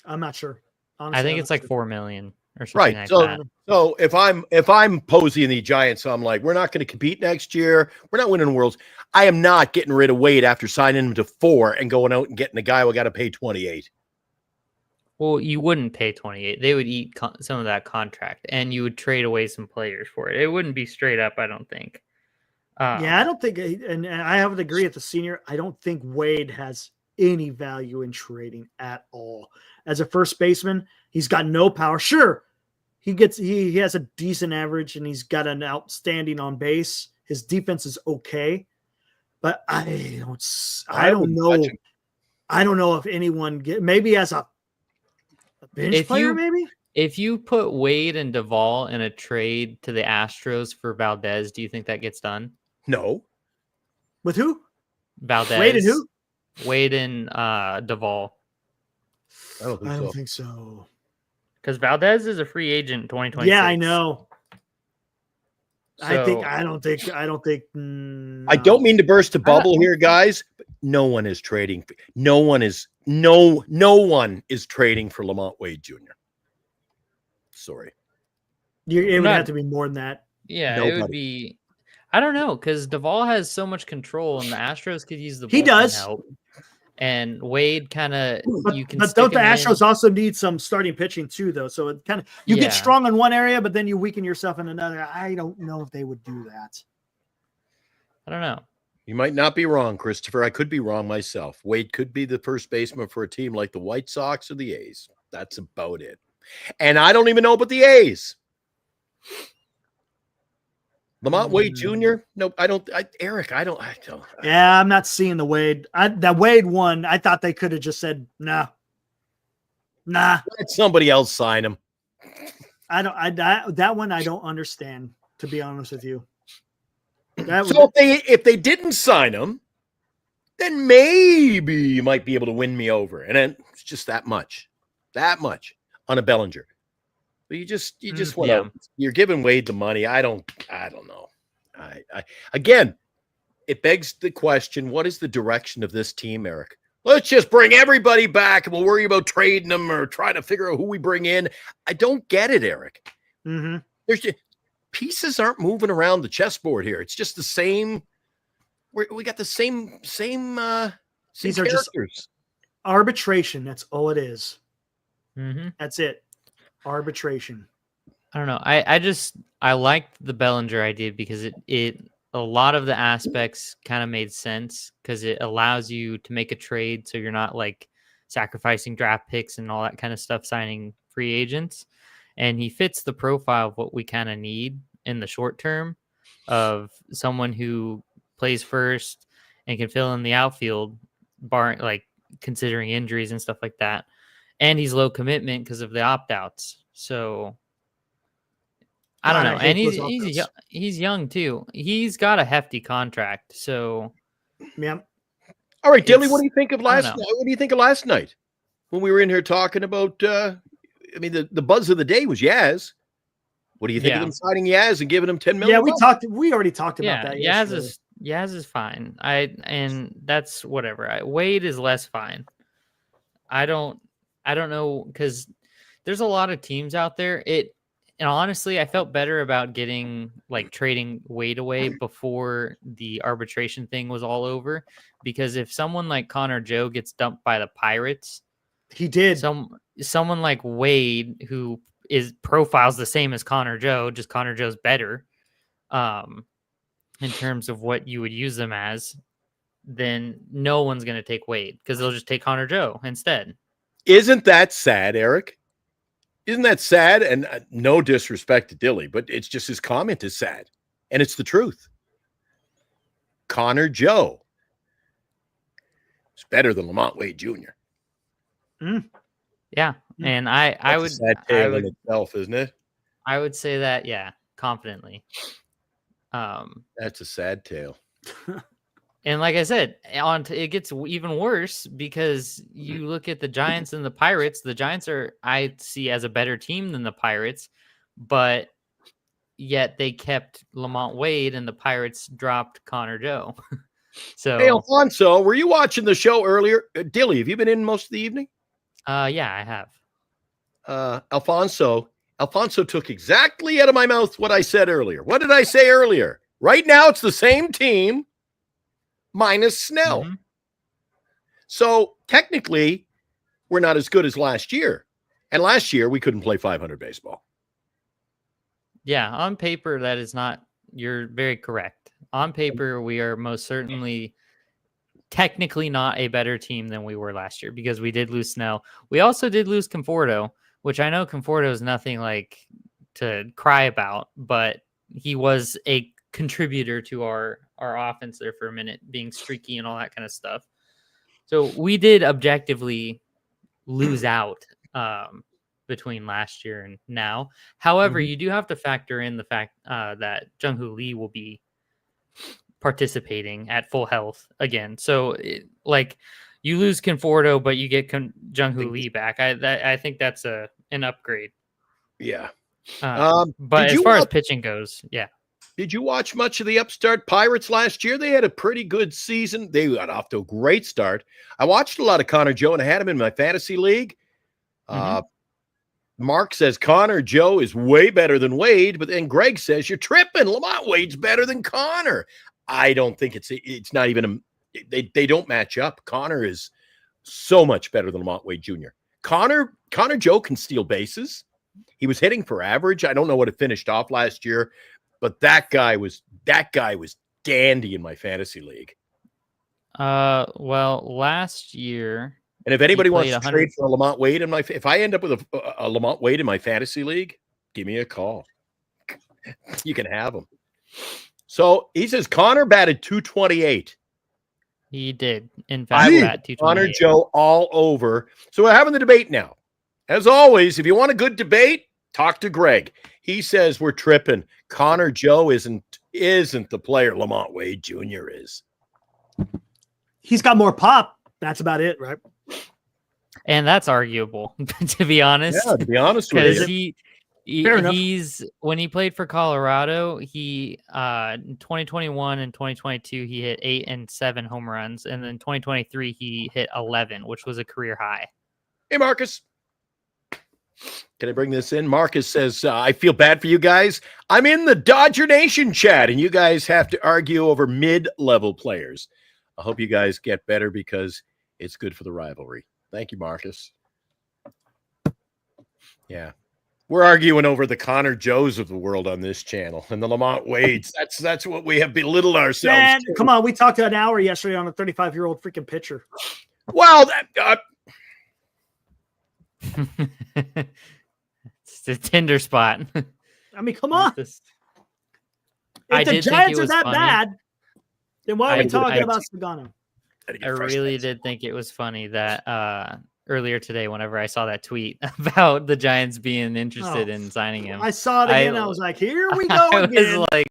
I'm not sure. Honestly, I think it's like $4 million or something like that. So if I'm Posey and the Giants, so I'm like, we're not going to compete next year. We're not winning worlds. I am not getting rid of Wade after signing him to 4 and going out and getting a guy we got to pay 28. Well, you wouldn't pay 28. They would eat some of that contract, and you would trade away some players for it. It wouldn't be straight up, I don't think. I don't think, and I have to agree with the senior. I don't think Wade has any value in trading at all. As a first baseman, he's got no power. Sure, he has a decent average and he's got an outstanding on base. His defense is okay, but I don't know. I don't know if anyone maybe as a bench player, maybe. If you put Wade and Duvall in a trade to the Astros for Valdez, do you think that gets done? No. With who? Valdez. Wade and who? Wade and Duvall. I don't think so. Because Valdez is a free agent in 2026. Yeah, I know. So, I don't think. I don't mean to burst a bubble here, guys. But no one is trading. No one is trading for Lamont Wade Jr. Sorry. It would have to be more than that. Yeah, Nobody. it would be. I don't know, because Duvall has so much control, and the Astros could use the He bullpen does. help. And Wade kind of you can. But don't the Astros also need some starting pitching too, though? So it kind of get strong in one area, but then you weaken yourself in another. I don't know if they would do that. I don't know. You might not be wrong, Christopher. I could be wrong myself. Wade could be the first baseman for a team like the White Sox or the A's. That's about it. And I don't even know about the A's. Lamont Wade Jr. No, I don't. Eric, I don't. Yeah, I'm not seeing the Wade. That Wade one, I thought they could have just said nah. Let somebody else sign him. That one I don't understand, to be honest with you. If they didn't sign him, then maybe you might be able to win me over. And then it's just that much on a Bellinger. But you just want to, you're giving Wade the money. I don't know. Again, it begs the question, what is the direction of this team, Eric? Let's just bring everybody back and we'll worry about trading them or try to figure out who we bring in. I don't get it, Eric. Mm-hmm. There's just, pieces aren't moving around the chessboard here. It's just the same. We got the same These are just arbitration. That's all it is. Mm-hmm. That's it. Arbitration. I don't know. I liked the Bellinger idea because it a lot of the aspects kind of made sense because it allows you to make a trade so you're not like sacrificing draft picks and all that kind of stuff, signing free agents. And he fits the profile of what we kind of need in the short term of someone who plays first and can fill in the outfield, like considering injuries and stuff like that. And he's low commitment because of the opt-outs. So I don't know. And he's young too. He's got a hefty contract. So yeah. All right, Dilly, what do you think of last night? What do you think of last night when we were in here talking about the buzz of the day was Yaz. What do you think of them signing Yaz and giving him $10 million? Yeah, we already talked about that. Yaz is fine. And that's whatever. Wade is less fine. I don't know, because there's a lot of teams out there. And honestly, I felt better about trading Wade away before the arbitration thing was all over. Because if someone like Connor Joe gets dumped by the Pirates, he did. Someone like Wade, who profiles the same as Connor Joe, just Connor Joe's better, in terms of what you would use them as, then no one's going to take Wade because they'll just take Connor Joe instead. Isn't that sad, Eric? Isn't that sad? And no disrespect to Dilly, but it's just his comment is sad. And it's the truth. Connor Joe is better than Lamont Wade Jr. Yeah. And I would in itself, isn't it? I would say that, yeah, confidently. That's a sad tale. And like I said, it gets even worse because you look at the Giants and the Pirates. The Giants I see as a better team than the Pirates, but yet they kept Lamont Wade and the Pirates dropped Connor Joe. So, hey, Alfonso, were you watching the show earlier? Dilly, have you been in most of the evening? Yeah, I have. Alfonso took exactly out of my mouth what I said earlier. What did I say earlier? Right now, it's the same team minus Snell. Mm-hmm. So technically, we're not as good as last year. And last year, we couldn't play 500 baseball. Yeah, on paper, that is not, you're very correct. On paper, we are most certainly technically not a better team than we were last year because we did lose Snell. We also did lose Conforto, which I know Conforto is nothing like to cry about, but he was a contributor to our offense there for a minute, being streaky and all that kind of stuff. So we did objectively lose out between last year and now. However, you do have to factor in the fact that Jung-Hoo Lee will be participating at full health again. So you lose Conforto, but you get Jung-Hoo Lee back. I think that's an upgrade. Yeah. But as far as pitching goes, yeah. Did you watch much of the upstart Pirates last year? They had a pretty good season. They got off to a great start. I watched a lot of Connor Joe, and I had him in my fantasy league. Mark says Connor Joe is way better than Wade, but then Greg says you're tripping. Lamont Wade's better than Connor. I don't think it's not even they don't match up. Connor is so much better than Lamont Wade Jr. Connor Joe can steal bases. He was hitting for average. I don't know what it finished off last year, but that guy was dandy in my fantasy league. Well, last year, and if anybody wants to trade for a Lamont Wade if I end up with a Lamont Wade in my fantasy league, give me a call. You can have him. So he says Connor batted 228. He did, in fact, bat 228. Connor Joe all over. So we're having the debate now. As always, if you want a good debate, talk to Greg. He says we're tripping. Connor Joe isn't the player Lamont Wade Jr. is. He's got more pop. That's about it, right? And that's arguable, to be honest. Yeah, to be honest with you. He's when he played for Colorado, he in 2021 and 2022 he hit 8 and 7 home runs, and then 2023 he hit 11, which was a career high. Hey, Marcus. Can I bring this in? Marcus says, I feel bad for you guys. I'm in the Dodger Nation chat, and you guys have to argue over mid-level players. I hope you guys get better because it's good for the rivalry. Thank you, Marcus. Yeah. We're arguing over the Connor Joes of the world on this channel and the Lamont Wades. That's what we have belittled ourselves. Man, to. Come on. We talked an hour yesterday on a 35-year-old freaking pitcher. Well, it's the Tinder spot. I mean, come on. If I the did Giants think it are was that funny. bad, then why are we talking about Sugano? I really did think it was funny that earlier today, whenever I saw that tweet about the Giants being interested in signing him, I saw it again. I was like, here we go again. Was like,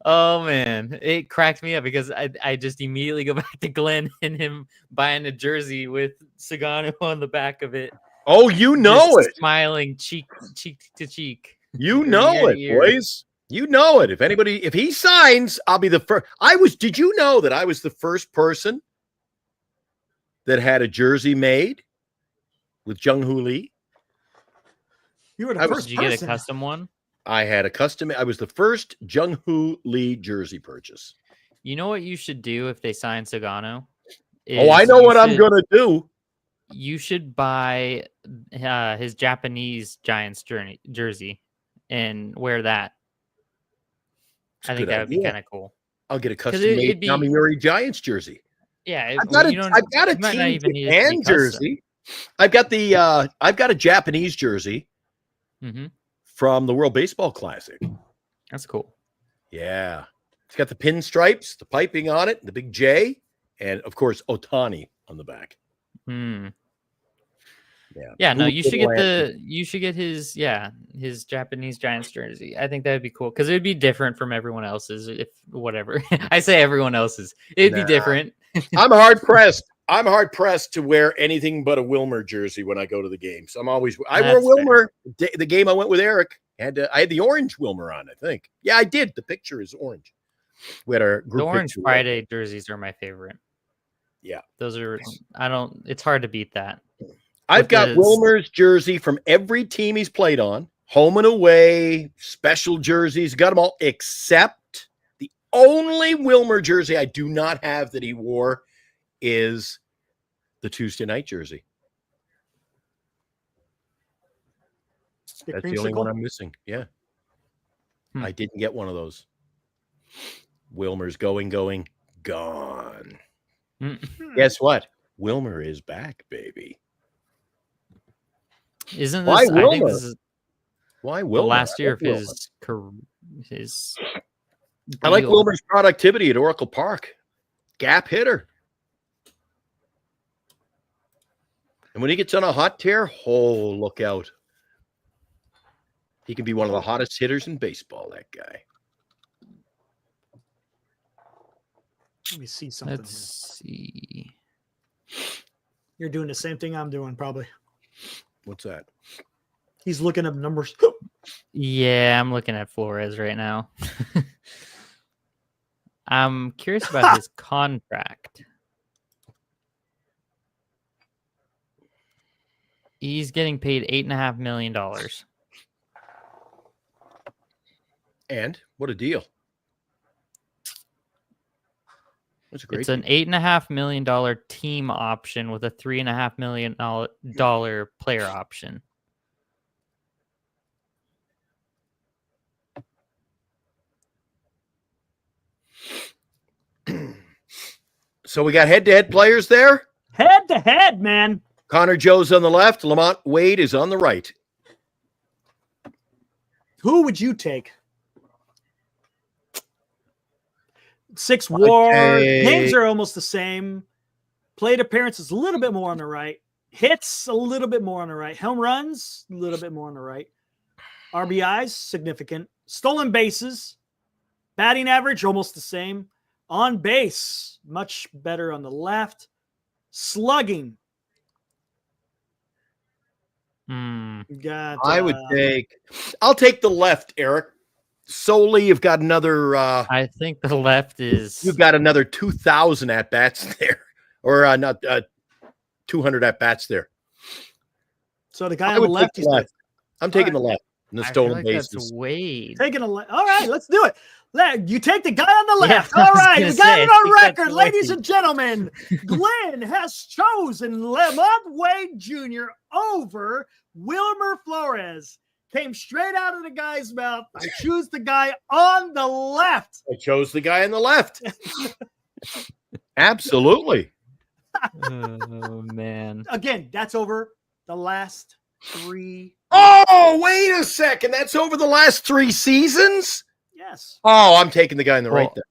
oh man, it cracked me up because I just immediately go back to Glenn and him buying a jersey with Sugano on the back of it. Oh, you know it. Smiling cheek to cheek. You know it, boys. You know it. If he signs, I'll be the first. Did you know that I was the first person that had a jersey made with Jung-Hoo Lee? You were the first Did you get a custom one? I had a custom. I was the first Jung-Hoo Lee jersey purchase. You know what you should do if they sign Sugano? I know what I'm going to do. You should buy his Japanese Giants jersey and wear that. I think that would be kind of cool. I'll get a custom-made Yomiuri Giants jersey. Yeah, I've got a Team Japan jersey. I've got a Japanese jersey from the World Baseball Classic. That's cool. Yeah, it's got the pinstripes, the piping on it, the big J, and of course Ohtani on the back. Yeah. No, you should get his Japanese Giants jersey. I think that would be cool because it would be different from everyone else's. If whatever I say, everyone else's, it'd be different. I'm hard pressed to wear anything but a Wilmer jersey when I go to the games. I wore Wilmer the game I went with Eric. I had the orange Wilmer on. I think. Yeah, I did. The picture is orange. We had our group. The Orange Friday jerseys are my favorite. Yeah, those are. It's hard to beat that. I've got Wilmer's jersey from every team he's played on, home and away, special jerseys, got them all, except the only Wilmer jersey I do not have that he wore is the Tuesday night jersey. That's the only one I'm missing. Yeah. I didn't get one of those. Wilmer's going, gone. Guess what? Wilmer is back, baby. Isn't this? Why Wilmer? I think this is Why Wilmer? The last year of his. I like Wilmer's productivity at Oracle Park. Gap hitter. And when he gets on a hot tear, look out. He can be one of the hottest hitters in baseball, that guy. Let me see something. Let's see. You're doing the same thing I'm doing, probably. What's that? He's looking up numbers. Yeah, I'm looking at Flores right now. I'm curious about his contract. He's getting paid $8.5 million. And what a deal. That's a great It's an $8.5 million team option with a $3.5 million player option. So we got head-to-head players there. Head to head, man. Connor Joe's on the left. Lamont Wade is on the right. Who would you take? 6 WAR. Names are almost the same. Plate appearances a little bit more on the right. Hits a little bit more on the right. Home runs a little bit more on the right. RBIs significant. Stolen bases. Batting average almost the same. On base much better on the left. Slugging. Got. I'll take the left, Eric. Solely, you've got another. I think the left is. You've got another 2,000 at bats there, or not 200 at bats there. So the guy on the left. I'm taking the left. And the stolen bases. That's Wade. Taking a left. All right, let's do it. You take the guy on the left. Yeah, all right, we got it on record, ladies Wade. and gentlemen. Glenn has chosen Lamont Wade Jr. over Wilmer Flores. Came straight out of the guy's mouth. I choose the guy on the left. I chose the guy on the left. Absolutely. Oh, man. Again, that's over the last 3. Oh, wait a second. That's over the last 3 seasons? Yes. Oh, I'm taking the guy on the right there.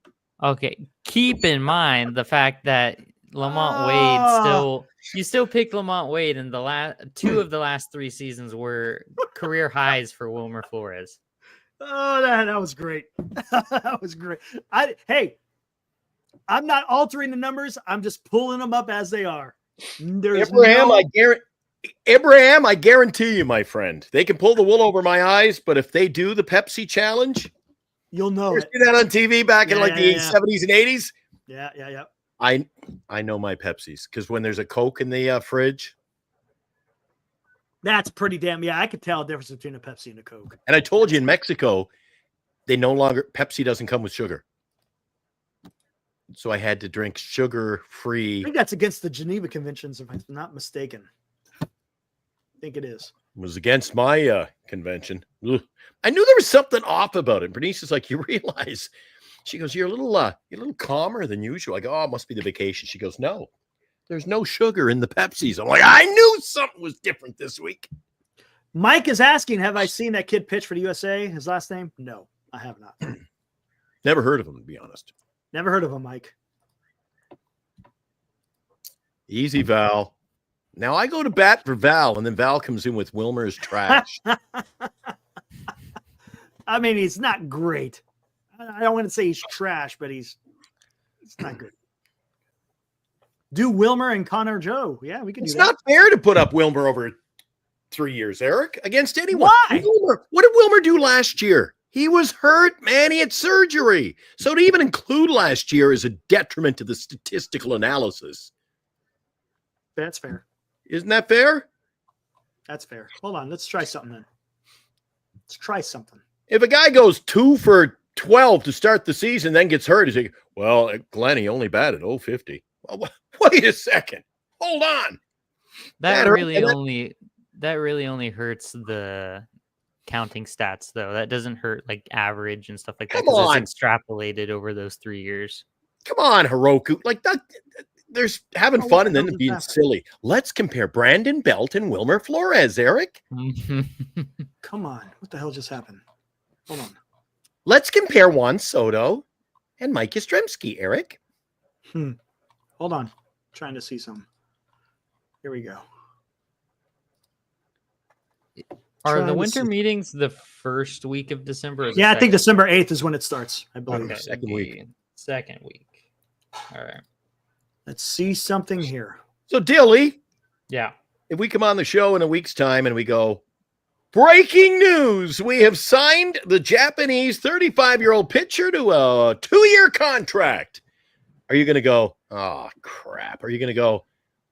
Okay. Keep in mind the fact that Lamont Wade you still picked Lamont Wade, and the last 2 of the last 3 seasons were career highs for Wilmer Flores. Oh, that was great. That was great. Hey, I'm not altering the numbers. I'm just pulling them up as they are. Abraham, I guarantee you, my friend, they can pull the wool over my eyes, but if they do the Pepsi challenge, you'll know it. See that on TV back in the 70s and 80s? Yeah. I know my Pepsis because when there's a Coke in the fridge. That's pretty damn. Yeah, I could tell the difference between a Pepsi and a Coke. And I told you in Mexico, Pepsi doesn't come with sugar. So I had to drink sugar-free. I think that's against the Geneva Conventions, if I'm not mistaken. I think it is. It was against my convention. Ugh. I knew there was something off about it. Bernice is like, you realize. She goes, you're a little calmer than usual. I go, oh, it must be the vacation. She goes, no, there's no sugar in the Pepsis. I'm like, I knew something was different this week. Mike is asking, have I seen that kid pitch for the USA? His last name? No, I have not. Never heard of him, to be honest. Never heard of him, Mike. Easy, Val. Now I go to bat for Val, and then Val comes in with Wilmer's trash. I mean, he's not great. I don't want to say he's trash, but he's not good. Do Wilmer and Connor Joe. Yeah, we can do that. It's not fair to put up Wilmer over 3 years, Eric, against anyone. Why? What did Wilmer do last year? He was hurt, man. He had surgery. So to even include last year is a detriment to the statistical analysis. That's fair. Isn't that fair? That's fair. Hold on. Let's try something then. Let's try something. If a guy goes 2 for 12 to start the season, then gets hurt, he's like, well, Glenn, he only batted 050. Well, wait a second. Hold on. That really only hurts the counting stats, though. That doesn't hurt like average and stuff like that. Come on. It's extrapolated over those 3 years. Come on, Hiroku. Like that, there's having fun and then being silly. Let's compare Brandon Belt and Wilmer Flores, Eric. Come on. What the hell just happened? Hold on. Let's compare Juan Soto and Mike Yastrzemski, Eric. Hold on. Trying to see some. Here we go. Are the winter meetings the first week of December? Or I think December 8th is when it starts, I believe. Okay, Second week. Second week. All right. Let's see something here. So, Dilly, Yeah. if we come on the show in a week's time and we go, Breaking news. We have signed the Japanese 35-year-old pitcher to a 2-year contract. Are you going to go, oh, crap? Are you going to go,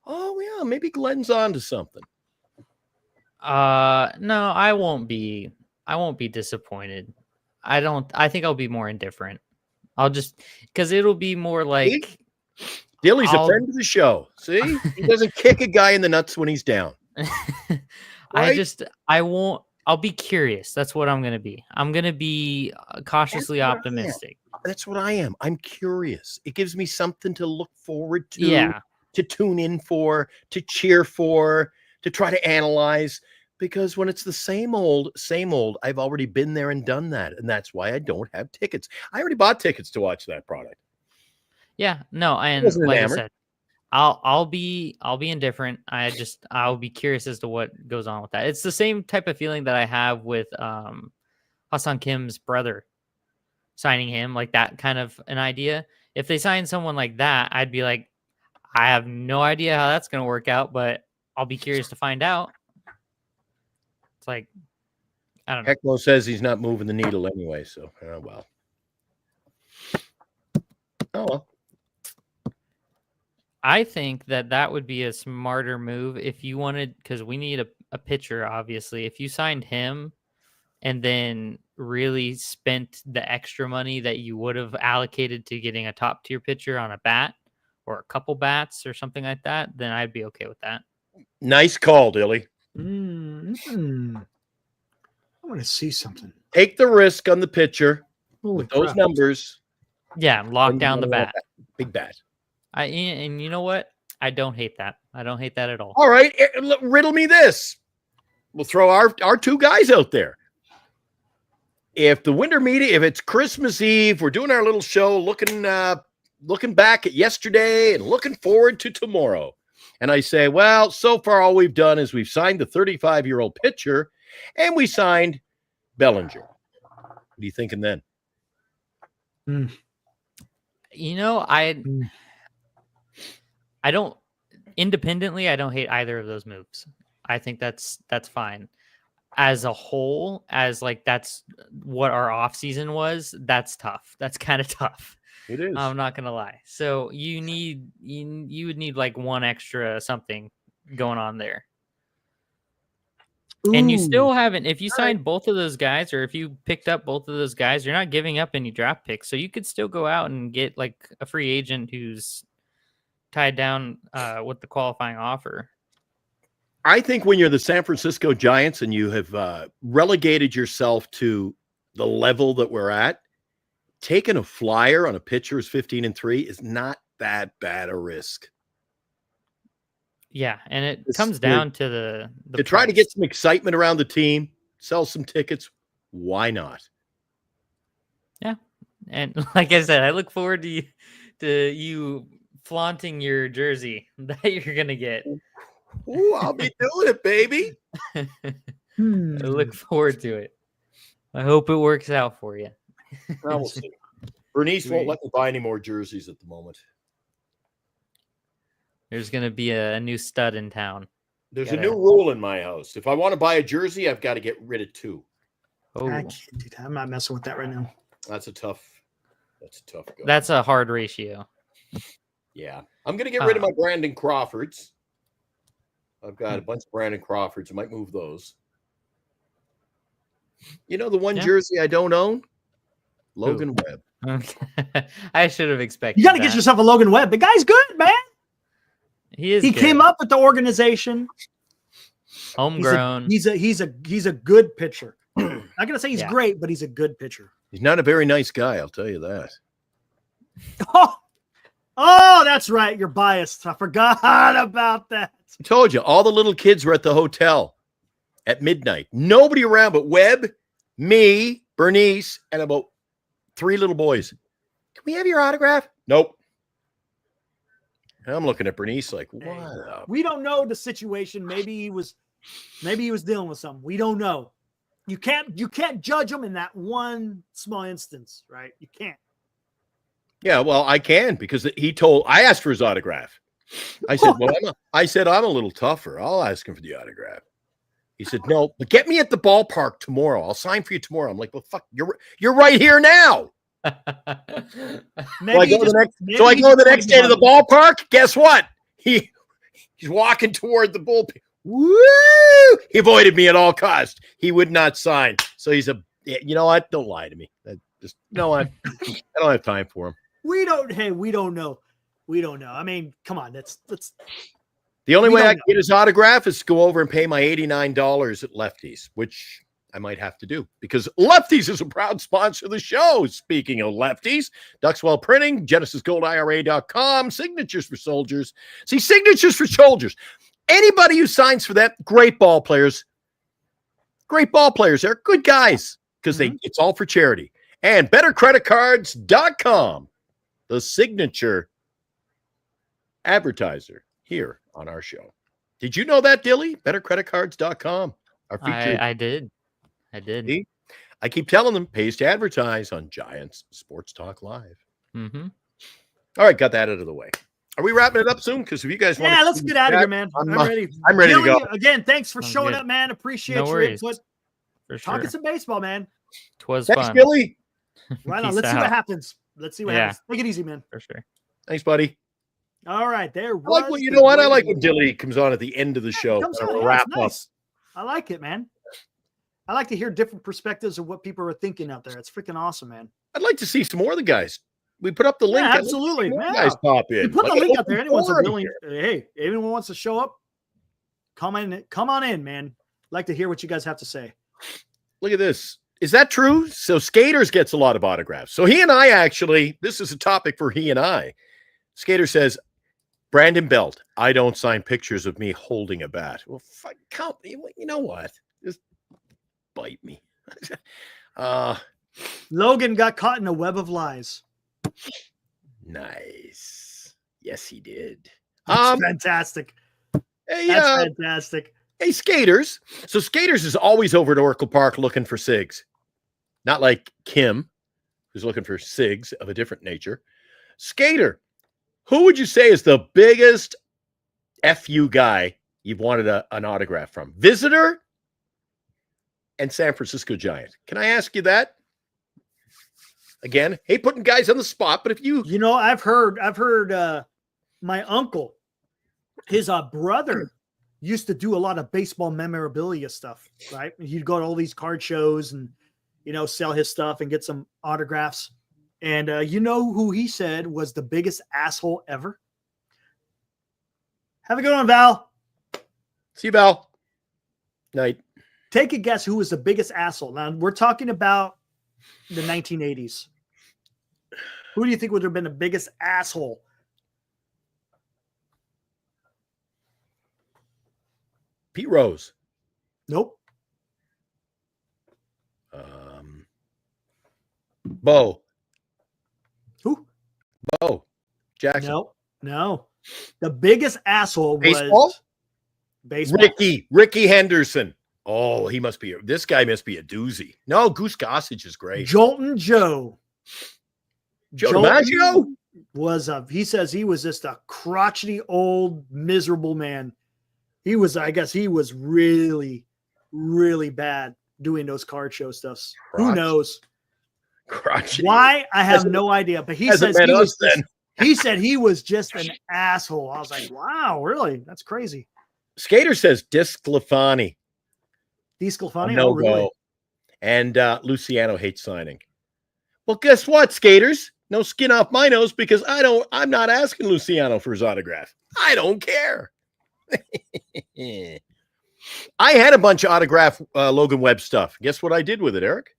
oh, yeah, maybe Glenn's on to something? No, I won't be disappointed. I think I'll be more indifferent. I'll just, because it'll be more like Dilly's a friend of the show. See, he doesn't kick a guy in the nuts when he's down. Right? I'll be curious. That's what I'm going to be. I'm going to be cautiously optimistic. That's what I am. I'm curious. It gives me something to look forward to, to tune in for, to cheer for, to try to analyze. Because when it's the same old, I've already been there and done that. And that's why I don't have tickets. I already bought tickets to watch that product. Yeah, no, and like I said, I'll be indifferent. I'll be curious as to what goes on with that. It's the same type of feeling that I have with Hassan Kim's brother, signing him, like that kind of an idea. If they sign someone like that, I'd be like, I have no idea how that's going to work out, but I'll be curious to find out. It's like, I don't know. Hecklo says he's not moving the needle anyway, so well. Oh well. I think that would be a smarter move if you wanted, because we need a pitcher, obviously. If you signed him and then really spent the extra money that you would have allocated to getting a top tier pitcher on a bat or a couple bats or something like that, then I'd be okay with that. Nice call, Dilly. I want to see something. Take the risk on the pitcher with those numbers. Yeah, lock down the bat. Big bat. And you know what? I don't hate that. I don't hate that at all. All right, riddle me this. We'll throw our two guys out there. If the winter meeting, if it's Christmas Eve, we're doing our little show, looking back at yesterday and looking forward to tomorrow. And I say, well, so far all we've done is we've signed the 35-year-old pitcher and we signed Bellinger. What are you thinking then? You know, I don't independently, I don't hate either of those moves. I think that's fine. As a whole, as like that's what our off season was, that's tough. That's kind of tough. It is. I'm not gonna lie. So you would need like one extra something going on there. Ooh. And you still haven't, if you signed both of those guys, or if you picked up both of those guys, you're not giving up any draft picks. So you could still go out and get like a free agent who's tied down with the qualifying offer. I think when you're the San Francisco Giants and you have relegated yourself to the level that we're at, taking a flyer on a pitcher who's 15-3 is not that bad a risk. Yeah, and it comes down to the try to get some excitement around the team, sell some tickets. Why not? Yeah, and like I said, I look forward to you flaunting your jersey that you're gonna get. Ooh, I'll be doing it, baby. I look forward to it. I hope it works out for you. Well, we'll see. Bernice won't let me buy any more jerseys at the moment. There's going to be a new stud in town. There's a new rule in my house. If I want to buy a jersey, I've got to get rid of 2. Oh, I can't do that. I'm not messing with that right now. That's a tough go. That's a hard ratio. Yeah. I'm going to get rid of my Brandon Crawfords. I've got a bunch of Brandon Crawfords. I might move those. You know the one jersey I don't own? Logan Webb. Okay. I should have expected. You got to get yourself a Logan Webb. The guy's good, man. He came up with the organization. Homegrown. He's a good pitcher. Not gonna say he's great, but he's a good pitcher. He's not a very nice guy, I'll tell you that. Oh, that's right. You're biased. I forgot about that. I told you, all the little kids were at the hotel at midnight. Nobody around but Webb, me, Bernice, and about 3 little boys. Can we have your autograph? Nope. I'm looking at Bernice like, what? We don't know the situation. Maybe he was dealing with something. We don't know. You can't judge him in that one small instance, right? You can't. Yeah, well, I can because I asked for his autograph. I said, I'm a little tougher. I'll ask him for the autograph. He said, no, but get me at the ballpark tomorrow. I'll sign for you tomorrow. I'm like, well, fuck, you're right here now. So I go the next day to the ballpark. Guess what? He's walking toward the bullpen. Woo! He avoided me at all costs. He would not sign. So you know what? Don't lie to me. You know what? I don't have time for him. We don't know. We don't know. I mean, come on. That's the only way I can get his autograph is to go over and pay my $89 at Lefties, which I might have to do because Lefties is a proud sponsor of the show. Speaking of Lefties, Duxwell Printing, GenesisGoldIRA.com, Signatures for Soldiers. See, Signatures for Soldiers. Anybody who signs for that, great ball players. Great ball players. They're good guys because it's all for charity. And BetterCreditCards.com, the signature advertiser here on our show. Did you know that, Dilly? BetterCreditCards.com. Our feature. I did. See? I keep telling them, pays to advertise on Giants Sports Talk Live. Mm-hmm. All right, got that out of the way. Are we wrapping it up soon? Because if you guys want, let's get out of here, man. I'm ready. I'm ready to go. Again, thanks for showing up, man. Appreciate your input. Talking some baseball, man. Twas Thanks, fun. Billy. Right on. Let's see what happens. Happens. Take it easy, man. For sure. Thanks, buddy. All right, there. I like what I like when Dilly comes on at the end of the show. Wrap up. I like it, man. I like to hear different perspectives of what people are thinking out there. It's freaking awesome, man. I'd like to see some more of the guys. We put up the link. Yeah, absolutely. Guys pop in. We put the link out there. Hey, anyone wants to show up, come on in, man. Like to hear what you guys have to say. Look at this. Is that true? So Skaters gets a lot of autographs. So he and I this is a topic for he and I. Skater says, Brandon Belt, I don't sign pictures of me holding a bat. Well, you know what? Just bite me. Logan got caught in a web of lies. Nice. Yes, he did. That's fantastic. Hey, that's fantastic. Hey, Skaters. So Skaters is always over at Oracle Park looking for SIGs. Not like Kim, who's looking for SIGs of a different nature. Skater, who would you say is the biggest FU guy you've wanted an autograph from? Visitor and San Francisco Giant. Can I ask you that? Again, hate putting guys on the spot, but if you I've heard my uncle, his brother used to do a lot of baseball memorabilia stuff, right? He'd go to all these card shows and, sell his stuff and get some autographs. And you know who he said was the biggest asshole ever? Have a good one, Val. See you, Val. Night. Take a guess who was the biggest asshole. Now, we're talking about the 1980s. Who do you think would have been the biggest asshole? Pete Rose. Nope. Bo. Who? Bo Jackson. No. The biggest asshole was baseball. Ricky Henderson. Oh, this guy must be a doozy. No, Goose Gossage is great. Jolton Joe. Joe DiMaggio he says he was just a crotchety old miserable man. He was really, really bad doing those card show stuffs. Who knows? Crotchety. Why? I have no idea. But he says he said he was just an asshole. I was like, wow, really? That's crazy. Skater says DeSclafani. DeSclafani? No really? go. And Luciano hates signing. Well, guess what, Skaters? No skin off my nose because I'm not asking Luciano for his autograph. I don't care. I had a bunch of autograph Logan Webb stuff. Guess what I did with it, Eric?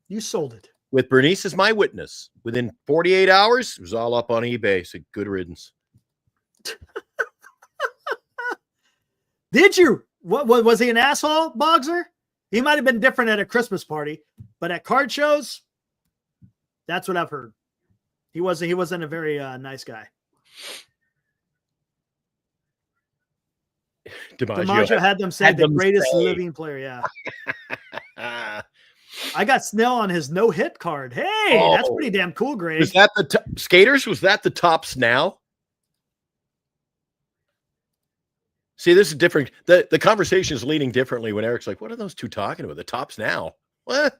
You sold it. With Bernice as my witness. Within 48 hours, it was all up on eBay. So good riddance. Did you? What was he an asshole, Bogser? He might have been different at a Christmas party, but at card shows, that's what I've heard. He wasn't a very nice guy. DiMaggio had them say the greatest living player. Yeah. I got Snell on his no-hit card. Hey, that's pretty damn cool, Greg. Was that the Skaters? Was that the Tops Now? See, this is different. The conversation is leaning differently when Eric's like, what are those two talking about? The Tops Now? What?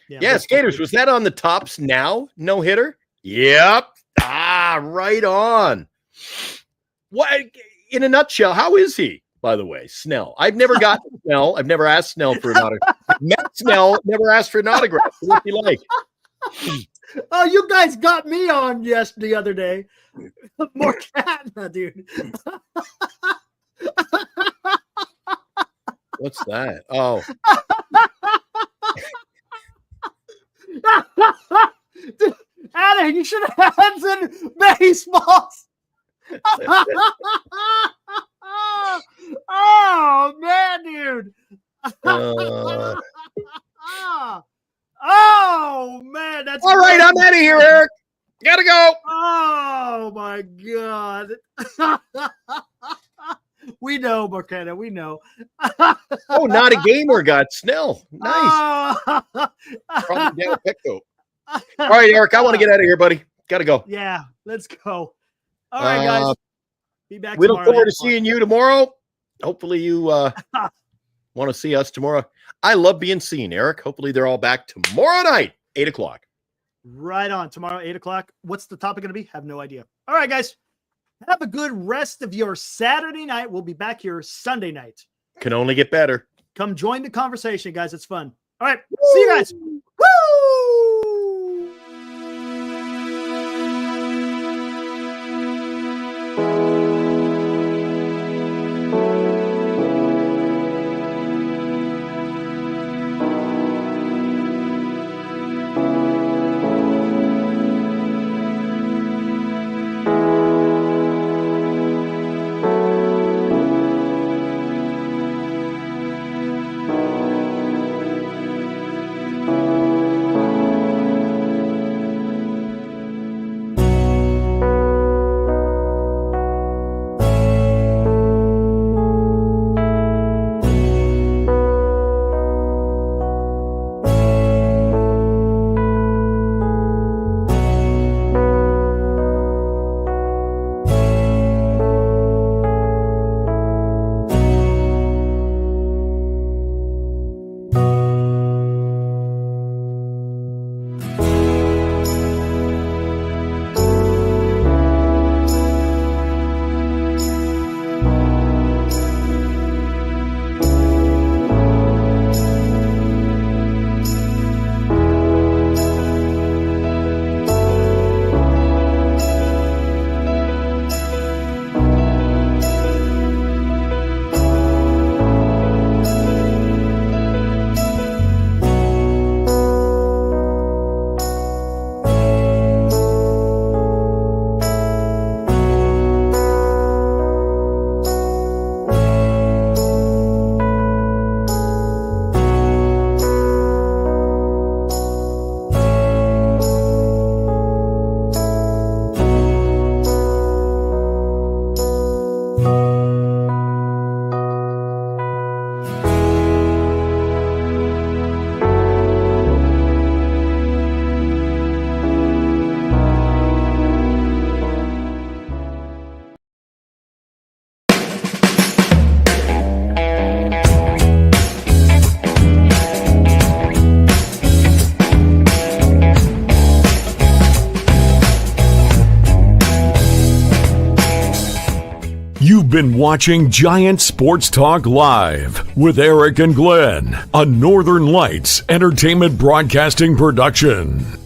Yeah, Skaters, was that on the Tops Now no-hitter? Yep. Right on. What, in a nutshell, how is he, by the way, Snell? I've never gotten Snell. I've never asked Snell for an autograph. Met Snell, never asked for an autograph. What's he like? Oh, you guys got me on the other day. More cat, dude. What's that? Oh. Dude, Adam, you should have had some baseballs. Oh, man, dude. Oh, man. That's all right. I'm out of here, Eric. Gotta go. Oh, my God. We know, McKenna. We know. Oh, not a gamer got Snell. Nice. Probably down Petco. All right, Eric. I want to get out of here, buddy. Gotta go. Yeah, let's go. All right, guys. Be back. We look forward to seeing you tomorrow. Hopefully, you want to see us tomorrow. I love being seen, Eric. Hopefully, they're all back tomorrow night, 8:00. Right on. Tomorrow, 8:00. What's the topic going to be? Have no idea. All right, guys. Have a good rest of your Saturday night. We'll be back here Sunday night. Can only get better. Come join the conversation, guys. It's fun. All right. See you guys. Woo! You've been watching Giant Sports Talk Live with Eric and Glenn, a Northern Lights Entertainment Broadcasting production.